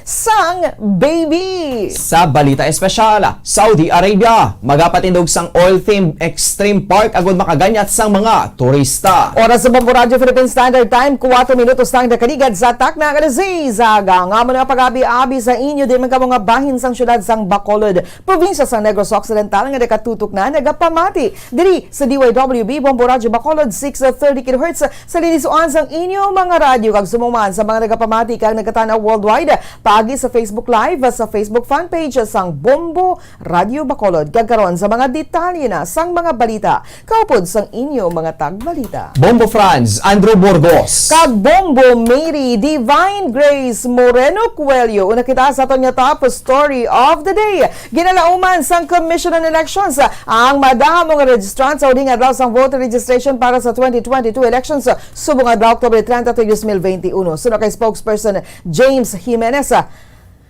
sang baby. Sa balita espesyal, Saudi Arabia magapatindog sang oil-themed extreme park agud makaganyat sang mga turista. Oras sa Bombo Radio Philippine Standard Time, 4 minutos lang nakaligad sa takna nga zaga nga mo na pag-abi-abi sa inyo din man kamo nga bahin sang syudad sang Bacolod, probinsya sa Negros Occidental nga nakatutok na nagapamati diri sa DYWB Bombo Radio Bacolod 630 kHz sa lilisuan sang inyo mga radyo kag sumuman sa mga nagapamati kag nagkatanaw worldwide paagi sa Facebook Live sa Facebook fan page sang Bombo Radio Bacolod kag karon sa mga detalye na sang mga balita kaupod sang inyo mga tagbalita. Bombo Franz Andrew Burgos kag Bombo Mary Divine Grace Moreno Cuello una kita sa aton nga top story of the day. Ginalauman sang Commission on Elections ang madamong registrant sa uling adlaw sang voter registration para sa 2022 elections subong adlaw Oktubre 30, 2021. Sunod kay spokesperson James Jimenez,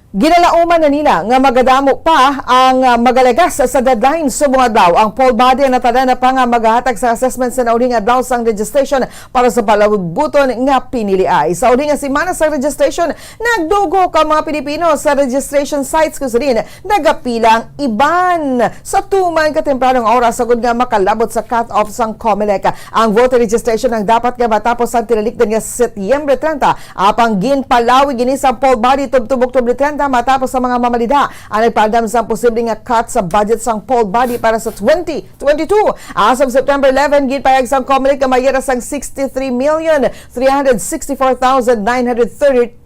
ginalauman na nila nga magadamo pa ang magalagas sa deadline subong adlaw ang poll body na tada na pa nga magahatag sa assessment sa nauling adlaw sang registration para sa palabuton nga piniliay. Sa uling nga semana sa registration, nagdugo ka mga Pilipino sa registration sites kusa din nagapilang iban sa tuman katempranong oras sagud nga makalabot sa cut-off sang COMELEC. Ang voter registration ang dapat nga matapos ang tinalikdan nga Setyembre 30 apang ginpalawi gini sa poll body tubtub Oktubre 30 matapos sa mga mamalida ang nagpaaldam sa posibleng cut sa budget sang poll body para sa 2022. As of September 11, ginpayag sang COMELEC nga mayera sang 63,364,932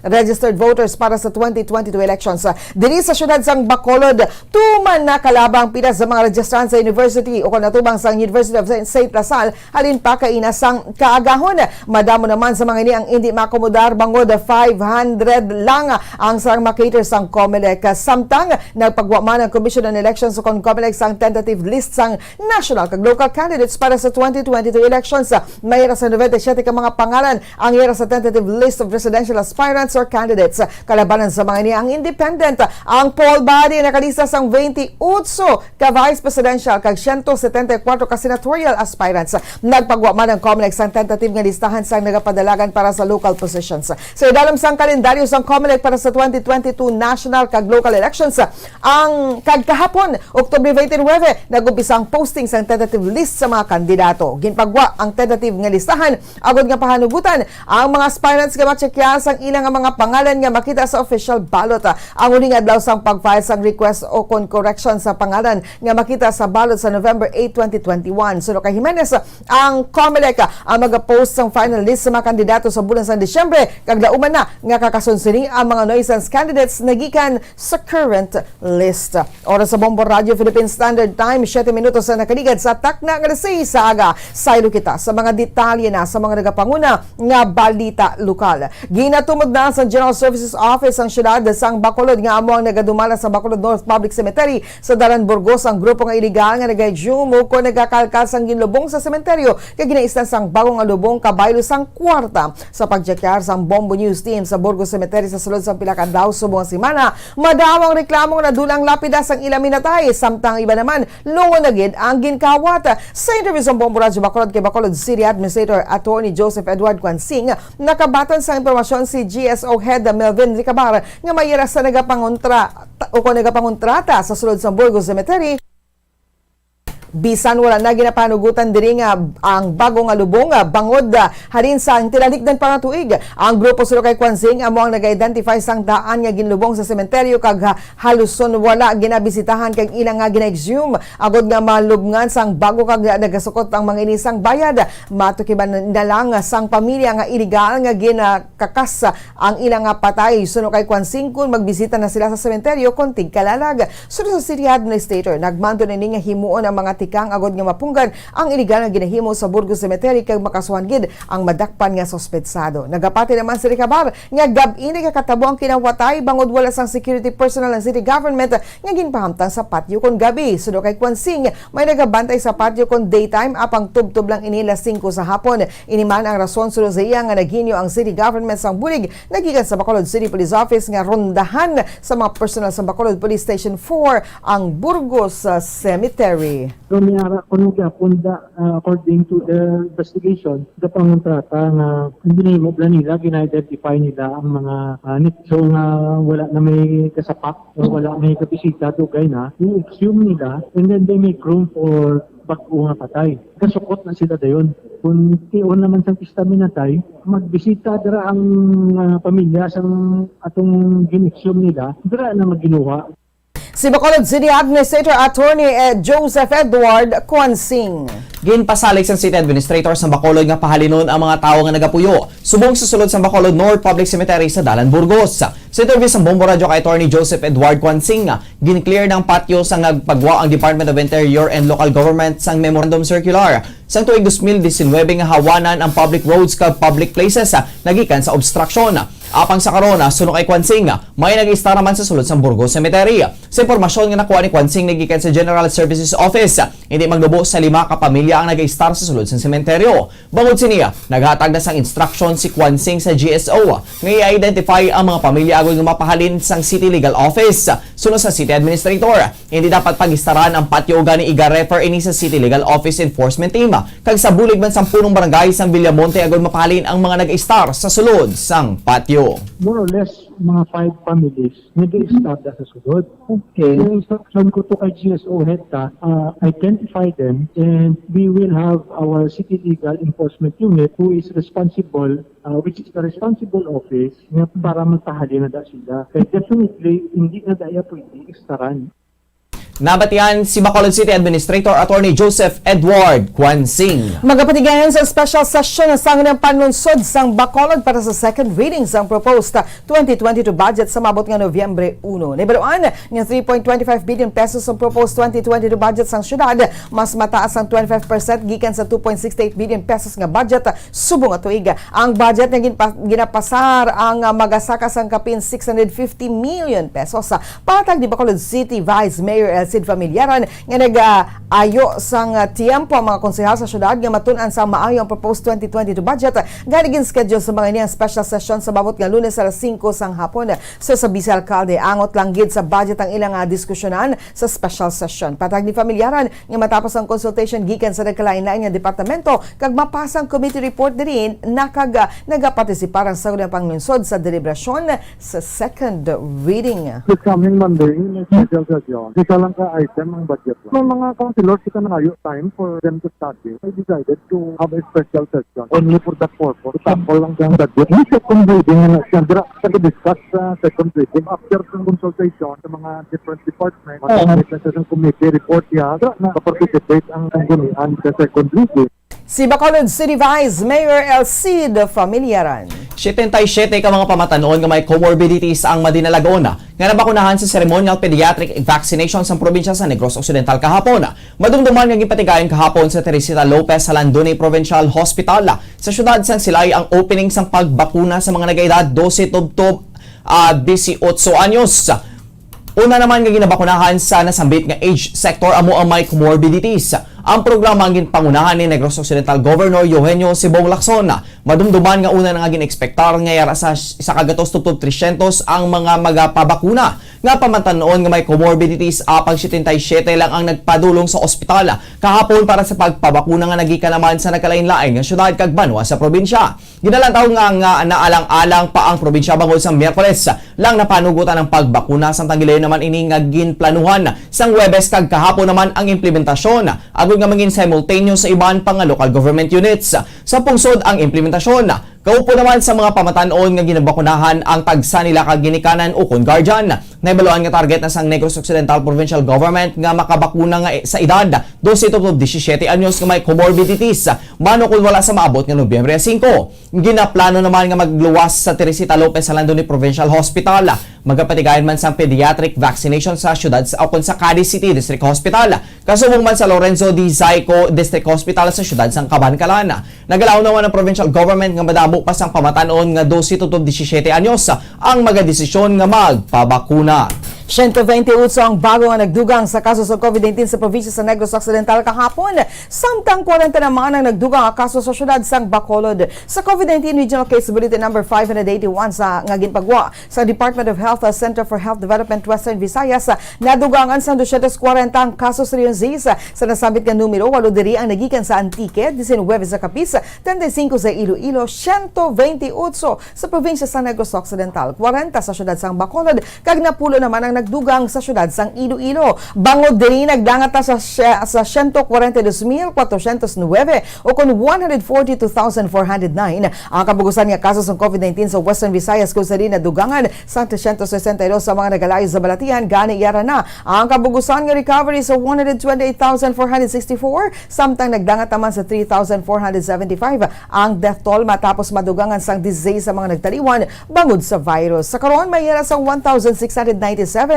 registered voters para sa 2022 elections. Diri sa syudad sang Bacolod, tuman na kalabang pila sa mga registrant sa university o kanatubang sang University of St. Lasal halin pa kaina sang kaagahon. Madamo naman sa mga ini ang hindi makomodar bangod 500 lang ang sarang makater sang COMELEC. Samtang nagpagwa man ang Commission on Elections o COMELEC sang tentative list sang national kag local candidates para sa 2022 elections. Mayra sa 97 ka mga pangalan ang ira sa tentative list of presidential aspirants or candidates. Kalabanan sa mga ini ang independent. Ang poll body nakalista sang 28 ka vice presidential kag 174 ka senatorial aspirants. Nagpagwa man ang COMELEC sang tentative nga listahan sang nagapadalagan para sa local positions. Sa idalam sang kalendaryo sang COMELEC para sa 2022 national kag local elections, ang kagkahapon Oktubre 29 nagumpisa ang posting sang tentative list sa mga kandidato. Ginpagwa ang tentative nga listahan agud nga pahanugutan ang mga aspirants nga matchekya sang ilang mga pangalan nga makita sa official ballot. Ang uling adlaw sang pag-file sang request o correction sa pangalan nga makita sa ballot sa November 8, 2021. Sunod kay Jimenez, ang COMELEC ang mag-post sang final list sa mga kandidato sa bulan sa Disyembre kag lauman na nga kakasunsini ang mga nuisance candidates nagikan sa current list. Oras sa Bombo Radio Philippine Standard Time, 7 minutos na nakaligad sa takna nga sa aga. Saylo kita sa mga detalye na sa mga nagapanguna nga balita lokal. Ginatumod na sa General Services Office ang syudad sang Bacolod nga amo ang nagadumala sa Bacolod North Public Cemetery sa Daran Burgos ang grupo nga iligal nga nagayjumo ko nagakalkal sang ginlubong sa sementeryo kay ginaistan sang bagong nga lubong kabaylo sang kwarta. Sa pagchekyar sang Bombo News team sa Burgos Cemetery sa sulod sang pila ka daw subong semana, madamong reklamo na dulang lapida sang ilang minatay samtang iba naman lungon na gid ang ginkawat. Sa interview sa Bombo Radio Bacolod kay Bacolod City Administrator Attorney Joseph Edward Quansing, nakabaton sa impormasyon si GSO Head Melvin Ricabar nga mayira sa nagapangontrata sa sulod sa Burgos Cemetery Bisan wala na ginapanugutan diri nga ang bagong nga lubong bangod halin sa tilalikdan para tuig. Ang grupo sulod kay Kwanzing amo ang nag-identify sang daan nga ginlubong sa sementeryo kag haluson wala ginabisitahan kag ilang nga gina-exhume agod nga malubngan sang bago kag nagasukot ang mga inisang bayad. Matukiban na lang sang pamilya nga illegal nga ginakakas ang ilang nga patay. Suno kay Kwanzing kun magbisita na sila sa sementeryo konting kalalag. Suno sa City Administrator nagmando na nga himuon ang mga tikang agod nga mapunggan ang illegal nga ginahimo sa Burgos Cemetery kag makasuhan gid ang madakpan nga suspetsado. Nagapati naman si Ricabar nga gabi ni kakatabo ang kinawatay bangod wala sang security personnel ng city government nga ginpahamtang sa patio kon gabi. Suno kay Kwanzing may nagabantay sa patio kon daytime apang tubtob lang inila 5 sa hapon. Iniman ang rason suno sa iya nga naghinyo ang city government sang bulig nagikan sa Bacolod City Police Office nga rondahan sa mga personnel sa Bacolod Police Station 4 ang Burgos Cemetery. Rumiyara ko nung punda according to the investigation, the pangontrata nga hindi mo nila gina-identify nila ang mga nitso nga wala na may kasapak o wala may kabisita dugay na, i-exhume nila and then they make room for bago nga patay. Kasukot na sila dayon. Kung tiyon naman sang istaminatay, magbisita dira ang pamilya sang atong gin-exhume nila, dira na maginuha. Si Bacolod City Administrator Attorney Joseph Edward Kwanzing. Ginpasalig sa City Administrator sa Bacolod nga pahalinon ang mga tawo nga nagapuyo. Subong susulod sa Bacolod North Public Cemetery sa Dalan, Burgos. Sa interview sa Bombo Radio kay Attorney Joseph Edward Kwanzing, gin-clear ng patio sa nagpagwa ang Department of Interior and Local Government sang Memorandum Circular. Sang tuig 2019 nga hawanan ang public roads kag public places nagikan sa obstruction. Apang sa karona, suno kay Kwanzing, may nag-istar naman sa sulod sa Burgos Cemetery. Sa impormasyon nga nakuha ni Kwanzing nagikan sa General Services Office, hindi maglubo sa 5 ka pamilya ang nag-istar sa sulod sa sementeryo. Bangod siniya, naghatag na sang instruction si Kwanzing sa GSO nga i-identify ang mga pamilya agad nga mapahalin sang City Legal Office. Suno sa City Administrator, hindi dapat pag-istaran ang patio gani iga-refer ini sa City Legal Office Enforcement Team. Kag sa bulig man sang punong barangay sang Villamonte agad mapahalin ang mga nag-istar sa sulod sang patio. More or less, mga 5 families nag-i-start sa sunod. Okay. Yung instruction ko to kay GSO head identify them and we will have our City Legal Enforcement Unit who is responsible, which is the responsible office para magtahali na da sila. Kaya definitely, hindi na daya pwede istaran. Nabatian si Bacolod City Administrator Attorney Joseph Edward Kwanzing. Magapatigayan sa special session ng sangunang panlunsod sang Bacolod para sa second reading sang proposed 2022 budget sa mabot nga Nobyembre 1. Nibaluan ng 3.25 billion pesos ang proposed 2022 budget sang syudad, mas mataas ang 25% gikan sa 2.68 billion pesos nga budget subong nga tuig. Ang budget na ginapasar ang magasaka sang kapin 650 million pesos. Patag ni Bacolod City Vice Mayor Sid Familiaran nga nag-ayo sang tiempo ang mga konsehal sa syudad nga matun-an sa maayo ang proposed 2022 budget. Ganigin schedule sa mga niyang special session sa babot nga Lunes alas 5 sang hapon. Sa Vice Alcalde, angot lang gid sa budget ang ilang diskusyonan sa special session. Patag ni Familiaran nga matapos ang consultation gikan sa nagkalain-lain nga departamento kag mapasang committee report din nagapartisipar ang sa unang panglunsod sa deliberasyon sa second reading. This coming Monday, may special session. Isa lang ka-item ang budget. May mga councilors kita nangayo time for them to study. I decided to have a special session only for that purpose. Sample lang ang budget. May second reading na siya. Discuss sa second reading after ng consultation sa mga different departments. Mga sa committee report niya na participate ang gunian sa second reading. Si Bacolod City Vice Mayor Cid Familiaran. 77 ka mga pamatanon nga may comorbidities ang madinalagona nga nabakunahan sa ceremonial pediatric vaccination sa probinsya sa Negros Occidental kahapon. Madumduman nga gipatigayon kahapon sa Teresita Lopez sa Landone Provincial Hospital. Sa syudad sang Silay ang opening sang pagbakuna sa mga nag-edad 12 tubtob 18 anyos. Una naman nga ginabakunahan sa nasambit nga age sector amo ang may comorbidities. Ang programa ang ginpangunahan ni Negros Occidental Governor Eugenio Sibong Lacson. Madumduman nga una nga ginekspektar nga yara sa isa kagatos tuptub 300 ang mga magapabakuna. Nga pamantanon nga may comorbidities apang 77 lang ang nagpadulong sa ospital kahapon para sa pagpabakuna nga nagikan naman sa nagkalain-lain nga syudad kag banwa sa probinsya. Ginalantaw nga naalang-alang pa ang probinsya bangod sa Miyerkules lang napanugutan ang pagbakuna samtang gilayon naman ini nga ginplanuhan sang Huwebes kag kahapon naman ang implementasyon agud nga mangin simultaneous sa iban pang local government units. Sa pungsod ang implementasyon kaupo naman sa mga pamatanon nga ginabakunahan ang tagsa nila kag ginikanan o kon guardian. Naibaluan nga target na sang Negros Occidental Provincial Government nga makabakuna nga sa edad 12 to 17 anyos nga may comorbidities mano kung wala sa maabot nga Nobyembre 5. Ginaplano naman nga magluwas sa Teresita Lopez Salandoni Provincial Hospital. Magapatigayan man sa pediatric vaccination sa syudad sa kon sa Cadiz City District Hospital. Kasubong man sa Lorenzo D. Zaico District Hospital sa syudad sang Cabancalan. Nagalaw naman ang provincial government nga madamo pa sang pamatanon nga 12 to 17 anyos ang magadesisyon nga magpabakuna. 128 ang bago nga nagdugang sa kaso sa COVID-19 sa probinsya sa Negros Occidental kahapon. Samtang 40 naman ang nagdugang ang kaso sa syudad sang Bacolod. Sa COVID-19 Regional Case Bulletin number 581 sa nga ginpagwa sa Department of Health Center for Health Development Western Visayas, nadugangan sang 240 ang kaso sa Rion Zis. Sa nasabit nga numero, 8 diri ang nagikan sa Antique, 19 sa Capiz, 35 sa Iloilo, 128 sa probinsya sa Negros Occidental, 40 sa syudad sang Bacolod, kag napulo naman ang nagdugang sa syudad sang Iloilo. Bangod diri nagdangat sa 142,409 o kun 142,409 ang kabugusan nga kaso sa COVID-19 sa Western Visayas kung sa rin nadugangan sa 362 sa mga nagalayo sa balatian gani yara na ang kabugusan nga recovery sa 128,464 samtang nagdangat naman sa 3,475 ang death toll matapos madugangan sang 16 sa mga nagtaliwan bangod sa virus. Sa karon may yara sa 1,697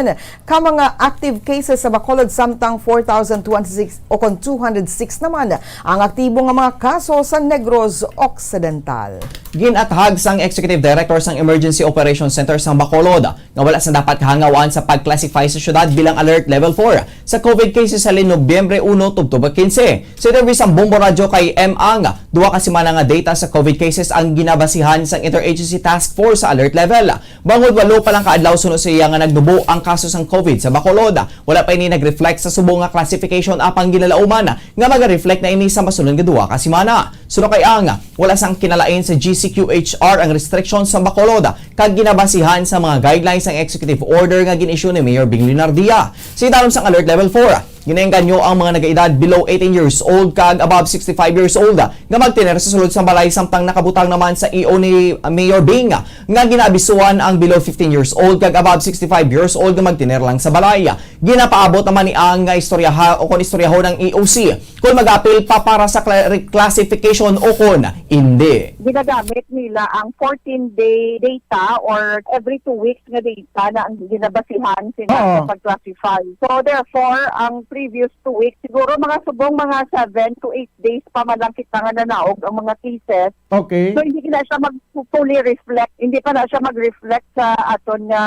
ka mga active cases sa Bacolod samtang 4,206 o kon 206 naman ang aktibo nga mga kaso sa Negros Occidental. Ginathag sang Executive Director sang Emergency Operations Center sang Bacolod nga wala sa dapat kahangawaan sa pag-classify sa syudad bilang Alert Level 4 sa COVID cases sa Nobyembre 1 tubtob 15. Sa interview sang Bombo Radio kay M. Ang, duwa ka semana nga data sa COVID cases ang ginabasihan sang Interagency Task Force sa alert level. Bangod 8 pa lang kaadlaw sunod sa iya nga nagdubo ang kaso sang COVID sa Bacolod. Wala pa ini nag-reflect sa subong nga classification apang ginalauman nga maga-reflect na ini sa masunod nga duwa ka semana. Suno kay Ang, wala sang kinalain sa GCQHR ang restrictions sa Bacolod kag ginabasihan sa mga guidelines ng executive order nga gin-issue ni Mayor Bing Linardia. Sa idalom sang alert level 4, ginengganyo ang mga nagaedad below 18 years old kag above 65 years old nga magtiner sa sulod sa balay samtang nakabutang naman sa EO ni Mayor Bing nga ginabisuan ang below 15 years old kag above 65 years old nga magtiner lang sa balay. Ginapaabot naman ni Ang nga istoryaha o kon istoryaho ng EOC kung mag-apil pa para sa reclassification o kon hindi. Ginagamit nila ang 14-day data or every 2 weeks nga data na ang ginabasihan sila sa pag-classify. So therefore, ang previous 2 weeks, siguro mga subong mga 7 to 8 days pa man lang kita nga nanaog ang mga cases. Okay. So hindi na siya mag-fully reflect, hindi pa na siya mag-reflect sa aton nga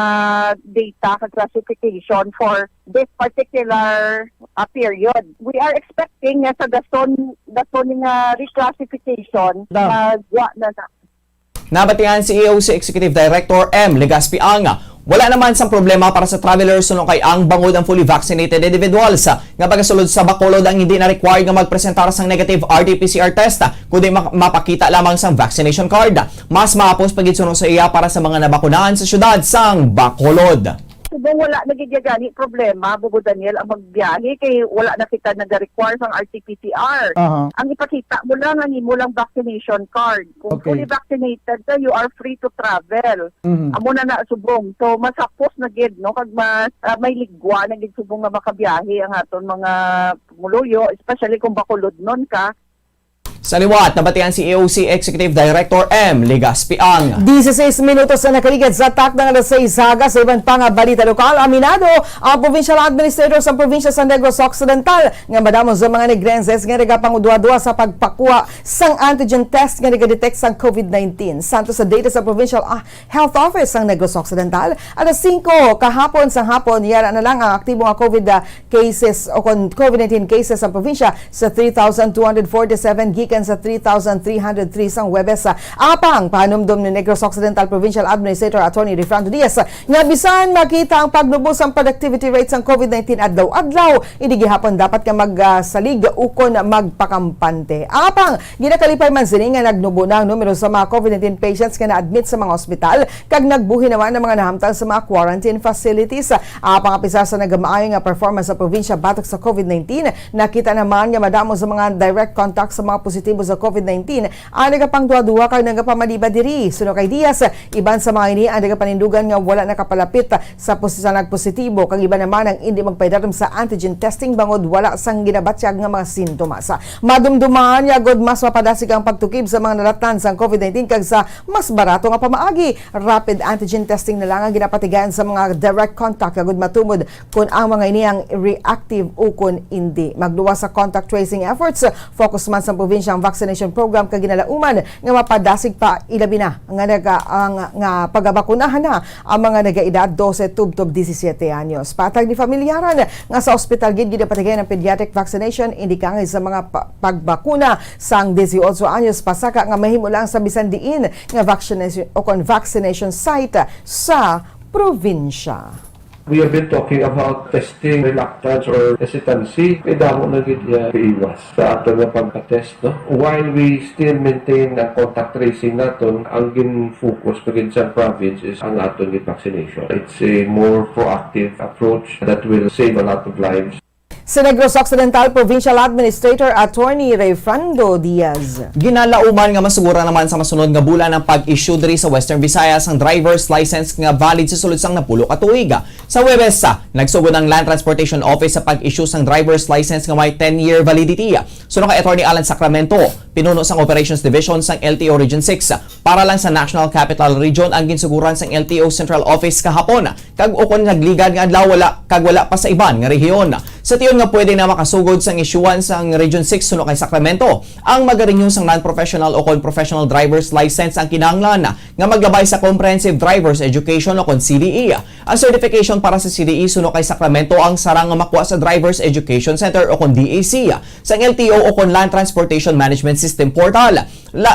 data sa classification for this particular period. We are expecting nga sa dason nga reclassification na Nabatihan si EOC Executive Director M. Legaspi Ang. Wala naman sang problema para sa travelers sunong kay Ang bangod ang fully vaccinated individuals nga pagasulod sa Bacolod ang hindi na required nga magpresentar sang negative RT-PCR test kundi mapakita lamang sang vaccination card. Mas maapos pagid sunong sa iya para sa mga nabakunahan sa syudad sang Bacolod. Subong wala nagigagani problema, Bugo Daniel, ang magbiyahe kay wala na kita nag-require sang RT-PCR. Ang ipakita mo lang ang imo lang vaccination card. Kung fully vaccinated ka, you are free to travel. Amo na subong. So masapos na gid no kag may ligwa na gid subong nga makabiyahe ang aton mga muluyo, especially kung Bacolod non ka. Sa liwat, nabatian si EOC Executive Director M. Ligaspi-ang. 16 minutos na nakaligid sa takdang alas 6 haga sa ibang pang balita lokal. Aminado ang Provincial Administrator sa probinsya sa Negros Occidental nga madamo sa mga Negrenses nga nagapangudwa-dua sa pagpakuha sang antigen test nga nag-detect sang COVID-19. Santo sa data sa Provincial Health Office sang Negros Occidental, alas 5 kahapon sang hapon, yara na lang ang aktibo nga COVID cases o COVID-19 cases sa probinsya sa 3,247 gikan sa 3,303 sang Webes. Apang panumdum ni Negros Occidental Provincial Administrator Attorney Refrando Diaz nga bisan makita ang pagnubos ang productivity rates ng COVID-19 adlaw-adlaw, hindi gihapon dapat ka magsalig ukon magpakampante. Apang ginakalipay man sini nga nagnubo na ang numero sa mga COVID-19 patients nga na-admit sa mga ospital kag nagbuhi naman ng mga nahamtang sa mga quarantine facilities. Apang apisar sa nagamaayo nga performance sa probinsya batok sa COVID-19, nakita naman nga madamo sa mga direct contact sa mga positibo sa COVID-19 ang nagapangduwa-duwa kag nagapamaliba diri. Suno kay Diaz, iban sa mga ini ang nagapanindugan nga wala nakapalapit sa nagpositibo kag iba naman ang hindi magpaidatom sa antigen testing bangod wala sang ginabatyag nga mga sintomas. Madumduman ya god mas mapadasig ang pagtukib sa mga nalatan sa COVID-19 kag sa mas barato nga pamaagi. Rapid antigen testing na lang ang ginapatigaan sa mga direct contact kag matumod kung ang mga ini ang reactive o kung hindi. Magduwa sa contact tracing efforts, focus man sa probinsya ang vaccination program kag ginalauman nga mapadasig pa ilabi na nga pagabakunahan na ang mga nagaedad 12 tubtob 17 anyos. Patag ni familyaran nga sa ospital gid ginapatigayan ang pediatric vaccination indikangay sa mga pagbakuna sang 18 anyos pasaka nga mahimo lang sa bisan diin nga vaccination site sa probinsya. We have been talking about testing reluctance or hesitancy. Damo na gid iwas sa ato nga pagka-test, no? While we still maintain ang contact tracing naton, ang gin-focus pagin sa province is ang aton vaccination. It's a more proactive approach that will save a lot of lives. Sa Negros Occidental Provincial Administrator Attorney Refrando Diaz. Ginalauman nga masugura naman sa masunod nga bulan ang pag-issue diri sa Western Visayas ang driver's license nga valid sa sulod sang napulo ka tuig. Sa Huwebes, nagsugod ang Land Transportation Office sa pag-issue sang driver's license nga may 10-year validity. Suno kay Attorney Alan Sacramento, pinuno sang Operations Division sang LTO Region 6 para lang sa National Capital Region ang ginsuguran sang LTO Central Office kahapon. Kag ukon nagligad nga adlaw wala pa sa iban nga rehiyon. Sa tiyon nga pwede na makasugod sang isyuan sang Region 6 suno kay Sacramento ang magarenew sang non-professional o professional driver's license ang kinahanglan nga maglabay sa Comprehensive Driver's Education o CDE. Ang certification para sa CDE suno kay Sacramento ang sarang nga makuha sa Driver's Education Center o DAC sang LTO o Land Transportation Management System Portal.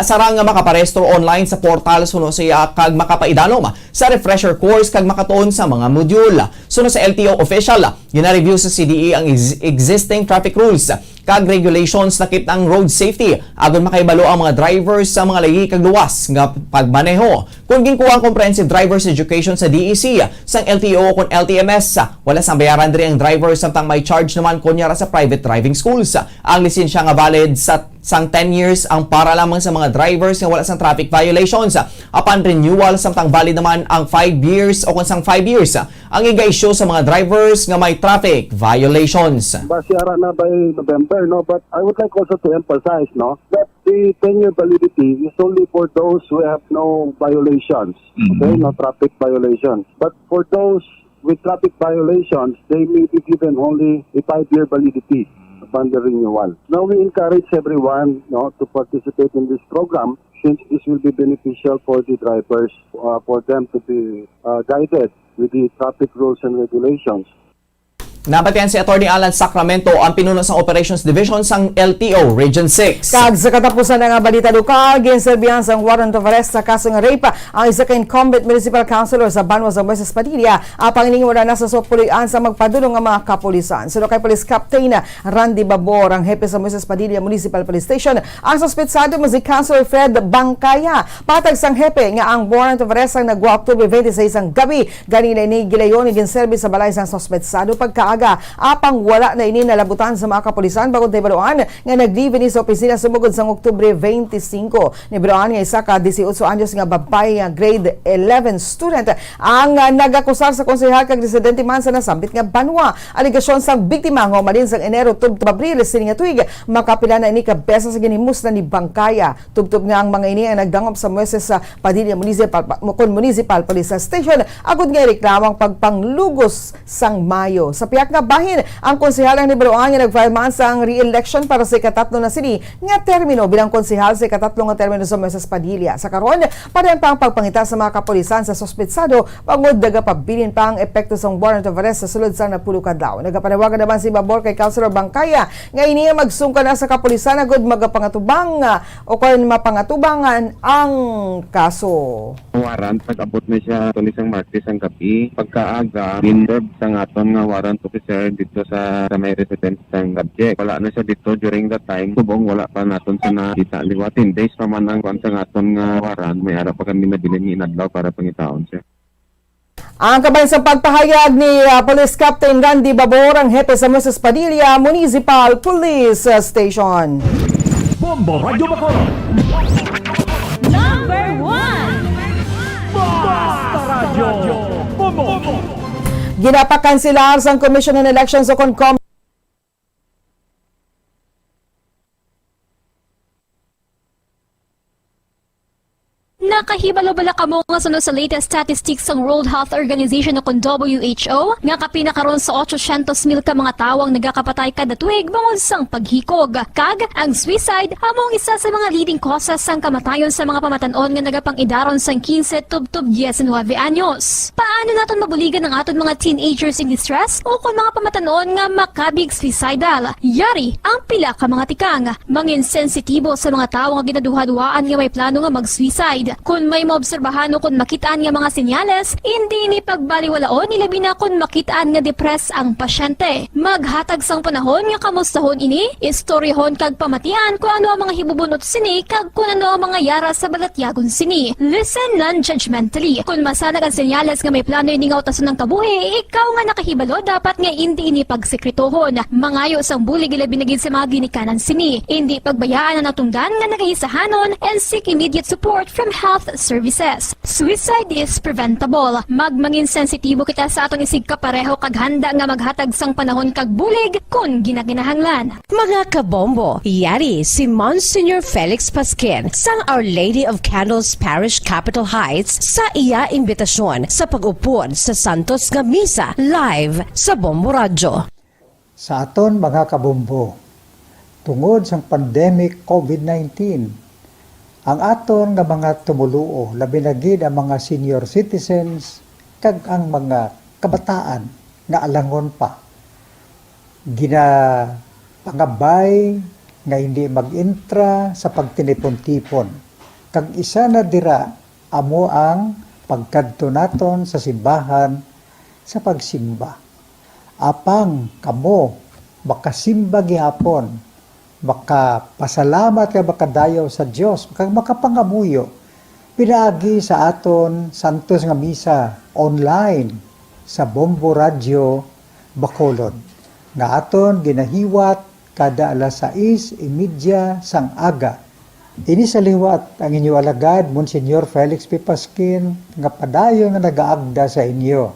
Sarang nga makaparehistro online sa portal suno siya kag makapaidalom sa refresher course kag makatuon sa mga module. Suno sa LTO official, gina-review sa CDE ang existing traffic rules kag regulations nakit ang road safety agon makaibalo ang mga drivers sa mga lagi kag luwas nga pagmaneho. Kung ginkuha ang comprehensive driver's education sa DEC sang LTO o LTMS, wala sang bayaran diri ang driver samtang may charge naman kunyara sa private driving schools. Ang lisensya nga valid sa sang 10 years ang para lamang sa mga drivers nga wala sang traffic violations. Upon renewal samtang valid naman ang 5 years o kung sang 5 years ang iga-issue sa mga drivers nga may traffic violations. Basyara na by November, no? But I would like also to emphasize, no, that the 10-year validity is only for those who have no violations, okay, no traffic violations. But for those with traffic violations, they may be given only a 5-year validity upon the renewal. Now we encourage everyone, no, to participate in this program since this will be beneficial for the drivers, for them to be guided with the traffic rules and regulations. Nabatian si Attorney Alan Sacramento ang pinuno sa Operations Division sang LTO Region 6. Kag sa katapusan na nga balita lokal, ginserbihan sang warrant of arrest sa kaso nga rape ang isa ka incumbent municipal councilor sa Banwa sa Moises Padilla. Apang iningon na nasa supulian sa magpadulong nga mga kapulisan. Suno kay Police Captain Randy Babor, ang hepe sa Moises Padilla Municipal Police Station, ang suspetsado mo si Councilor Fred Bangkaya. Patag sang hepe nga ang warrant of arrest ang nagwa October 26 ang gabi. Ganina ni gilayon ginserbi sa balay sang suspetsado pagka aga. Apang wala na ini nalabutan sa mga kapulisan bagod Tibaluan nga nag-leave ni sa opisina sumugod sa Oktubre 25. Nibaluan nga isa ka 18 anyos nga babay nga grade 11 student ang nagakusar sa konsehal kag residente man sa nasambit nga banwa. Aligasyon sang biktima nga umalin sa Enero tubtob Abril sini nga tuig makapila na ini ka besa sa ginimus na ni Bangkaya. Tubtob nga ang mga ini ang nagdangop sa Mueses sa Padilla Municipal Police Station agud nga reklamang pagpanglugos sang Mayo. Sa piyak nga bahin ang konsehal ang Nibaluan nga nag-file man sang re-election para sa ikatatlo na sini nga termino bilang konsehal sa ikatatlo nga termino sa Mueses Padilla. Sa karon parehan pa ang pagpangita sa mga kapulisan sa sospetsado pangod daga pabilin pa ang epekto sang warrant of arrest sa sulod sang napulo ka daw. Nagapanawagan naman si Babor kay Councilor Bangkaya nga iniya magsungka na sa kapulisan agud magapangatubang o kung mapangatubangan ang kaso. Warrant pag-abot na siya tulis ang Martes ang gabi pagkaaga dinderb sang aton nga warrant officer dito sa may residence sang subject. Wala na siya dito during that time subong wala pa naton sa nakita liwatin days pa man ang kwan sang aton nga warrant may ara pa kami nabilin ni inadlaw para pangitaon siya. Ang kabay sa pagpahayag ni Police Captain Randy Babor ang hepe sa Mueces Padilla Municipal Police Station. Bombo Radio Bacolod. Number 1. Basta Radio Bombo. Ginapakansilar sang Commission on Elections o CONCOM Nakahibalo-bala kamo nga sunod sa latest statistics ng World Health Organization o WHO nga kapinakaron sa 800,000 ka mga tawang nagakapatay kada tuig bangod sang paghikog. Kag ang suicide among isa sa mga leading causes sang kamatayon sa mga pamatanon nga nagapangidaron sang 15 tubtob 19 anyos. Paano naton mabuligan ang aton mga teenagers in distress o kung mga pamatanon nga makabig suicidal? Yari ang pila ka mga tikang mangin sensitibo sa mga tawo nga ginaduhaduaan nga may plano nga mag-suicide. Kung may maobserbahan o kung makitaan nga mga senyales, hindi ni pagbaliwalaon nilabi na kung makitaan nga depress ang pasyente. Maghatag sang panahon nga kamustahon ini, istoryahon kag pamatian kung ano ang mga hibubunot sini kag kung ano ang mga yara sa balatyagon sini. Listen non-judgmentally. Kung masanag ang senyales nga may plano ini nga utason ng kabuhi, ikaw nga nakahibalo dapat nga hindi ini pagsekretohon. Mangayo sang bulig ilabi na gid sa mga ginikanan sini. Hindi pagbayaan ang natungdan nga nagahisahanon and seek immediate support from health services. Suicide is preventable. Magmangin sensitibo kita sa atong isig kapareho kag handa nga maghatag sang panahon kag bulig kung ginaginahanglan. Mga kabombo, yari si Monsignor Felix Pasquin sang Our Lady of Candles Parish Capitol Heights sa iya imbitasyon sa pag-upod sa Santos nga Misa live sa Bombo Radio. Sa aton mga kabombo, tungod sa pandemic COVID-19, ang aton nga mga tumuluo, labi na gid ang mga senior citizens kag ang mga kabataan nga alangon pa. Pangabay nga hindi mag-intra sa pagtinipon-tipon. Kag isa na dira amo ang pagkadto naton sa simbahan sa pagsimba. Apang kamo makasimba gihapon, makapasalamat ka makadayaw sa Dios, makapangamuyo pinaagi sa aton santos nga misa online sa Bombo Radio Bacolod nga aton ginahiwat kada alas 6:30 sang aga. Ini sa liwat ang inyo alagad Monsignor Felix P. Pasquin nga padayon nga nagaagda sa inyo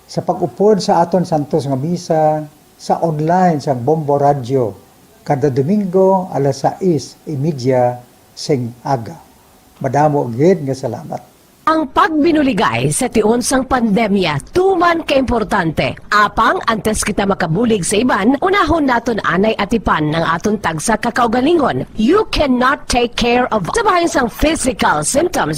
sa pag-upod sa aton santos nga misa sa online sa Bombo Radio kada Domingo alas 6:30 sing aga. Madamo gid nga salamat. Ang pagbinuligay sa tiun sang pandemya, tuman ka importante. Apang antes kita makabulig sa iban, unahon naton anay atipan ng aton tagsa kakaugalingon. You cannot take care of sabahin sang physical symptoms